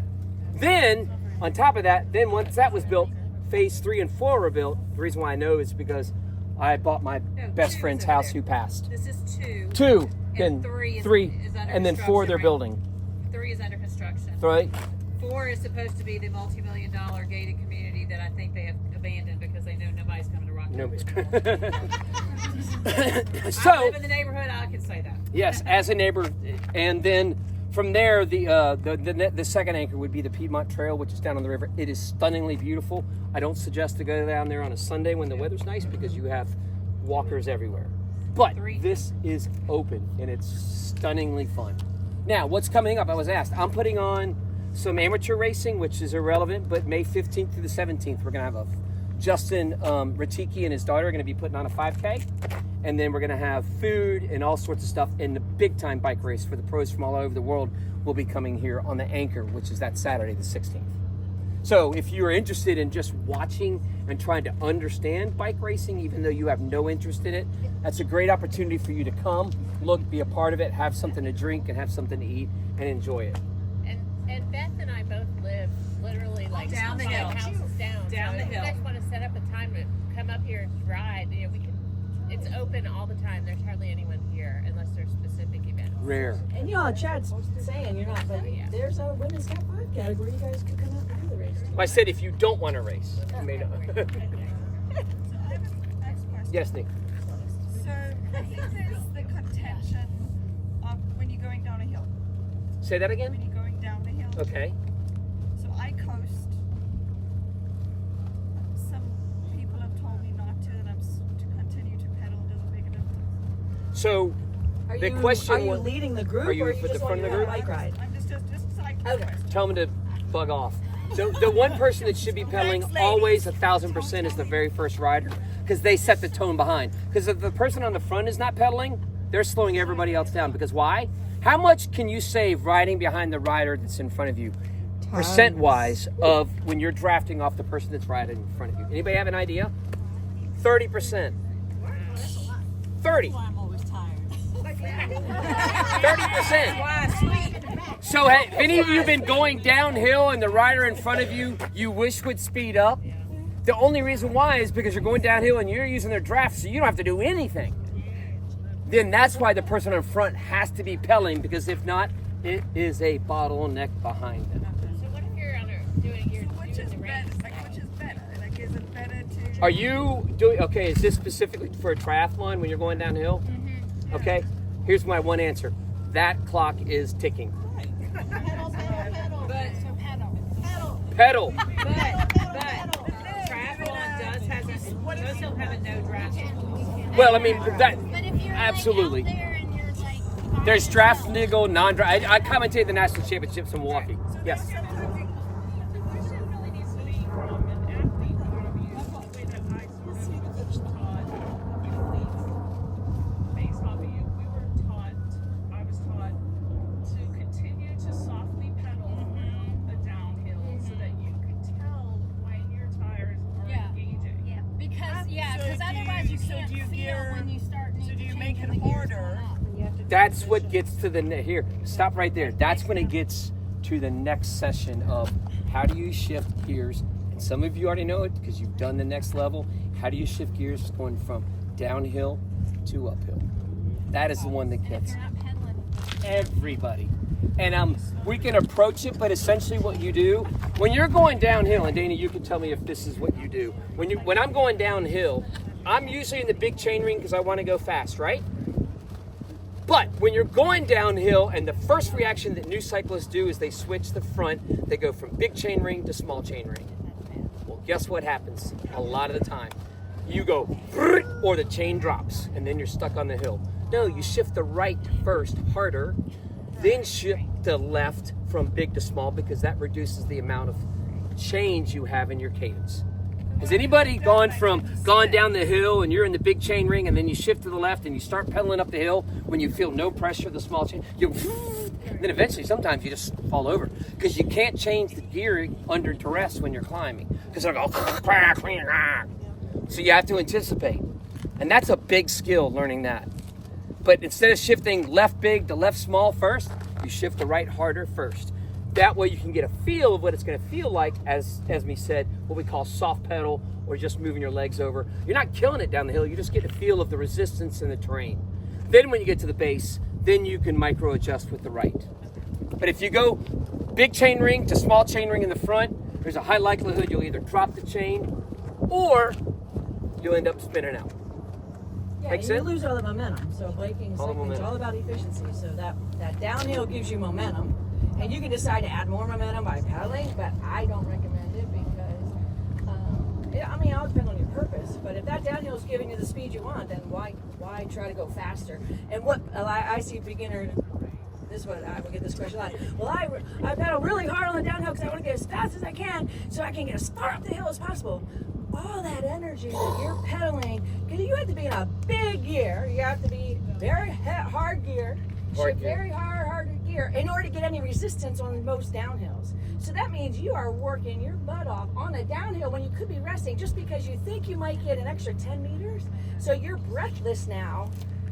Then, on top of that, once that was built, phase 3 and 4 were built. The reason why I know is because I bought my best friend's house who passed. This is 2. 2, and then 3 3, and then 4 they're building. 3 is under construction. 3. 4 is supposed to be the multi-million-dollar gated community that I think they have abandoned because they know nobody's coming to Rock. So I live in the neighborhood. I can say that. Yes, as a neighbor, and then from there, the second anchor would be the Piedmont Trail, which is down on the river. It is stunningly beautiful. I don't suggest to go down there on a Sunday when the weather's nice because you have walkers everywhere. But this is open and it's stunningly fun. Now, what's coming up? I was asked. I'm putting on some amateur racing, which is irrelevant, but May 15th through the 17th, we're going to have Justin Ratiki and his daughter are going to be putting on a 5K. And then we're going to have food and all sorts of stuff. And the big time bike race for the pros from all over the world will be coming here on the Anchor, which is that Saturday, the 16th. So if you're interested in just watching and trying to understand bike racing, even though you have no interest in it, that's a great opportunity for you to come, look, be a part of it, have something to drink and have something to eat and enjoy it. And Beth and I both live literally like Down the hill. houses down. Down so the if hill. you guys want to set up a time to come up here and ride, you know, we can. It's open all the time. There's hardly anyone here unless there's specific events. Rare. And you know, Chad's saying you're not, but there's a women's top 5 category. You guys could come out and do the race. I said if you don't want to race, you may not. Yes, Nick. So I think there's the contention of when you're going down a hill. Say that again? When you're going down the hill. Okay. So I coast. Some people have told me not to, and to continue to pedal doesn't make a difference. So the question Are you was, leading the group, are you or are at you the just front on of the your group? bike ride? I'm just cycling. Okay. Tell them to bug off. The one person that should be pedaling always 1,000% is the very first rider, because they set the tone behind. Because if the person on the front is not pedaling, they're slowing everybody else down. Because why? How much can you save riding behind the rider that's in front of you, percent-wise, of when you're drafting off the person that's riding in front of you? Anybody have an idea? 30%. 30. That's why I'm always tired. 30%. So have any of you been going downhill and the rider in front of you wish would speed up? The only reason why is because you're going downhill and you're using their draft, so you don't have to do anything. Then that's why the person in front has to be pedaling, because if not, it is a bottleneck behind them. So what if you're doing Which is better? Which is better? Like, is it better to? Are you doing, okay, is this specifically for a triathlon when you're going downhill? Mm-hmm. Okay, here's my one answer. That clock is ticking. Pedal. But triathlon does have a no draft. Well, I mean, that, But if you're absolutely. like out there and you're like There's draft, legal, non-draft. I commentated the national championships in Milwaukee. Yes. The question really needs to be from an athlete point of view, the way that I sort of taught athletes based off of you. I was taught to continue to softly pedal a downhill so that you could tell when your tires are engaging. yeah, because otherwise you can't feel when you start. So do you make it harder? That's what gets to the here. Stop right there. That's when it gets to the next session of how do you shift gears. And some of you already know it because you've done the next level. How do you shift gears going from downhill to uphill? That is the one that gets everybody. And we can approach it, but essentially what you do when you're going downhill, and Dana, you can tell me if this is what you do. When I'm going downhill, I'm usually in the big chain ring because I want to go fast, right? But when you're going downhill, and the first reaction that new cyclists do is they switch the front, they go from big chain ring to small chain ring. Well, guess what happens a lot of the time? You go, or the chain drops, and then you're stuck on the hill. No, you shift the right first, harder, then shift the left from big to small, because that reduces the amount of change you have in your cadence. Has anybody gone down the hill and you're in the big chain ring and then you shift to the left and you start pedaling up the hill when you feel no pressure, the small chain, and then eventually sometimes you just fall over because you can't change the gearing under duress when you're climbing because it'll go, so you have to anticipate. And that's a big skill, learning that. But instead of shifting left big to left small first, you shift the right harder first. That way you can get a feel of what it's going to feel like, as me said, what we call soft pedal, or just moving your legs over. You're not killing it down the hill, you just get a feel of the resistance in the terrain. Then when you get to the base, then you can micro adjust with the right. But if you go big chain ring to small chain ring in the front, there's a high likelihood you'll either drop the chain or you'll end up spinning out. Yeah, Make you sense? lose all the momentum. So biking, cycling is all about efficiency. So that downhill gives you momentum. And you can decide to add more momentum by pedaling, but I don't recommend it because, I mean, it all depends on your purpose. But if that's downhill is giving you the speed you want, then why try to go faster? And what I see beginners, this is what I would get this question a lot. Well, I pedal really hard on the downhill because I want to get as fast as I can so I can get as far up the hill as possible. All that energy that you're pedaling, because you have to be in a big gear. You have to be very hard gear. Very hard gear in order to get any resistance on most downhills. So that means you are working your butt off on a downhill when you could be resting just because you think you might get an extra 10 meters. So you're breathless now.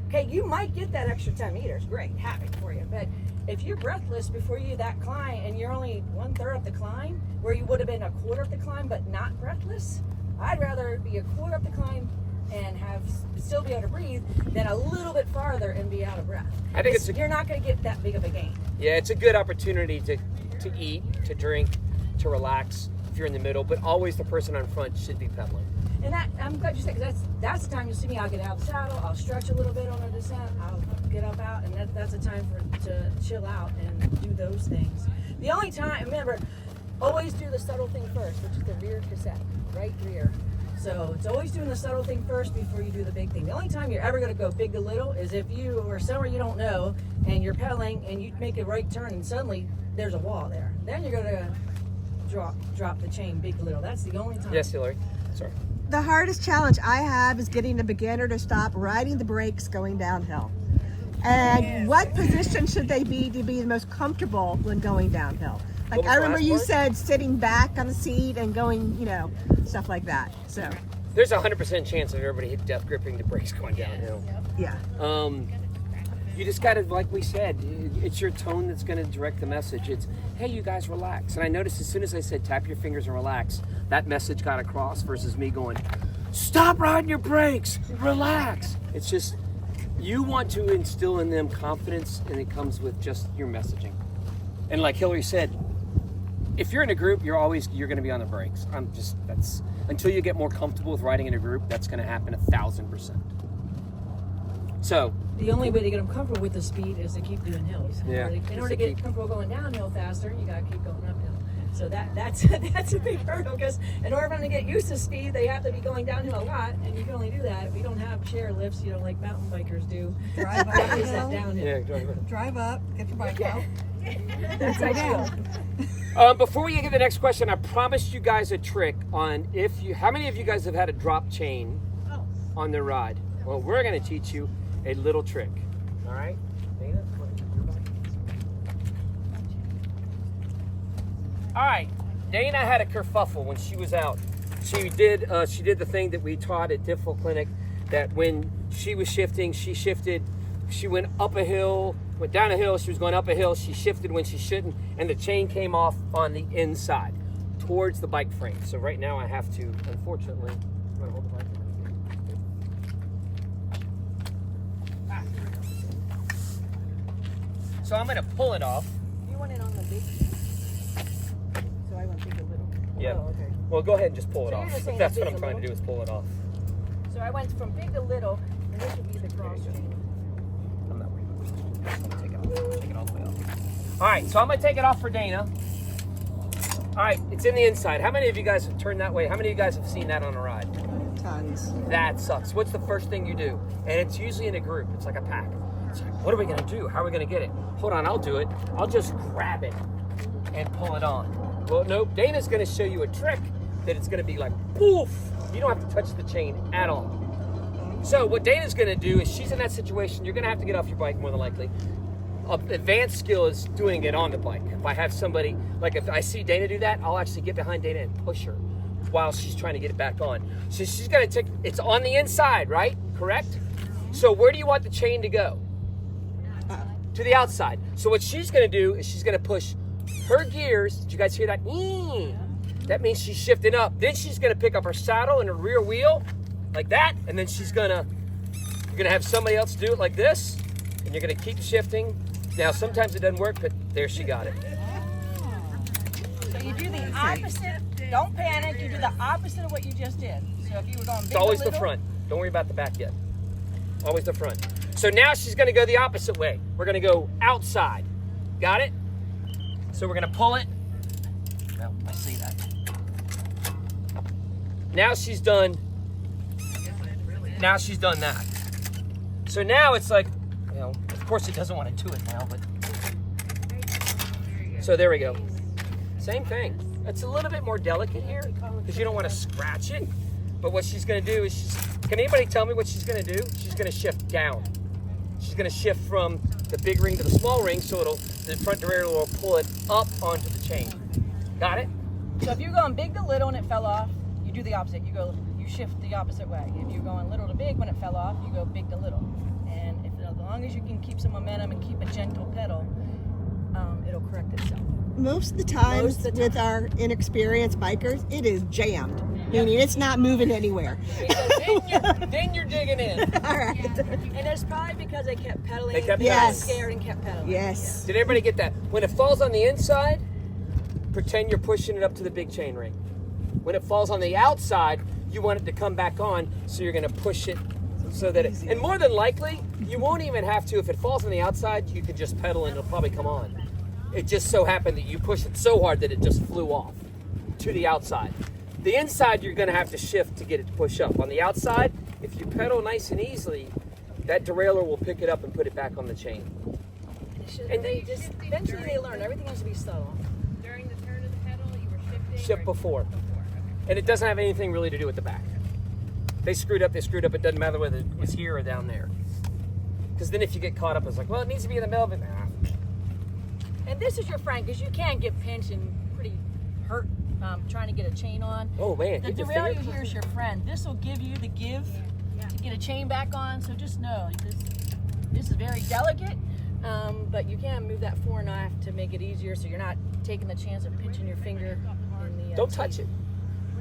Okay, you might get that extra 10 meters. Great, happy for you. But if you're breathless before you that climb and you're only 1/3 of the climb, where you would have been 1/4 of the climb but not breathless, I'd rather be 1/4 of the climb and still be able to breathe than a little bit farther and be out of breath. I think you're not going to get that big of a gain. Yeah, it's a good opportunity to eat, to drink, to relax if you're in the middle, but always the person on front should be pedaling. And that, I'm glad you said, because that's the time you'll see me. I'll get out of the saddle, I'll stretch a little bit on a descent, I'll get up out, and that's a time to chill out and do those things. The only time, remember, always do the subtle thing first, which is the rear cassette, right rear. So it's always doing the subtle thing first before you do the big thing. The only time you're ever going to go big to little is if you or somewhere you don't know and you're pedaling and you make a right turn and suddenly there's a wall there. Then you're going to drop the chain big to little. That's the only time. Yes, Hillary. Sorry. The hardest challenge I have is getting the beginner to stop riding the brakes going downhill. And what position should they be to be the most comfortable when going downhill? Like I remember you said sitting back on the seat and going, stuff like that. So there's a 100% chance of everybody death gripping the brakes going downhill. Yeah. You just got to, like we said, it's your tone that's going to direct the message. It's, hey, you guys relax. And I noticed as soon as I said tap your fingers and relax, that message got across versus me going, stop riding your brakes, relax. It's just, you want to instill in them confidence, and it comes with just your messaging. And like Hillary said, if you're in a group, you're going to be on the brakes. That's until you get more comfortable with riding in a group, that's going to happen 1,000%. So the only way to get them comfortable with the speed is to keep doing hills. Yeah. In order to get comfortable going downhill faster, you got to keep going uphill. So that's a big hurdle, because in order for them to get used to speed, they have to be going downhill a lot, and you can only do that if you don't have chair lifts, like mountain bikers do. Drive up, downhill. Yeah, drive up. Drive up, get your bike out. That's ideal. Before we get to the next question, I promised you guys a trick on how many of you guys have had a drop chain on their ride? Well, we're going to teach you a little trick. All right, Dana? All right, Dana had a kerfuffle when she was out. She did the thing that we taught at Diffel Clinic, that when she was shifting, she shifted. She went up a hill, went down a hill. She was going up a hill. She shifted when she shouldn't, and the chain came off on the inside towards the bike frame. So right now I have to, unfortunately, I'm gonna hold the bike. So I'm going to pull it off. You want it on the big? So I went big a little. Yeah. Oh, okay. Well, go ahead and just pull it So off. you're saying That's big what I'm to trying to little? do, is pull it off. So I went from big to little, and this would be the cross chain. I'm not worried about it. I'm going to take it off. Take it all the way off. All right, so I'm going to take it off for Dana. All right, it's in the inside. How many of you guys have turned that way? How many of you guys have seen that on a ride? Tons. That sucks. What's the first thing you do? And it's usually in a group. It's like a pack. It's like, what are we going to do? How are we going to get it? Hold on, I'll do it. I'll just grab it and pull it on. Well, nope. Dana's going to show you a trick that it's going to be like, poof. You don't have to touch the chain at all. So what Dana's going to do is, she's in that situation. You're going to have to get off your bike more than likely. Advanced skill is doing it on the bike. If I have somebody, like if I see Dana do that, I'll actually get behind Dana and push her while she's trying to get it back on. So she's going to take, it's on the inside, right? Correct? So where do you want the chain to go? To the outside. So what she's going to do is she's going to push her gears. Did you guys hear that? That means she's shifting up. Then she's going to pick up her saddle and her rear wheel like that. And then you're going to have somebody else do it like this. And you're going to keep shifting. Now, sometimes it doesn't work, but there she got it. So you do the opposite. Don't panic. You do the opposite of what you just did. So if you were going big, It's always the front. Don't worry about the back yet. Always the front. So now she's going to go the opposite way. We're going to go outside. Got it? So we're going to pull it. Well, I see that. Now she's done now she's done that. So now it's like, you know, of course it doesn't want to do it now, but. So there we go. Same thing. It's a little bit more delicate here because you don't want to scratch it. But what she's going to do is, can anybody tell me what she's going to do? She's going to shift down. She's going to shift from the big ring to the small ring, so the front derailleur will pull it up onto the chain. Got it? So if you're going big to little and it fell off, you do the opposite. You shift the opposite way. If you're going little to big when it fell off, you go big to little. And as long as you can keep some momentum and keep a gentle pedal, it'll correct itself. Most of the time with our inexperienced bikers, it is jammed. Meaning it's not moving anywhere. Then you're digging in. All right. And that's probably because they kept pedaling. They kept got scared and kept pedaling. Yes. Did everybody get that? When it falls on the inside, pretend you're pushing it up to the big chain ring. When it falls on the outside, you want it to come back on, so you're going to push it so that it, and more than likely, you won't even have to. If it falls on the outside, you can just pedal and it'll probably come on. It just so happened that you pushed it so hard that it just flew off to the outside. The inside, you're going to have to shift to get it to push up. On the outside, if you pedal nice and easily, that derailleur will pick it up and put it back on the chain. And they just, eventually they learn. Everything has to be subtle. During the turn of the pedal, you were shifting? Shift before. And it doesn't have anything really to do with the back. They screwed up. It doesn't matter whether it was here or down there. Because then if you get caught up, it's like, well, it needs to be in the middle of it. Nah. And this is your friend, because you can get pinched and pretty hurt trying to get a chain on. Oh, man. The derailleur here is your friend. This will give you the give to get a chain back on. So just know, this is very delicate, but you can move that foreknife to make it easier so you're not taking the chance of pinching your finger in the Don't touch it.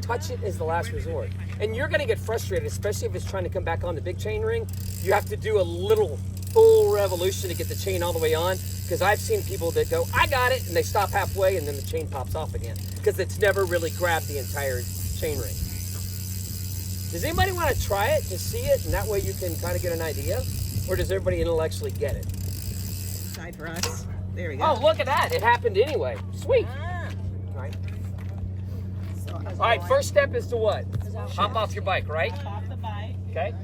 Touch it is the last resort. And you're going to get frustrated, especially if it's trying to come back on the big chain ring. You have to do a little full revolution to get the chain all the way on. Because I've seen people that go, I got it, and they stop halfway, and then the chain pops off again. Because it's never really grabbed the entire chain ring. Does anybody want to try it to see it, and that way you can kind of get an idea? Or does everybody intellectually get it? Side for us. There we go. Oh, look at that. It happened anyway. Sweet. All right. All right, first step is to what? Hop off your bike, right? Hop off the bike. Okay.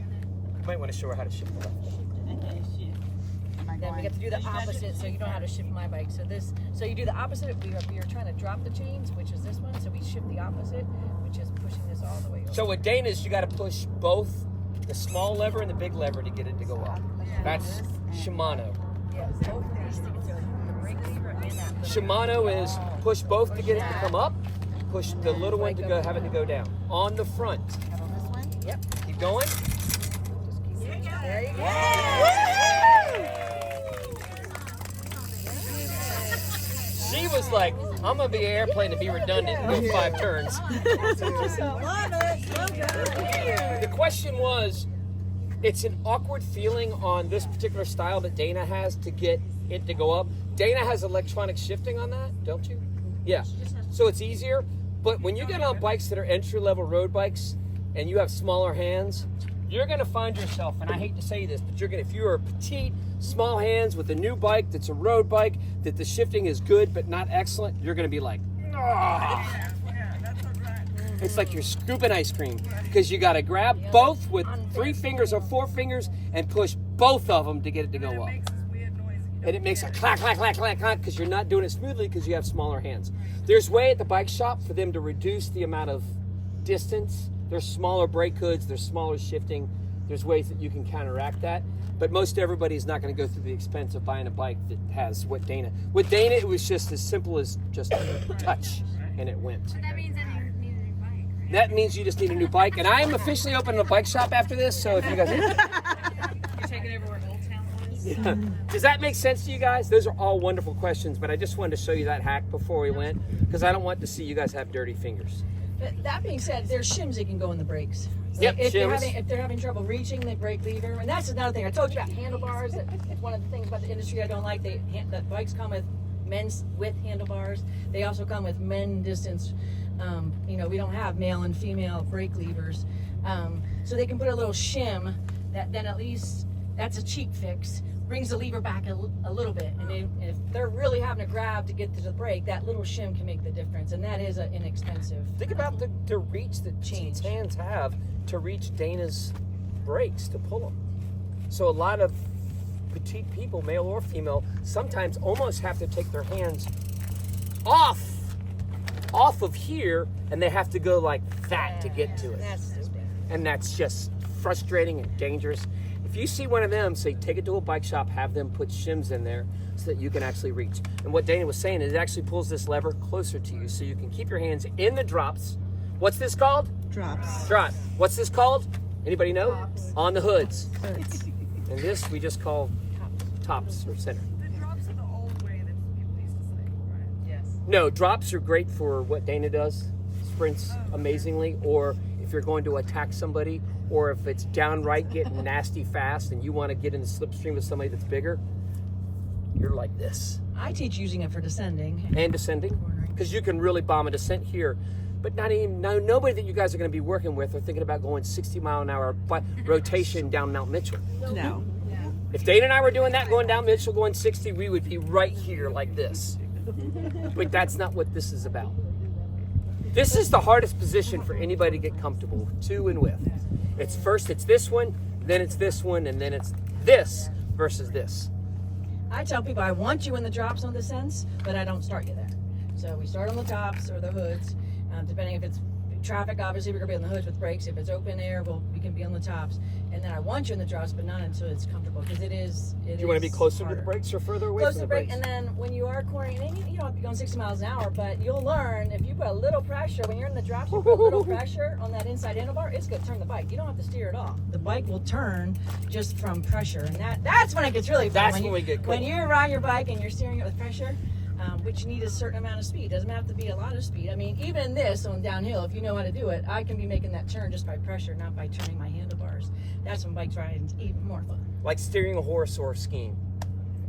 You might want to show her how to shift the bike. Then we get to do the opposite, so you know how to shift my bike. So you do the opposite. We are trying to drop the chains, which is this one. So we shift the opposite, which is pushing this all the way over. So with Dana's, you got to push both the small lever and the big lever to get it to go up. That's Shimano. Yeah, both of these things. So the brake lever and that. Shimano is push both to get it to come up, push the little one to go, have it to go down. On the front. Yep. Keep going. There you go. She was like, I'm going to be an airplane to be redundant and go 5 turns. The question was, it's an awkward feeling on this particular style that Dana has to get it to go up. Dana has electronic shifting on that, don't you? Yeah. So it's easier. But when you get on bikes that are entry-level road bikes and you have smaller hands, you're going to find yourself, and I hate to say this, but if you are petite, small hands with a new bike that's a road bike, that the shifting is good but not excellent, you're going to be like, ah. It's like you're scooping ice cream because you got to grab both with 3 fingers or 4 fingers and push both of them to get it to go up. And it makes a clack, clack, clack, clack, clack because you're not doing it smoothly because you have smaller hands. There's way at the bike shop for them to reduce the amount of distance. There's smaller brake hoods, there's smaller shifting. There's ways that you can counteract that. But most everybody is not going to go through the expense of buying a bike that has what Dana. With Dana, it was just as simple as just touch, and it went. But that means that you need a new bike, right? That means you just need a new bike. And I am officially opening a bike shop after this, so if you guys... You're taking over where Old Town was? Yeah. Does that make sense to you guys? Those are all wonderful questions, but I just wanted to show you that hack before we went, because I don't want to see you guys have dirty fingers. But that being said, there's shims that can go in the brakes. Yep, if shims. they're having trouble reaching the brake lever, and that's another thing I told you about handlebars. That's one of the things about the industry I don't like. The bikes come with men's with handlebars. They also come with men distance. We don't have male and female brake levers, so they can put a little shim. That then at least that's a cheap fix. Brings the lever back a little bit, and if they're really having to grab to get to the brake, that little shim can make the difference, and that is inexpensive. Think about the reach that Cheat's hands have to reach Dana's brakes to pull them. So a lot of petite people, male or female, sometimes almost have to take their hands off of here, and they have to go like that to get to it. That's stupid. And that's just frustrating and dangerous. If you see one of them, say, take it to a bike shop, have them put shims in there so that you can actually reach. And what Dana was saying is it actually pulls this lever closer to you so you can keep your hands in the drops. What's this called? Drops. Drop. What's this called? Anybody know? Tops. On the hoods. Hoods. And this we just call tops or center. The drops are the old way that people used to say, right? Yes. No, drops are great for what Dana does. Sprints amazingly. Or if you're going to attack somebody, or if it's downright getting nasty fast and you want to get in the slipstream with somebody that's bigger, you're like this. I teach using it for descending. And descending. Because you can really bomb a descent here. But nobody that you guys are going to be working with are thinking about going 60-mile-an-hour rotation down Mount Mitchell. No. If Dana and I were doing that, going down Mitchell, going 60, we would be right here like this. But that's not what this is about. This is the hardest position for anybody to get comfortable to and with. It's this one, then it's this one, and then it's this versus this. I tell people I want you in the drops on descents, but I don't start you there. So we start on the tops or the hoods, depending if it's traffic. Obviously, we're gonna be on the hoods with brakes. If it's open air, we can be on the tops. And then I want you in the drops, but not until it's comfortable, because it is. Do you want to be closer to the brakes or further away Closer from to the the brake, brakes? and then when you are cornering, and you don't have to be going 60 miles an hour, but you'll learn if you put a little pressure, when you're in the drops, you put a little pressure on that inside handlebar, it's going to turn the bike. You don't have to steer at all. The bike will turn just from pressure, and that's when it gets really fun. That's when we get cool. When you're on your bike and you're steering it with pressure, which you need a certain amount of speed. Doesn't have to be a lot of speed. I mean, even in this on downhill, if you know how to do it, I can be making that turn just by pressure, not by turning my handlebars. That's when bike riding's even more fun. Like steering a horse or skiing,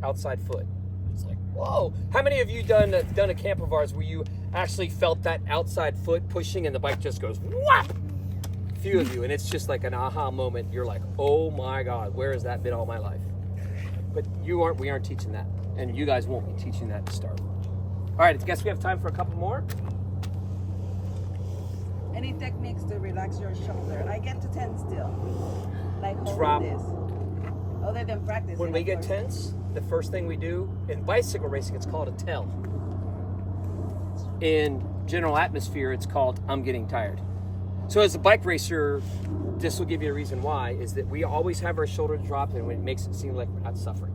outside foot. It's like, whoa. How many of you done a camp of ours where you actually felt that outside foot pushing and the bike just goes whap? A few of you, and it's just like an aha moment. You're like, oh my God, where has that been all my life? But we aren't teaching that, and you guys won't be teaching that to start. All right, I guess we have time for a couple more. Any techniques to relax your shoulder? I get to tense still, like holding Drop. this. Other than practice. When we get tense, the first thing we do in bicycle racing, it's called a tell. In general atmosphere, it's called I'm getting tired. So as a bike racer, this will give you a reason why, is that we always have our shoulders dropped, and it makes it seem like we're not suffering.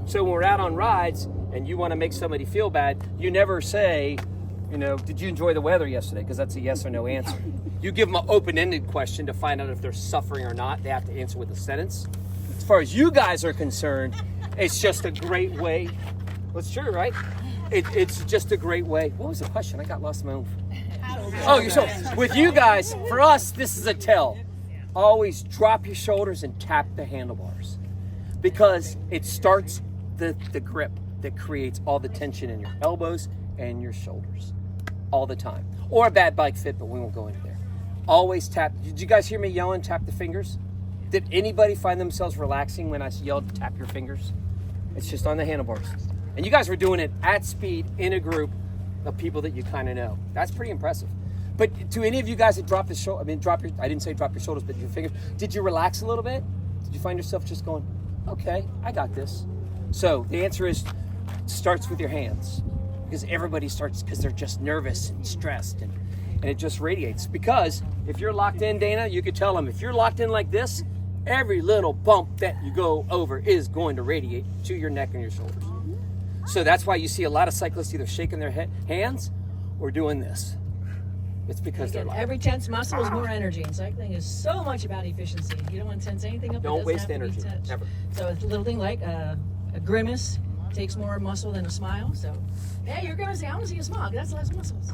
So when we're out on rides and you want to make somebody feel bad, you never say, did you enjoy the weather yesterday? Because that's a yes or no answer. You give them an open-ended question to find out if they're suffering or not. They have to answer with a sentence. As far as you guys are concerned, it's just a great way. Well, it's true, right? It's just a great way. What was the question? I got lost in my own. Oh, you're so. With you guys, for us, this is a tell. Always drop your shoulders and tap the handlebars, because it starts the grip that creates all the tension in your elbows and your shoulders all the time. Or a bad bike fit, but we won't go into there. Always tap. Did you guys hear me yelling tap the fingers? Did anybody find themselves relaxing when I yelled tap your fingers? It's just on the handlebars. And you guys were doing it at speed in a group of people that you kind of know. That's pretty impressive. But to any of you guys that dropped the shoulder, I didn't say drop your shoulders, but your fingers, did you relax a little bit? Did you find yourself just going, okay, I got this? So the answer is, starts with your hands, because everybody starts because they're just nervous and stressed, and it just radiates. Because if you're locked in, Dana, you could tell them, if you're locked in like this, every little bump that you go over is going to radiate to your neck and your shoulders. So that's why you see a lot of cyclists either shaking their hands or doing this. It's because they're locked. Every tense muscle is more energy, and cycling is so much about efficiency. You don't want to tense anything up. Don't waste energy, ever. So it's a little thing like a grimace takes more muscle than a smile. So, yeah, you're gonna say, I want to see a smile. That's less muscles.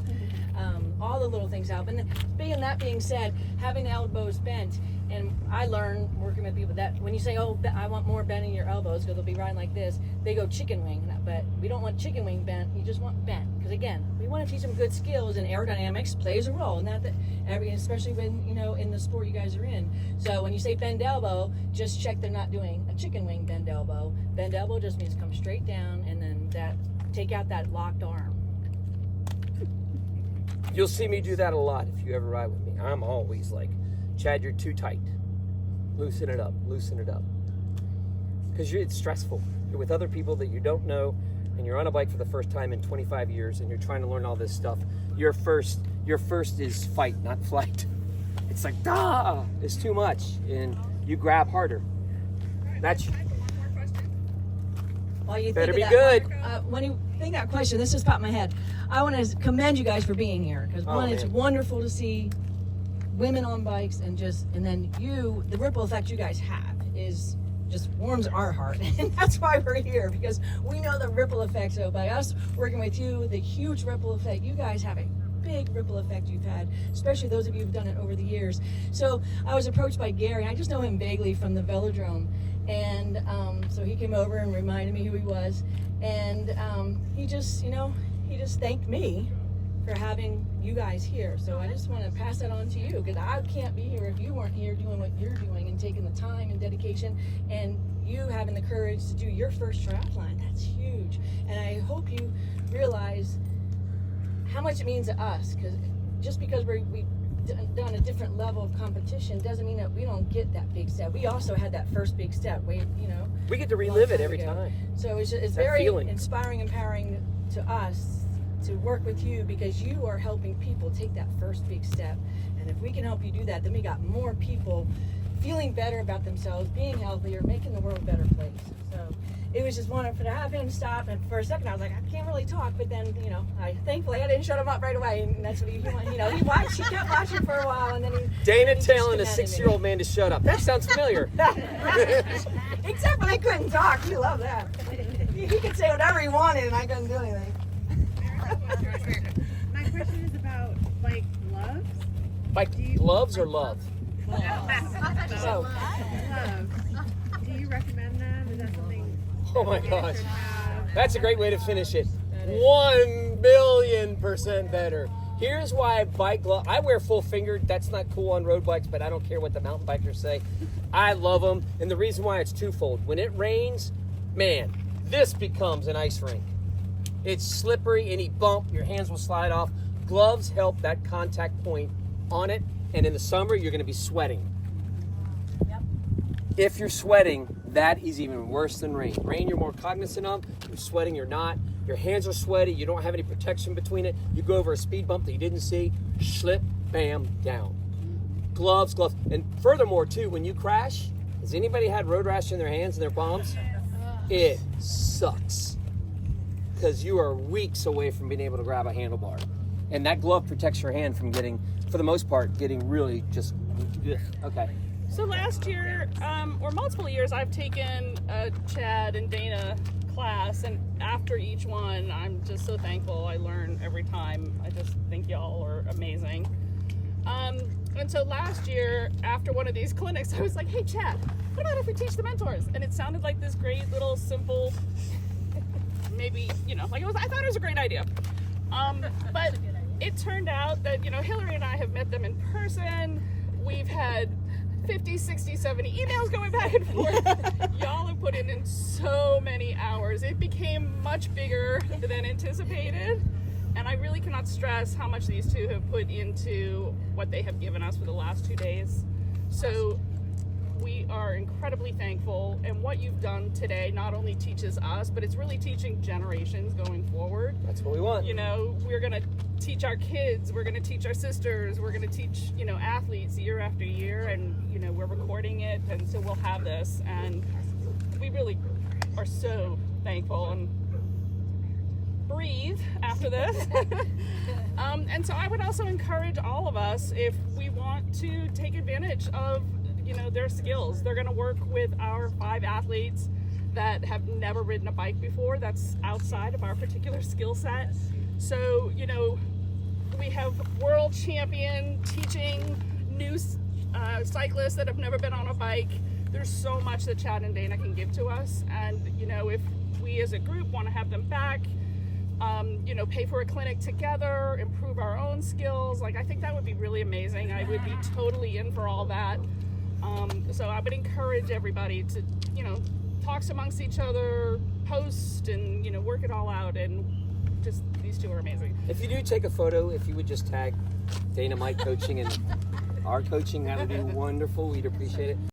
All the little things help. And then, that being said, having the elbows bent, and I learned working with people that when you say, oh, I want more bent in your elbows because they'll be riding like this, they go chicken wing. But we don't want chicken wing bent. You just want bent. Because again, we want to teach them good skills, and aerodynamics plays a role. And especially when in the sport you guys are in. So when you say bend elbow, just check they're not doing a chicken wing bend elbow. Bend elbow just means come straight down, and then take out that locked arm. You'll see me do that a lot if you ever ride with me. I'm always like, Chad, you're too tight. Loosen it up. Loosen it up. Because it's stressful. You're with other people that you don't know, and you're on a bike for the first time in 25 years, and you're trying to learn all this stuff. Your first is fight, not flight. It's like, it's too much, and you grab harder. That's While you better think be of that, good. when you think that question, this just popped in my head. I want to commend you guys for being here because it's wonderful to see women on bikes and then the ripple effect you guys have is just warms our heart, and that's why we're here, because we know the ripple effect. So by us working with you, the huge ripple effect, you guys have a big ripple effect you've had, especially those of you who've done it over the years. So I was approached by Gary. I just know him vaguely from the velodrome, and so he came over and reminded me who he was, and he just thanked me for having you guys here. So I just want to pass that on to you, because I can't be here if you weren't here doing what you're doing and taking the time and dedication, and you having the courage to do your first triathlon. That's huge, and I hope you realize how much it means to us, because just because we've done a different level of competition doesn't mean that we don't get that big step. We also had that first big step. We get to relive it every time. So it's very inspiring, empowering to us to work with you, because you are helping people take that first big step. And if we can help you do that, then we got more people feeling better about themselves, being healthier, making the world a better place. So it was just wonderful to have him stop. And for a second, I was like, I can't really talk. But then, thankfully, I didn't shut him up right away. And that's what he kept watching for a while. And then Dana telling a 6-year-old man to shut up. That sounds familiar. Except when I couldn't talk. He loved that. He could say whatever he wanted, and I couldn't do anything. My question is about bike gloves. Bike gloves or love? Gloves. Do you recommend them? Is that something? Oh my gosh. That's a great way to finish it. 1,000,000,000% better. Here's why bike glove. I wear full fingered. That's not cool on road bikes, but I don't care what the mountain bikers say. I love them, and the reason why it's twofold. When it rains, man, this becomes an ice rink. It's slippery, any bump, your hands will slide off. Gloves help that contact point on it, and in the summer, you're gonna be sweating. Yep. If you're sweating, that is even worse than rain. Rain, you're more cognizant of. You're sweating, you're not. Your hands are sweaty, you don't have any protection between it. You go over a speed bump that you didn't see, slip, bam, down. Gloves. And furthermore, too, when you crash, has anybody had road rash in their hands and their palms? It sucks. Because you are weeks away from being able to grab a handlebar. And that glove protects your hand from getting, for the most part, getting really just, okay. So last year, or multiple years, I've taken a Chad and Dana class, and after each one, I'm just so thankful. I learn every time. I just think y'all are amazing. And so last year, after one of these clinics, I was like, hey Chad, what about if we teach the mentors? And it sounded like this great little simple, maybe, I thought it was a great idea. But it turned out that, Hillary and I have met them in person. We've had 50, 60, 70 emails going back and forth. Y'all have put in so many hours. It became much bigger than anticipated. And I really cannot stress how much these two have put into what they have given us for the last 2 days. So we are incredibly thankful, and what you've done today not only teaches us, but it's really teaching generations going forward. That's what we want. We're going to teach our kids, we're going to teach our sisters, we're going to teach, athletes year after year, and, we're recording it, and so we'll have this, and we really are so thankful, and breathe after this. And so I would also encourage all of us, if we want to take advantage of their skills. They're going to work with our 5 athletes that have never ridden a bike before. That's outside of our particular skill set. So, we have world champion teaching new cyclists that have never been on a bike. There's so much that Chad and Dana can give to us. And, if we as a group want to have them back, pay for a clinic together, improve our own skills, I think that would be really amazing. I would be totally in for all that. So I would encourage everybody to, talk amongst each other, post, and, work it all out. And just, these two are amazing. If you do take a photo, if you would just tag Danamite Coaching and our coaching, that would be wonderful. We'd appreciate it.